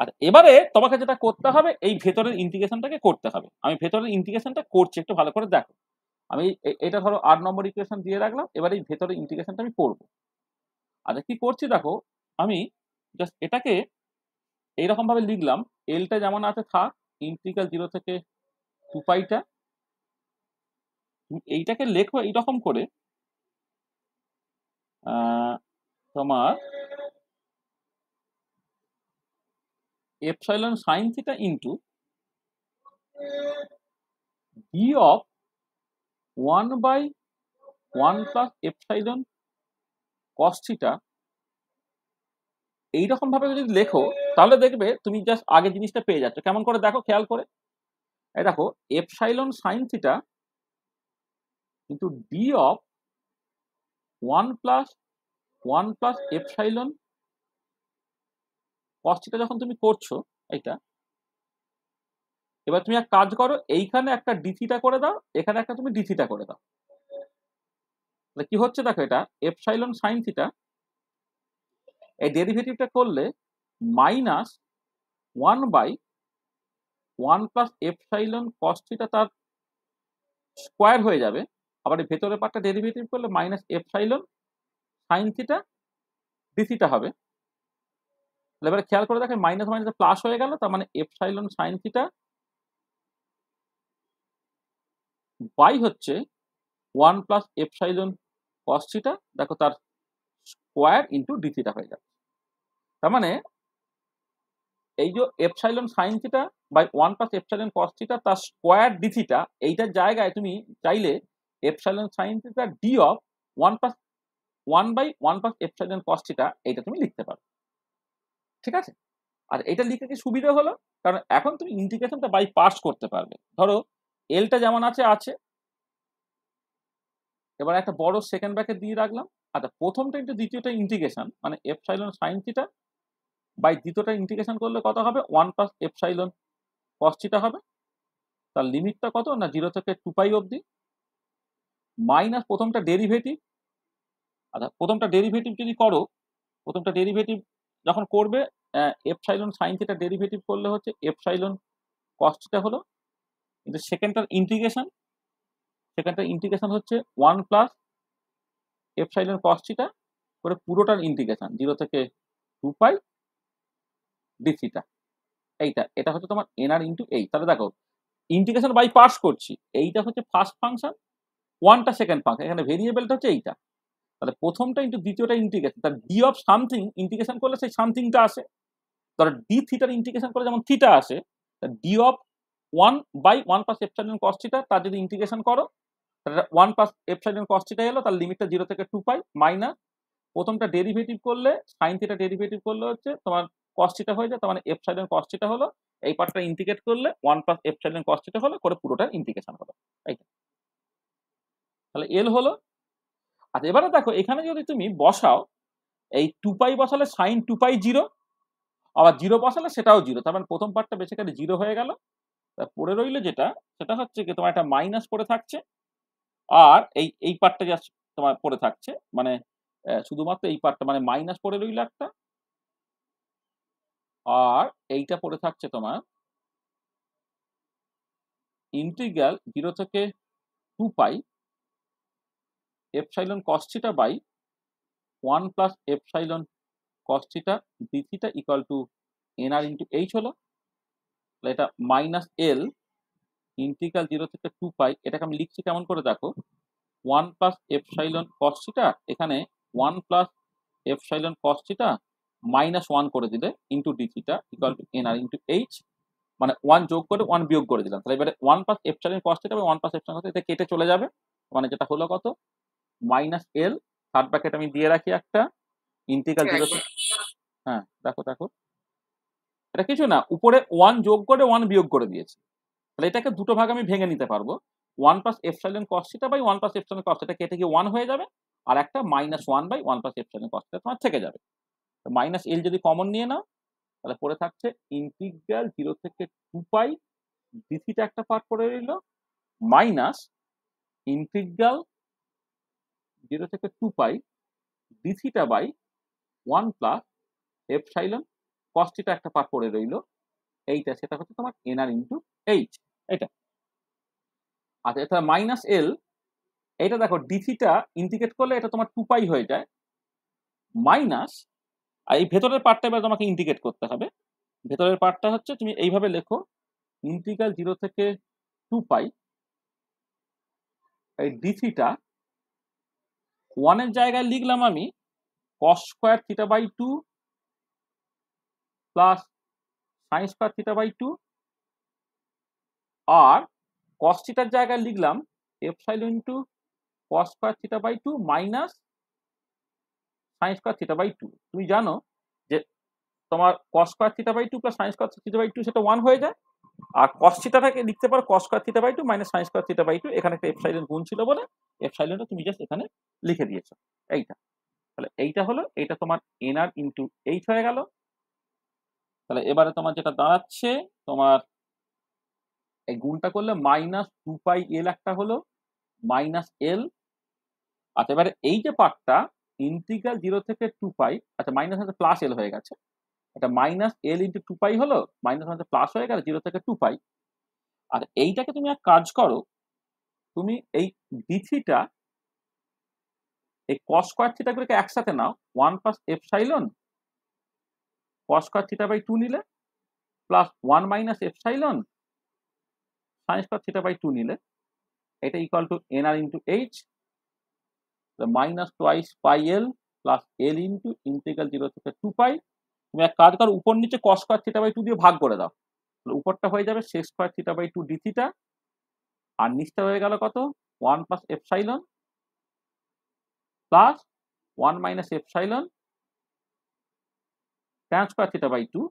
আচ্ছা, এবারে তোমাকে যেটা করতে হবে, এই ভেতরের ইন্টিগ্রেশনটাকে করতে হবে। আমি ভেতরের ইন্টিগ্রেশনটা করছি, একটু ভালো করে দেখো। আমি এটা ধরো 8 নম্বর ইকুয়েশন দিয়ে রাখলাম, এবার এই ভেতরের ইন্টিগ্রেশনটা আমি করবো। আচ্ছা, কি করছি দেখো, আমি জাস্ট এটাকে এইরকম ভাবে লিখলাম, এলটা যেমন আছে থাক, ইন্টিগ্রাল 0 থেকে 2 পাইটা, এইটাকে লেখো এইরকম করে, তোমার epsilon sine theta into D of 1/1 plus epsilon cos theta, এইরকম ভাবে যদি লেখো তাহলে দেখবে তুমি জাস্ট আগে জিনিসটা পেয়ে যাচ্ছ। কেমন করে দেখো, খেয়াল করে, এই দেখো epsilon sine theta into D of 1 plus epsilon cos theta যখন তুমি করছো এইটা, এবার তুমি এক কাজ করো, এইখানে একটা ডি থিটা করে দাও, এখানে একটা তুমি ডি থিটা করে দাও। তাহলে কি হচ্ছে দেখো, এটা এপসাইলন সাইন থিটা, এই ডেরিভেটিভটা করলে minus 1/1 plus epsilon cos theta তার স্কোয়ার হয়ে যাবে। আবার এই ভেতরের পার্টটা ডেরিভেটিভ করলে minus epsilon sine theta d theta হবে। তাহলে এবারে খেয়াল করে দেখে মাইনাস মাইনাস প্লাস হয়ে গেল, তার মানে এপসাইলন সাইন থিটা বাই হচ্ছে 1 প্লাস এপসাইলন কস থিটা, দেখো তার স্কোয়ার ইন্টু ডি থিটা হয়ে যাবে। তার মানে এই যে epsilon sine theta by 1 plus epsilon cos theta তার স্কোয়ার ডি থিটা, এইটার জায়গায় তুমি চাইলে epsilon sine theta d of 1/1 plus epsilon cos theta এইটা তুমি লিখতে পারো, ঠিক আছে? আর এটা লিখে কি সুবিধা হলো, কারণ এখন তুমি ইন্টিগ্রেশনটা বাই পার্টস করতে পারবে। ধরো এলটা যেমন আছে আছে, এবার একটা বড় সেকেন্ড ব্র্যাকেট দিয়ে রাখলাম। আচ্ছা, প্রথমটা ইন্টু দ্বিতীয়টা ইন্টিগ্রেশন, মানে এপসাইলন সাইন থিটা বাই দ্বিতীয়টা ইন্টিগ্রেশন করলে কত হবে, 1 প্লাস এপসাইলন কস থিটা হবে। তার লিমিটটা কত না 0 থেকে 2 পাই অবধি, মাইনাস প্রথমটা ডেরিভেটিভ। আচ্ছা, প্রথমটা ডেরিভেটিভ যদি করো, প্রথমটা ডেরিভেটিভ যখন করবে, এপসাইলন সাইন থিটা ডেরিভেটিভ করলে হচ্ছে এপসাইলন কস থিটা হলো, কিন্তু সেকেন্ডটার ইন্টিগ্রেশন হচ্ছে 1 প্লাস এপসাইলন কস থিটা করে পুরোটার ইন্টিগ্রেশন 0 থেকে 2 পাই ডি থিটা। এটা হচ্ছে তোমার এনআর ইন্টু এইচ। তাহলে দেখো ইন্টিগ্রেশন বাই পার্টস করছি, এইটা হচ্ছে ফার্স্ট ফাংশন, ওয়ানটা সেকেন্ড ফাংশন, এখানে ভেরিয়েবলটা হচ্ছে এইটা। তাহলে প্রথমটা ইন্টু দ্বিতীয়টা ইন্টিগ্রেশন, তার ডি অফ সামথিং ইন্টিগ্রেশন করলে সেই সামথিংটা আসে। ধরো ডি থিটার ইন্টিগ্রেশন করলে যেমন থিটা আসে, D of 1/1 plus epsilon cos theta তার যদি ইন্টিগ্রেশন করো, তাহলে 1 প্লাস এপসাইলন কস থিটা এলো, তার লিমিটটা 0 থেকে 2 পাই, মাইনাস প্রথমটা ডেরিভেটিভ করলে সাইন থিটা ডেরিভেটিভ করলে হচ্ছে তোমার কস থিটা হয়ে যায়, তার মানে এপসাইলন কস থিটা হলো, এই পার্টটা ইন্টিগ্রেট করলে 1 প্লাস এপসাইলন কস থিটা হলো, করে পুরোটার ইন্টিগ্রেশন হলো, এইটা। তাহলে এল হলো। আচ্ছা, এবারে দেখো এখানে যদি তুমি বসাও, এই 2 পাই বসালে সাইন 2 পাই 0, আবার 0 বসালে সেটাও 0, তার মানে প্রথম পার্টটা বেসিক্যালি 0 হয়ে গেল। পড়ে রইল যেটা, সেটা হচ্ছে কি তোমার একটা মাইনাস পড়ে থাকছে, আর এই পার্টটা জাস্ট তোমার পড়ে থাকছে, মানে শুধুমাত্র এই পার্টটা, মানে মাইনাস পড়ে রইল একটা, আর এইটা পড়ে থাকছে তোমার ইন্টিগ্রাল 0 থেকে 2 pi epsilon cos theta by 1 plus epsilon cos theta d theta equal to n r into H হলো। তাহলে এটা মাইনাস এল ইন্টিগ্রাল 0 থেকে 2 পাই, এটাকে আমি লিখছি কেমন করে দেখো, 1 প্লাস এপসাইলন কস থিটা, এখানে 1 plus epsilon cos theta minus 1 করে দিলে into d theta equal to n r into H, মানে 1 যোগ করে 1 বিয়োগ করে দিলাম। তাহলে এবারে 1 প্লাস এপসাইলন কস থিটা বা 1 প্লাস এপসাইলন কস থিটা কেটে চলে যাবে, মানে যেটা হলো কত, মাইনাস এল থার্ড ব্র্যাকেট আমি দিয়ে রাখি একটা ইন্টিগ্রাল জিরো, হ্যাঁ দেখো দেখো এটা কিছু না, উপরে 1 যোগ করে 1 বিয়োগ করে দিয়েছি, তাহলে এটাকে দুটো ভাগ আমি ভেঙে নিতে পারবো। 1 plus epsilon cos theta by 1 plus epsilon cos theta কেটে গিয়ে 1 হয়ে যাবে, আর একটা -1 by 1 plus epsilon cos theta তোমার থেকে যাবে। তো মাইনাস এল যদি কমন নিয়ে নাও তাহলে পড়ে থাকছে ইন্টিগ্রাল 0 থেকে 2 পাই ডি থিটা একটা পার্ট পড়ে রইল, মাইনাস ইন্টিগ্রাল 0 থেকে 2 pi d theta by 1 plus epsilon cos theta একটা পার্ট পড়ে রইল। এইটা সেটা হচ্ছে তোমার এনআর ইন্টু এইচ, এটা। আচ্ছা এটা মাইনাস এল, এইটা দেখো ডি থিটা ইন্টিগ্রেট করলে এটা তোমার 2 পাই হয়ে যায়, মাইনাস, আর এই ভেতরের পার্টটা এবার তোমাকে ইন্টিগ্রেট করতে হবে। ভেতরের পার্টটা হচ্ছে তুমি এইভাবে লেখো ইন্টিগ্রাল 0 থেকে 2 পাই এই ডি থিটা, 1 এর জায়গায় লিখলাম আমি cos square theta by 2 plus sin square theta by 2, আর cos থিটার জায়গায় লিখলাম epsilon into cos square theta by 2 minus sin square theta by 2। তুমি জানো যে তোমার cos square theta by 2 plus sin square theta by 2 সেটা 1 হয়ে যায়, আর cos থিটাটাকে লিখতে পারো cos square theta by 2 minus sin square theta by 2, এখানে একটা এপসাইলন গুণ ছিল বলে এপসাইলনটা তুমি জাস্ট এখানে লিখে দিয়েছো এইটা। তাহলে এইটা হলো, এইটা তোমার এনআর ইনটু এইচ হয়ে গেল। তাহলে এবারে তোমার যেটা দাঁড়াচ্ছে, তোমার এই গুণটা করলে -2 পাই এল একটা হলো, মাইনাস এল। আচ্ছা এবারে এই যে পার্টটা ইন্টিগ্রাল 0 থেকে 2 পাই, আচ্ছা মাইনাস হচ্ছে প্লাস এল হয়ে গেছে, এটা মাইনাস এল ইন্টু 2 পাই হলো, মাইনাস হচ্ছে প্লাস হয়ে গেল 0 থেকে 2 পাই। আর এইটাকে তুমি এক কাজ করো, তুমি এই ডি থিটা এই cos স্কয়ার থিটা গুলোকে একসাথে নাও, 1 plus epsilon cos square theta by 2 নিলে, plus 1 minus epsilon sin square theta by 2 নিলে, এটা equal to n r into h minus twice pi l plus l into integral 0 থেকে 2 পাই। তুমি এক কাজ করো, উপর নিচে cos স্কয়ার থিটা বাই 2 দিয়ে ভাগ করে দাও, উপরটা হয়ে যাবে sec square theta by 2 d theta, আর নিচটা হয়ে গেল কত 1 plus epsilon plus 1 minus epsilon tan square theta by 2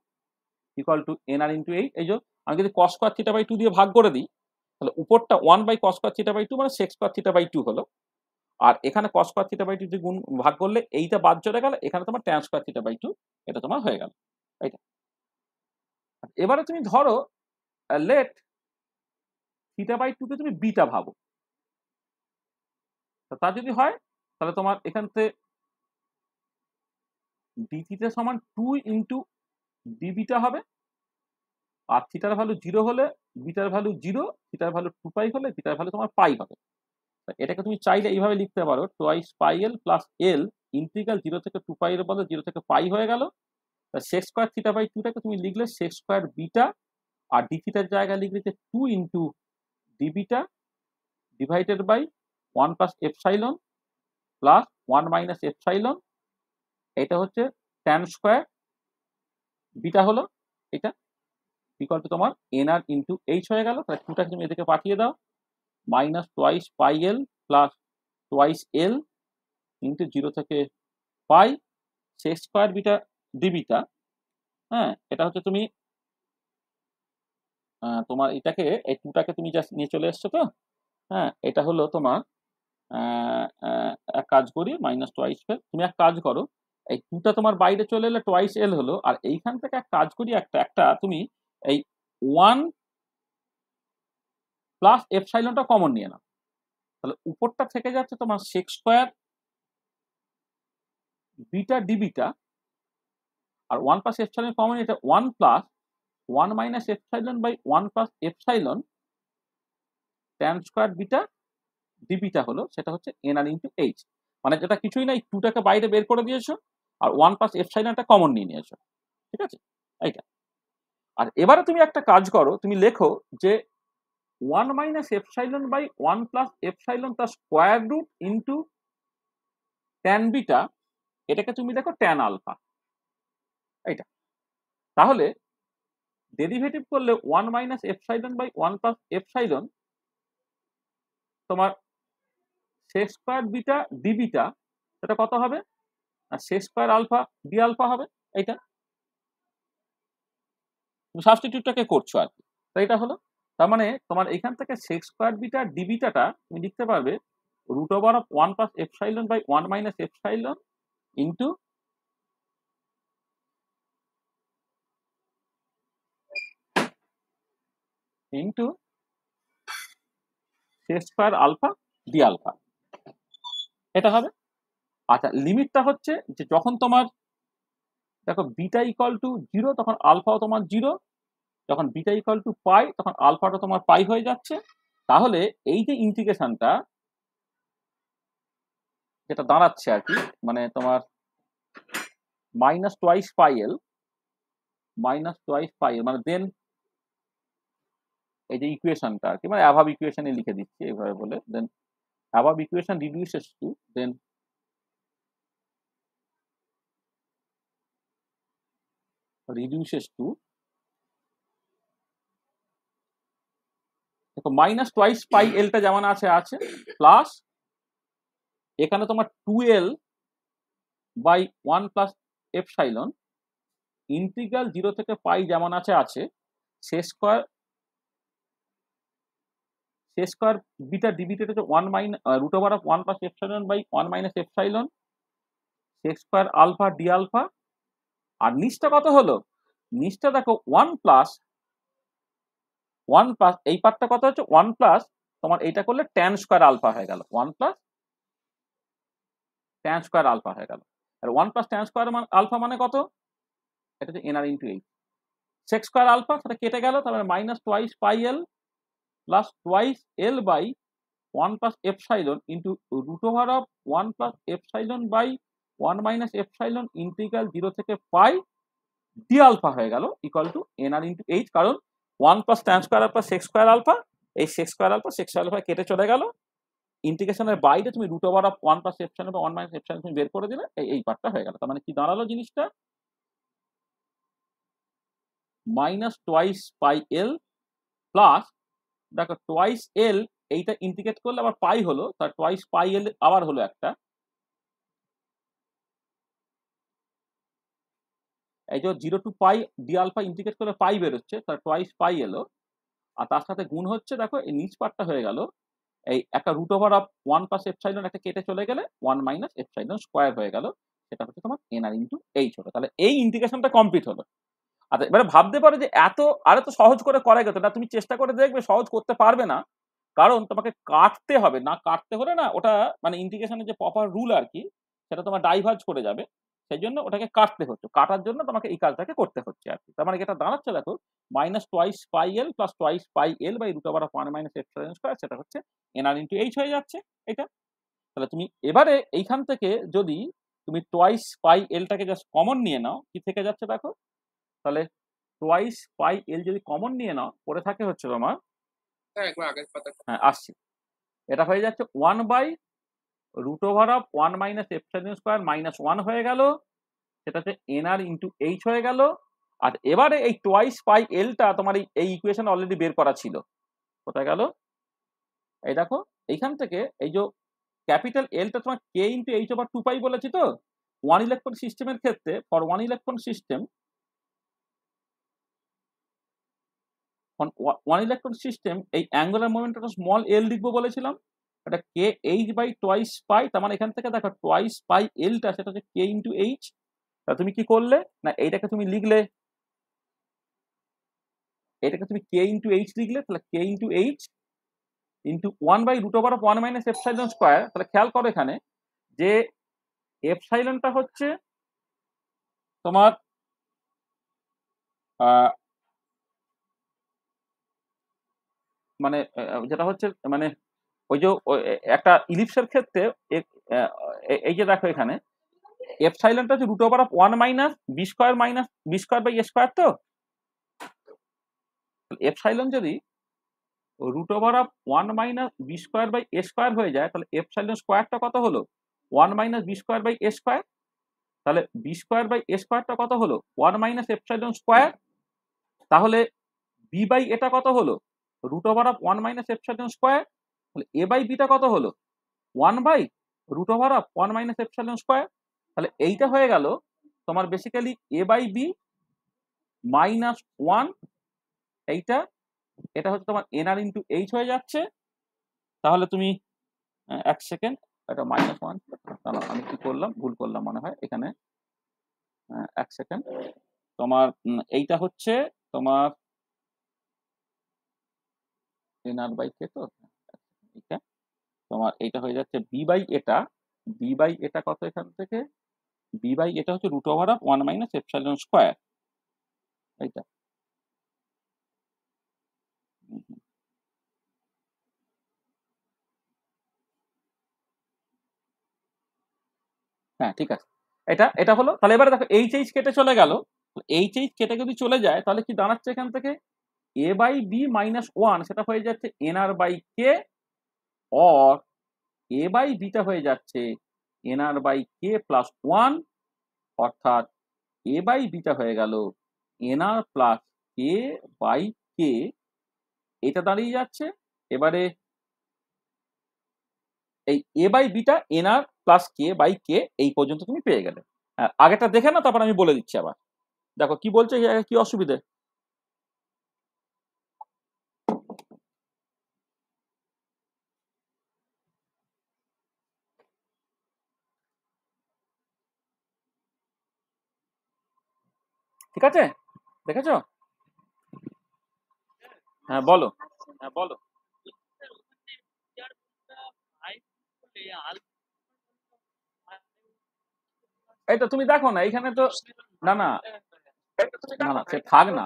equal to n r into h. এই যে আমি যদি cos স্কয়ার থিটা বাই 2 দিয়ে ভাগ করে দিই, তাহলে উপরটা 1 by cos square theta by 2 মানে sec স্কয়ার থিটা বাই 2 হলো, আর এখানে cos স্কয়ার থিটা বাই 2 দিয়ে গুণ ভাগ করলে এইটা বাদ চলে গেল, এখানে তোমার tan স্কয়ার থিটা বাই 2 এটা তোমার হয়ে গেল এইটা। এবারে তুমি ধরো লেট থিটা বাই 2 কে তুমি বিটা ভাবো, তা যদি হয় তাহলে তোমার এখান থেকে ডি থিটা সমান 2 ইন্টু ডি বিটা হবে, আর থিটার ভ্যালু 0 হলে বিটার ভ্যালু 0, থিটার ভ্যালু 2 পাই হলে বিটার ভ্যালু তোমার পাই হবে। এটাকে তুমি চাইলে এইভাবে লিখতে পারো টোয়াইস পাই এল প্লাস এল ইন্টিগ্রাল 0 থেকে 2 পাই এর বদলে 0 থেকে পাই হয়ে গেল। sec স্কয়ার থিটা বাই 2 টাকে তুমি লিখলে sec স্কয়ার বিটা, আর ডি থিটার জায়গায় লিখলে 2 into d beta divided by 1 plus epsilon plus 1 minus epsilon, এটা হচ্ছে tan স্কয়ার বিটা হলো এটা, ইকুয়াল টু তোমার এনআর ইন্টু এইচ হয়ে গেল। তাহলে 2টাকে তুমি এদিকে পাঠিয়ে দাও, minus twice pi l plus twice l into 0 থেকে pi sec square beta d beta. হ্যাঁ এটা হচ্ছে তুমি তোমার এটাকে এই 2টাকে তুমি জাস্ট নিয়ে চলে এসছো তো, হ্যাঁ এটা হলো তোমার এক কাজ করি মাইনাস টোয়াইস এল, তুমি এক কাজ করো এই 2টা তোমার বাইরে চলে এলে টোয়াইস এল হলো, আর এইখান থেকে এক কাজ করি একটা তুমি এই 1 প্লাস এপসাইলনটা কমন নিয়ে নাও, তাহলে উপরটা থেকে যাচ্ছে তোমার sec square beta d beta, আর 1 প্লাস এপসাইলন কমন, এটা 1 plus 1 minus epsilon by 1 plus epsilon tan square beta d beta হলো, সেটা হচ্ছে এনআর ইন্টু এইচ। মানে যেটা কিছুই নাই, 2টাকে বাইরে বের করে দিয়েছো আর 1 প্লাস এপসাইলনটা কমন নিয়ে নিয়েছো, ঠিক আছে এইটা। আর এবারে তুমি একটা কাজ করো, তুমি লেখো যে 1 minus epsilon by 1 plus epsilon তার square root into tan beta, এটাকে তুমি দেখো tan আলফা এইটা। তাহলে ডেরিভেটিভ করলে 1 minus epsilon by 1 plus epsilon তোমার sec square beta d beta সেটা কত হবে? আর sec square alpha d alpha হবে। এইটা তুমি সাবস্টিটিউটটাকে করছো আর কি। তো এটা হলো, তার মানে তোমার এখান থেকে সেক স্কোয়ার বিটা ডি বিটাটা তুমি লিখতে পারবে root over of 1 plus epsilon by 1 minus epsilon into into sec square alpha d alpha, এটা হবে। আচ্ছা, লিমিটটা হচ্ছে যে যখন তোমার দেখো বিটা ইকুয়াল টু 0 তখন আলফাও তোমার 0, যখন বিটা ইকুয়াল টু পাই তখন আলফাটা তোমার পাই হয়ে যাচ্ছে। তাহলে এই যে ইন্টিগ্রেশনটা যেটা দাঁড়াচ্ছে আর কি, মানে তোমার মাইনাস টোয়াইস পাই এল মানে দেন এই যে ইকুয়েশনটা আর কি, মানে অ্যাভাব ইকুয়েশনে লিখে দিচ্ছি এইভাবে বলে, দেন অ্যাভাব ইকুয়েশন রিডিউসেস টু দেন দেখো মাইনাস টোয়াইস পাই এলটা যেমন আছে আছে, প্লাস এখানে তোমার 2l by 1 plus epsilon integral 0 থেকে পাই যেমন আছে আছে, সে স্কোয়ার বিটা ডিবিটা হচ্ছে 1 minus root over of 1 plus epsilon by 1 minus epsilon sec square alpha d alpha. আর নিচটা কত হলো? নিচটা দেখো 1 প্লাস এই পার্টটা কত হচ্ছে 1 প্লাস তোমার এইটা করলে ট্যান স্কোয়ার আলফা হয়ে গেল, 1 প্লাস ট্যান স্কোয়ার আলফা হয়ে গেল। আর 1 প্লাস ট্যান স্কোয়ার আলফা মানে কত? এটা হচ্ছে n r into h. Sec square alpha সেটা কেটে গেল, তারপরে minus twice pi l plus twice l by 1 plus epsilon into root over of 1 plus epsilon by 1 minus epsilon integral 0 থেকে পাই ডি আলফা হয়ে গেল equal to n r into h. কারণ 1 plus tan square alpha sec square alpha, এই সেক square alpha কেটে চলে গেল, ইন্টিগ্রেশনের বাইরে তুমি root over of 1 plus epsilon বা 1 মাইনাস এপসাইলন তুমি বের করে দিলে এই পার্টটা হয়ে গেল। তার মানে কি দাঁড়ালো জিনিসটা? Minus twice pi l plus দেখো টোয়াইস এল, এইটা ইন্টিগ্রেট করলে আবার পাই হলো, তার টোয়াইস পাই এল আবার হলো একটা, এই যে 0 টু পাই ডি আলফা ইন্টিগ্রেট করলে পাই বেরোচ্ছে, তার টোয়াইস পাই এলো। আর তার সাথে গুণ হচ্ছে দেখো এই নিচ পার্টটা হয়ে গেল এই একটা root over of 1 plus epsilon একটা কেটে চলে গেলে 1 মাইনাস এপসাইলন স্কোয়ার হয়ে গেল, সেটা হচ্ছে তোমার এনআর ইন্টু এইচ হলো। তাহলে এই ইন্টিগ্রেশনটা কমপ্লিট হলো। আচ্ছা, এবারে ভাবতে পারো যে আরে তো সহজ করে করা গেত না, তুমি চেষ্টা করে দেখবে সহজ করতে পারবে না, কারণ তোমাকে কাটতে হবে, না কাটতে হলে না ওটা মানে ইন্টিগ্রেশনের যে প্রপার রুল আর কি সেটা তোমার ডাইভার্জ করে যাবে, সেই জন্য ওটাকে কাটতে হচ্ছে, কাটার জন্য তোমাকে এই কাজটাকে করতে হচ্ছে আর কি। তার মানে এটা দাঁড়াচ্ছে দেখো minus twice pi l plus twice pi l by root over of 1 minus epsilon square, সেটা হচ্ছে এনআর ইন্টু এইচ হয়ে যাচ্ছে এটা। তাহলে তুমি এবারে এইখান থেকে যদি তুমি টোয়াইস পাই এলটাকে জাস্ট কমন নিয়ে নাও, কি থেকে যাচ্ছে দেখো, তাহলে টোয়াইস পাই এল যদি কমন নিয়ে নাও পড়ে থাকে হচ্ছে তোমার, হ্যাঁ আসছি, এটা হয়ে যাচ্ছে 1 by root over of 1 minus epsilon square minus 1 হয়ে গেল, সেটা হচ্ছে এনআর ইন্টু এইচ হয়ে গেল। আর এবারে এই টোয়াইস পাই এলটা তোমার এই ইকুয়েশন অলরেডি বের করা ছিল, কোথায় গেল? এই দেখো এইখান থেকে এই যে ক্যাপিটাল এলটা তোমার k into h over 2 pi বলেছি তো 1 ইলেকট্রন সিস্টেমের ক্ষেত্রে, for 1 electron system 1 electron system এই অ্যাঙ্গুলার মোমেন্টটা স্মল এল লিখবো বলেছিলাম, এটা k h by twice pi. তার মানে এখান থেকে দেখো টোয়াইস পাই এলটা সেটা হচ্ছে কে ইন্টু এইচ। তা তুমি কি করলে না এইটাকে তুমি লিখলে, এটাকে তুমি কে ইন্টু এইচ লিখলে, তাহলে k into h into 1 by root over of 1 minus epsilon square. তাহলে খেয়াল করো এখানে যে এপসাইলনটা হচ্ছে তোমার মানে যেটা হচ্ছে মানে ওই যে একটা ইলিপসের ক্ষেত্রে এই যে দেখো এখানে এপসাইলনটা হচ্ছে root over of 1 minus b square by a square. তো এপসাইলন যদি root over of 1 minus b square by a square হয়ে যায়, তাহলে এপসাইলন স্কয়ারটা কত হলো 1 minus b square by a square. তাহলে বি স্কয়ার বাই এ স্কয়ারটা কত হলো 1 মাইনাস এপসাইলন স্কয়ার। তাহলে বি বাই এটা কত হলো root over of 1 minus epsilon square. তাহলে এ বাই বিটা কত হলো 1 by root over of 1 minus epsilon square. তাহলে এইটা হয়ে গেল তোমার basically a by b minus 1, এইটা এটা হচ্ছে তোমার এনআর ইন্টু এইচ হয়ে যাচ্ছে। তাহলে তুমি 1 সেকেন্ড, এটা -1, আমি কি করলাম, ভুল করলাম মনে হয় এখানে। 1 সেকেন্ড, তোমার এইটা হচ্ছে তোমার এনআর বাই কে, তো এইটা তোমার এইটা হয়ে যাচ্ছে বি বাই এটা, বি বাই এটা কত এখান থেকে, বি বাই এটা হচ্ছে root over of 1 minus epsilon square, এইটা। হ্যাঁ ঠিক আছে, এটা এটা হলো। তাহলে এবারে দেখো এইচ এইচ কেটে চলে গেল, এইচ এইচ কেটে যদি চলে যায় তাহলে কি দাঁড়াচ্ছে এখান থেকে, এ বাই বি মাইনাস 1 সেটা হয়ে যাচ্ছে n r by k, or a by beta হয়ে যাচ্ছে এনআর বাই কে প্লাস 1, অর্থাৎ এ বাই বিটা হয়ে গেল n r plus k by k, এটা দাঁড়িয়ে যাচ্ছে। এবারে এই a by beta n r plus k by k এই পর্যন্ত তুমি পেয়ে গেলে। আগেটা দেখে না, তারপর আমি বলে দিচ্ছি আবার। দেখো কি বলছে, কি অসুবিধে। ঠিক আছে, দেখেছো? হ্যাঁ বলো, হ্যাঁ বলো। স্যার ওখানে যার কোনটা 5 বলে আলফা, এই তো তুমি দেখো না এইখানে তো, না না না না, সে থাক না,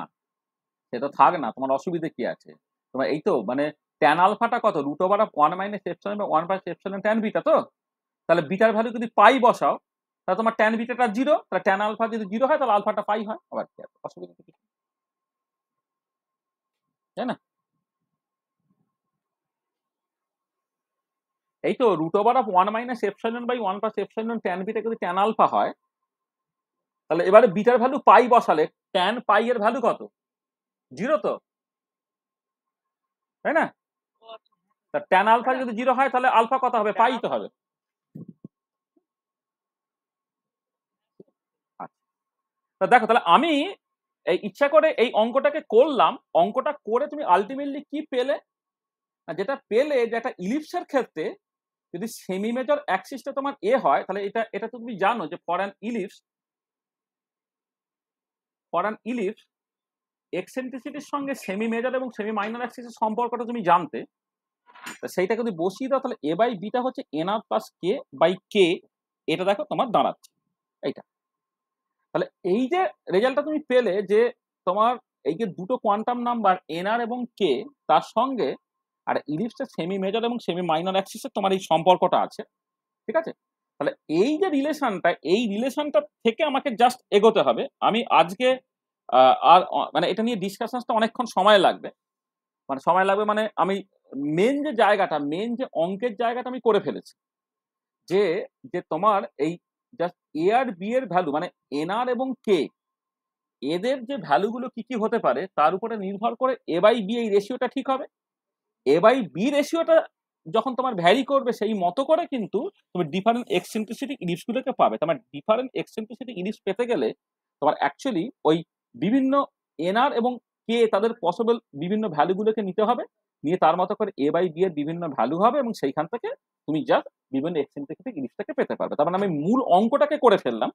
সে তো থাক না, তোমার অসুবিধে কি আছে? তোমার এই তো মানে ট্যান আলফাটা কত, root over of 1 minus epsilon বা 1 প্লাস এপসাইলন ট্যান বিটা, তো তাহলে বিটার ভ্যালু যদি পাই বসাও তাহলে তোমার ট্যান বিটাটা 0, তাহলে ট্যান আলফা যদি 0 হয় তাহলে আলফাটা পাই হয়, আবার কি আছে, অসুবিধা কিছু, তাই না? এই তো root over of 1 minus epsilon by 1 plus epsilon tan beta যদি ট্যান আলফা হয়, তাহলে এবারে বিটার ভ্যালু পাই বসালে ট্যান পাই এর ভ্যালু কত, 0, তো তাই না? তা ট্যান আলফা যদি 0 হয় তাহলে আলফা কত হবে, পাই তো হবে। তা দেখো, তাহলে আমি এই ইচ্ছা করে এই অঙ্কটাকে করলাম, অঙ্কটা করে তুমি আলটিমেটলি কি পেলে, যেটা পেলে যে একটা ইলিপসের ক্ষেত্রে যদি সেমি মেজর অ্যাক্সিসটা তোমার এ হয়, তাহলে এটা এটা তুমি জানো যে ফর অ্যান ইলিপস এক্সেন্ট্রিসিটির সঙ্গে সেমি মেজর এবং সেমি মাইনর অ্যাক্সিসের সম্পর্কটা তুমি জানতে, সেইটা যদি বসিয়ে দাও তাহলে এ বাই বিটা হচ্ছে NR plus k by k, এটা দেখো তোমার দাঁড়াচ্ছে এইটা। তাহলে এই যে রেজাল্টটা তুমি পেলে যে তোমার এই যে দুটো কোয়ান্টাম নাম্বার এনআর এবং কে, তার সঙ্গে আর ইলিপসের সেমি মেজর এবং সেমি মাইনর অ্যাক্সিসের তোমার এই সম্পর্কটা আছে, ঠিক আছে? তাহলে এই যে রিলেশনটা, এই রিলেশনটা থেকে আমাকে জাস্ট এগোতে হবে। আমি আজকে আর মানে এটা নিয়ে ডিসকাশনটা অনেকক্ষণ সময় লাগবে, মানে আমি মেন যে জায়গাটা, মেন যে অঙ্কের জায়গাটা আমি করে ফেলেছি, যে যে তোমার এই জাস্ট এ আর বি এর ভ্যালু মানে এনআর এবং কে, এদের যে ভ্যালুগুলো কি কি হতে পারে তার উপরে নির্ভর করে এ বাই বি এই রেশিওটা ঠিক হবে। এ বাই বি রেশিওটা যখন তোমার ভ্যারি করবে সেই মতো করে কিন্তু তুমি ডিফারেন্ট এক্সেন্ট্রিসিটি ইলিপসগুলোকে পাবে। তোমার ডিফারেন্ট এক্সেন্ট্রিসিটি ইলিপস পেতে গেলে তোমার অ্যাকচুয়ালি ওই বিভিন্ন এনআর এবং কে তাদের পসিবল বিভিন্ন ভ্যালুগুলোকে নিতে হবে, নিয়ে তার মতো করে এ বাই বি এর বিভিন্ন ভ্যালু হবে এবং সেইখান থেকে তুমি জাস্ট বিভিন্ন এক্সেন্ট্রিসিটি ইলিপসটাকে পেতে পারবে। তার মানে আমি মূল অঙ্কটাকে করে ফেললাম।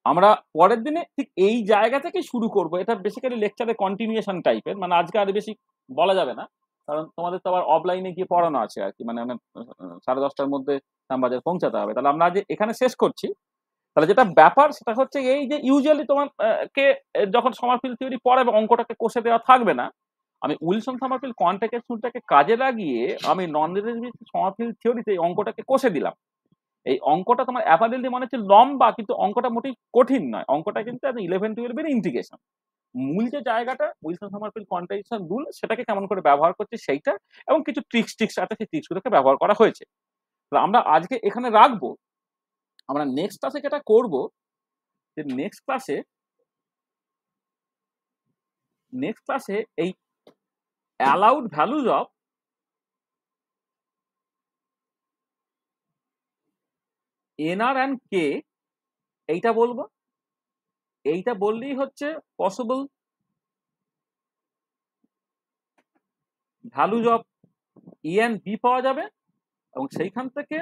আমরা পরের দিনে ঠিক এই জায়গা থেকে শুরু করব। এটা বেসিক্যালি লেকচারের কন্টিনিউশন টাইপের, মানে আজকে আর বেশি বলা যাবে না, কারণ তোমাদের তো আবার অফলাইনে গিয়ে পড়ানো আছে আর কি, মানে 10:30টার মধ্যে শ্যামবাজার পৌঁছাতে হবে। তাহলে আমরা আজ এখানে শেষ করছি। তাহলে যেটা ব্যাপার সেটা হচ্ছে এই যে ইউজুয়ালি তোমার কে যখন সমারফিল্ড থিওরি পড়াবে অঙ্কটাকে কষে দেওয়া থাকবে না, আমি উইলসন সমারফিল্ড কন্টেক্সট রুলটাকে কাজে লাগিয়ে আমি নন রিলেটিভিস্টিক সমারফিল্ড থিওরিতে এই অঙ্কটাকে কষে দিলাম। এই অঙ্কটা তোমার অ্যাপারেন্টলি মনে হচ্ছে লম্বা, কিন্তু অঙ্কটা মোটেই কঠিন নয়। অঙ্কটা কিন্তু 11-12 এর ইন্টিগ্রেশন। মূল যে জায়গাটা উইলসন সমারফিল্ড কোয়ান্টাইজেশন রুল, সেটাকে কেমন করে ব্যবহার করছে সেইটা, এবং কিছু ট্রিক্স আছে, সেই ট্রিক্সগুলোকে ব্যবহার করা হয়েছে। তাহলে আমরা আজকে এখানে রাখবো। আমরা নেক্সট ক্লাসে যেটা করব, যে নেক্সট ক্লাসে এই allowed values of n r and k এইটা বলবো, এইটা বললেই হচ্ছে possible values of e and b পাওয়া যাবে, এবং সেইখান থেকে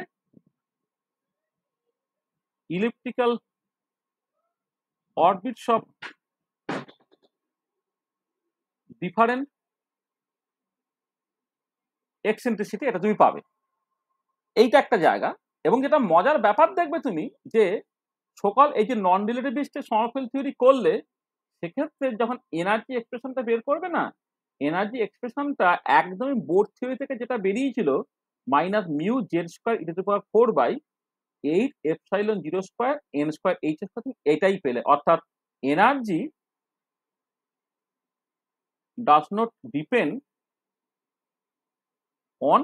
elliptical orbits of different eccentricity এটা তুমি পাবে। এইটা একটা জায়গা। এবং যেটা মজার ব্যাপার দেখবে তুমি যে সকাল এই যে নন রিলেটিভিস্টের সমারফেল থিওরি করলে সেক্ষেত্রে যখন এনার্জি এক্সপ্রেশনটা বের করবে না, এনার্জি এক্সপ্রেশনটা একদমই বোর্ড থিওরি থেকে যেটা বেরিয়েছিল minus mu z square e to to power 4/8 epsilon 0 square n square h এর সাথে এটাই পেলে। অর্থাৎ energy does not depend on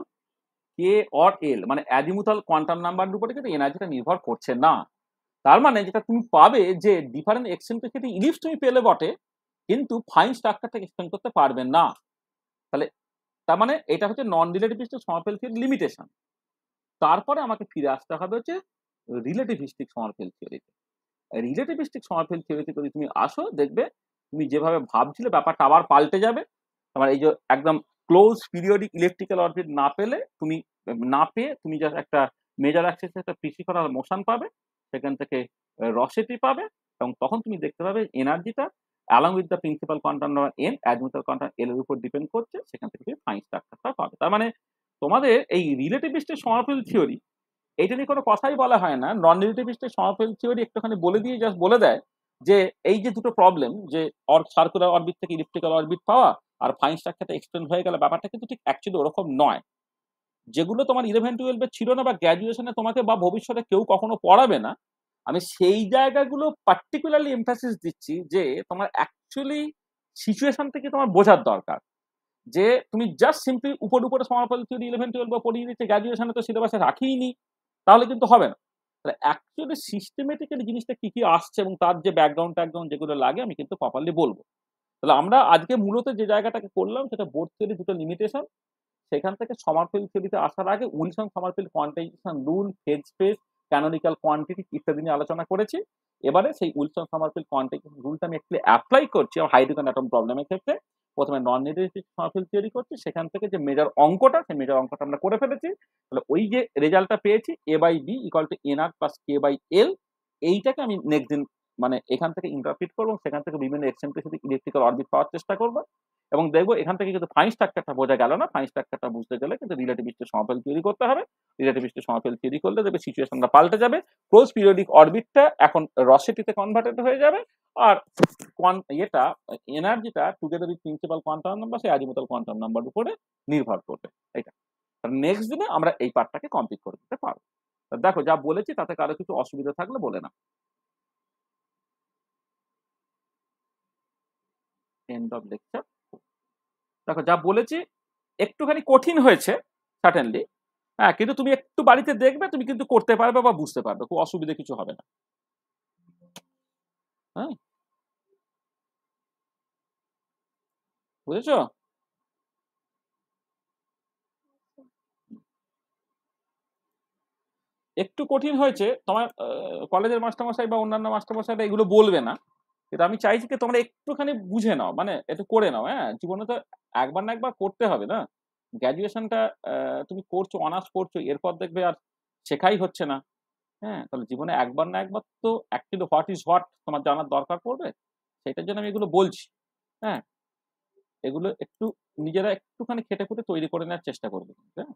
k or l, মানে অ্যাজিমুথাল কোয়ান্টাম নাম্বারের উপরে কিন্তু এনার্জিটা নির্ভর করছে না। তার মানে যেটা তুমি পাবে যে ডিফারেন্ট এক্সেন্ট্রিসিটি ইলিপস তুমি পেলে বটে, কিন্তু ফাইন স্ট্রাকচারটাকে এক্সপ্লেন করতে পারবে না। তাহলে তার মানে এটা হচ্ছে নন রিলেটিভিস্টিক সমারফেল থিওরির লিমিটেশন। তারপরে আমাকে ফিরে আসতে হবে হচ্ছে রিলেটিভিস্টিক সমারফেল থিওরিতে। রিলেটিভিস্টিক সমারফেল থিওরিতে যদি তুমি আসো, দেখবে তুমি যেভাবে ভাবছিলে ব্যাপারটা আবার পাল্টে যাবে। তোমার এই যে একদম ক্লোজ পিরিয়ডিক ইলেকট্রিক্যাল অরবিট না পেলে তুমি না পেয়ে তুমি জাস্ট একটা মেজর অ্যাক্সিসে একটা প্রিন্সিপাল মোশন পাবে, সেখান থেকে রসেটি পাবে, এবং তখন তুমি দেখতে পাবে এনার্জিটা along with the principal quantum number n azimuthal quantum l এর উপর ডিপেন্ড করছে, সেখান থেকে তুমি ফাইন স্ট্রাকচারটা পাবে। তার মানে তোমাদের এই রিলেটিভিস্টিক সমারফেল থিওরি এইটা নিয়ে কোনো কথাই বলা হয় না। নন রিলেটিভিস্টিক সমারফেল থিওরি একটুখানি বলে দিয়ে জাস্ট বলে দেয় যে এই যে দুটো প্রবলেম, যে সার্কুলার অরবিট থেকে ইলিপ্টিক্যাল অরবিট পাওয়া আর ফাইন স্ট্রাকচারটা এক্সটেন্ড হয়ে গেলে, ব্যাপারটা কিন্তু ঠিক অ্যাকচুয়ালি ওরকম নয়। যেগুলো তোমার 11-12 ছিল না বা গ্র্যাজুয়েশনে তোমাকে বা ভবিষ্যতে কেউ কখনো পড়াবে না, আমি সেই জায়গাগুলো পার্টিকুলারলি এমফাসিস দিচ্ছি যে তোমার অ্যাকচুয়ালি সিচুয়েশন থেকে তোমার বোঝার দরকার। যে তুমি জাস্ট সিম্পলি উপরে সমারফেল থিওরি 11-12 পড়িয়ে দিচ্ছে, গ্র্যাজুয়েশনে তো সিলেবাসে রাখিই নি, তাহলে কিন্তু হবে না। তাহলে অ্যাকচুয়ালি সিস্টেমেটিক্যালি জিনিসটা কি কি আসছে এবং তার যে ব্যাকগ্রাউন্ড যেগুলো লাগে আমি কিন্তু প্রপারলি বলবো। তাহলে আমরা আজকে মূলত যে জায়গাটাকে করলাম সেটা বোর্ড থিওরি দুটো লিমিটেশন, সেখান থেকে সমারফেল থিওরিতে আসার আগে Wilson Sommerfeld quantization rule, phase space, canonical quantity ইত্যাদি নিয়ে আলোচনা করেছি। এবারে সেই উইলসন সমারফেল কোয়ান্টাইজেশন রুলটা আমি একটু অ্যাপ্লাই করছি হাইড্রোজেন অ্যাটম প্রবলেমের ক্ষেত্রে। প্রথমে নন রিলেটিভ সমারফেল থিওরি করছি, সেখান থেকে যে মেজর অঙ্কটা, সেই মেজর অঙ্কটা আমরা করে ফেলেছি। তাহলে ওই যে রেজাল্টটা পেয়েছি A/B = nr + k/l, এইটাকে আমি নেক্সট দিন মানে এখান থেকে ইন্টারপ্রিট করবো, সেখান থেকে বিভিন্ন এক্সেন্ট্রিসিটি ইলেকট্রিক্যাল অরবিট পাওয়ার চেষ্টা করবো, এবং দেখবো এখান থেকে কিন্তু ফাইন স্ট্রাকচারটা বোঝা গেল না। ফাইন স্ট্রাকচারটা বুঝতে গেলে কিন্তু রিলেটিভিস্টিক সমারফেল থিওরি করতে হবে। রিলেটিভিস্টিক সমারফেল থিওরি করলে দেখবে সিচুয়েশনটা পাল্টে যাবে। ক্লোজ পিরিয়ডিক অরবিটটা এখন রসেটিতে কনভার্টেড হয়ে যাবে, আর এটা এনার্জিটা together with principal quantum number, সেই অ্যাজিমুথাল কোয়ান্টাম নাম্বার উপরে নির্ভর করবে। এটা নেক্সট দিনে আমরা এই পার্টটাকে কমপ্লিট করে দিতে পারবো। দেখো যা বলেছি তাতে কারো কিছু অসুবিধা থাকলে বলে না। End of lecture. দেখো যা বলেছি একটুখানি কঠিন হয়েছে সার্টেনলি, হ্যাঁ, কিন্তু তুমি একটু বাড়িতে দেখবে, তুমি কিন্তু করতে পারবে বা বুঝতে পারবে, খুব অসুবিধা কিছু হবে না। হ্যাঁ, বুঝেছো? একটু কঠিন হয়েছে, তোমার কলেজের মাস্টারমশাই বা অন্যান্য মাস্টারমশাইরা এগুলো বলবে না, কিন্তু আমি চাইছি কি তোমরা একটুখানি বুঝে নাও, মানে একটু করে নাও। হ্যাঁ, জীবনে তো একবার না একবার করতে হবে না। গ্র্যাজুয়েশনটা তুমি করছো, অনার্স করছো, এরপর দেখবে আর শেখাই হচ্ছে না। হ্যাঁ, তাহলে জীবনে একবার না একবার তো অ্যাকচুয়ালি হোয়াট ইজ হোয়াট তোমার জানার দরকার পড়বে। সেটার জন্য আমি এগুলো বলছি। হ্যাঁ, এগুলো একটু নিজেরা একটুখানি খেটে খুঁটে তৈরি করে নেওয়ার চেষ্টা করবে। হ্যাঁ।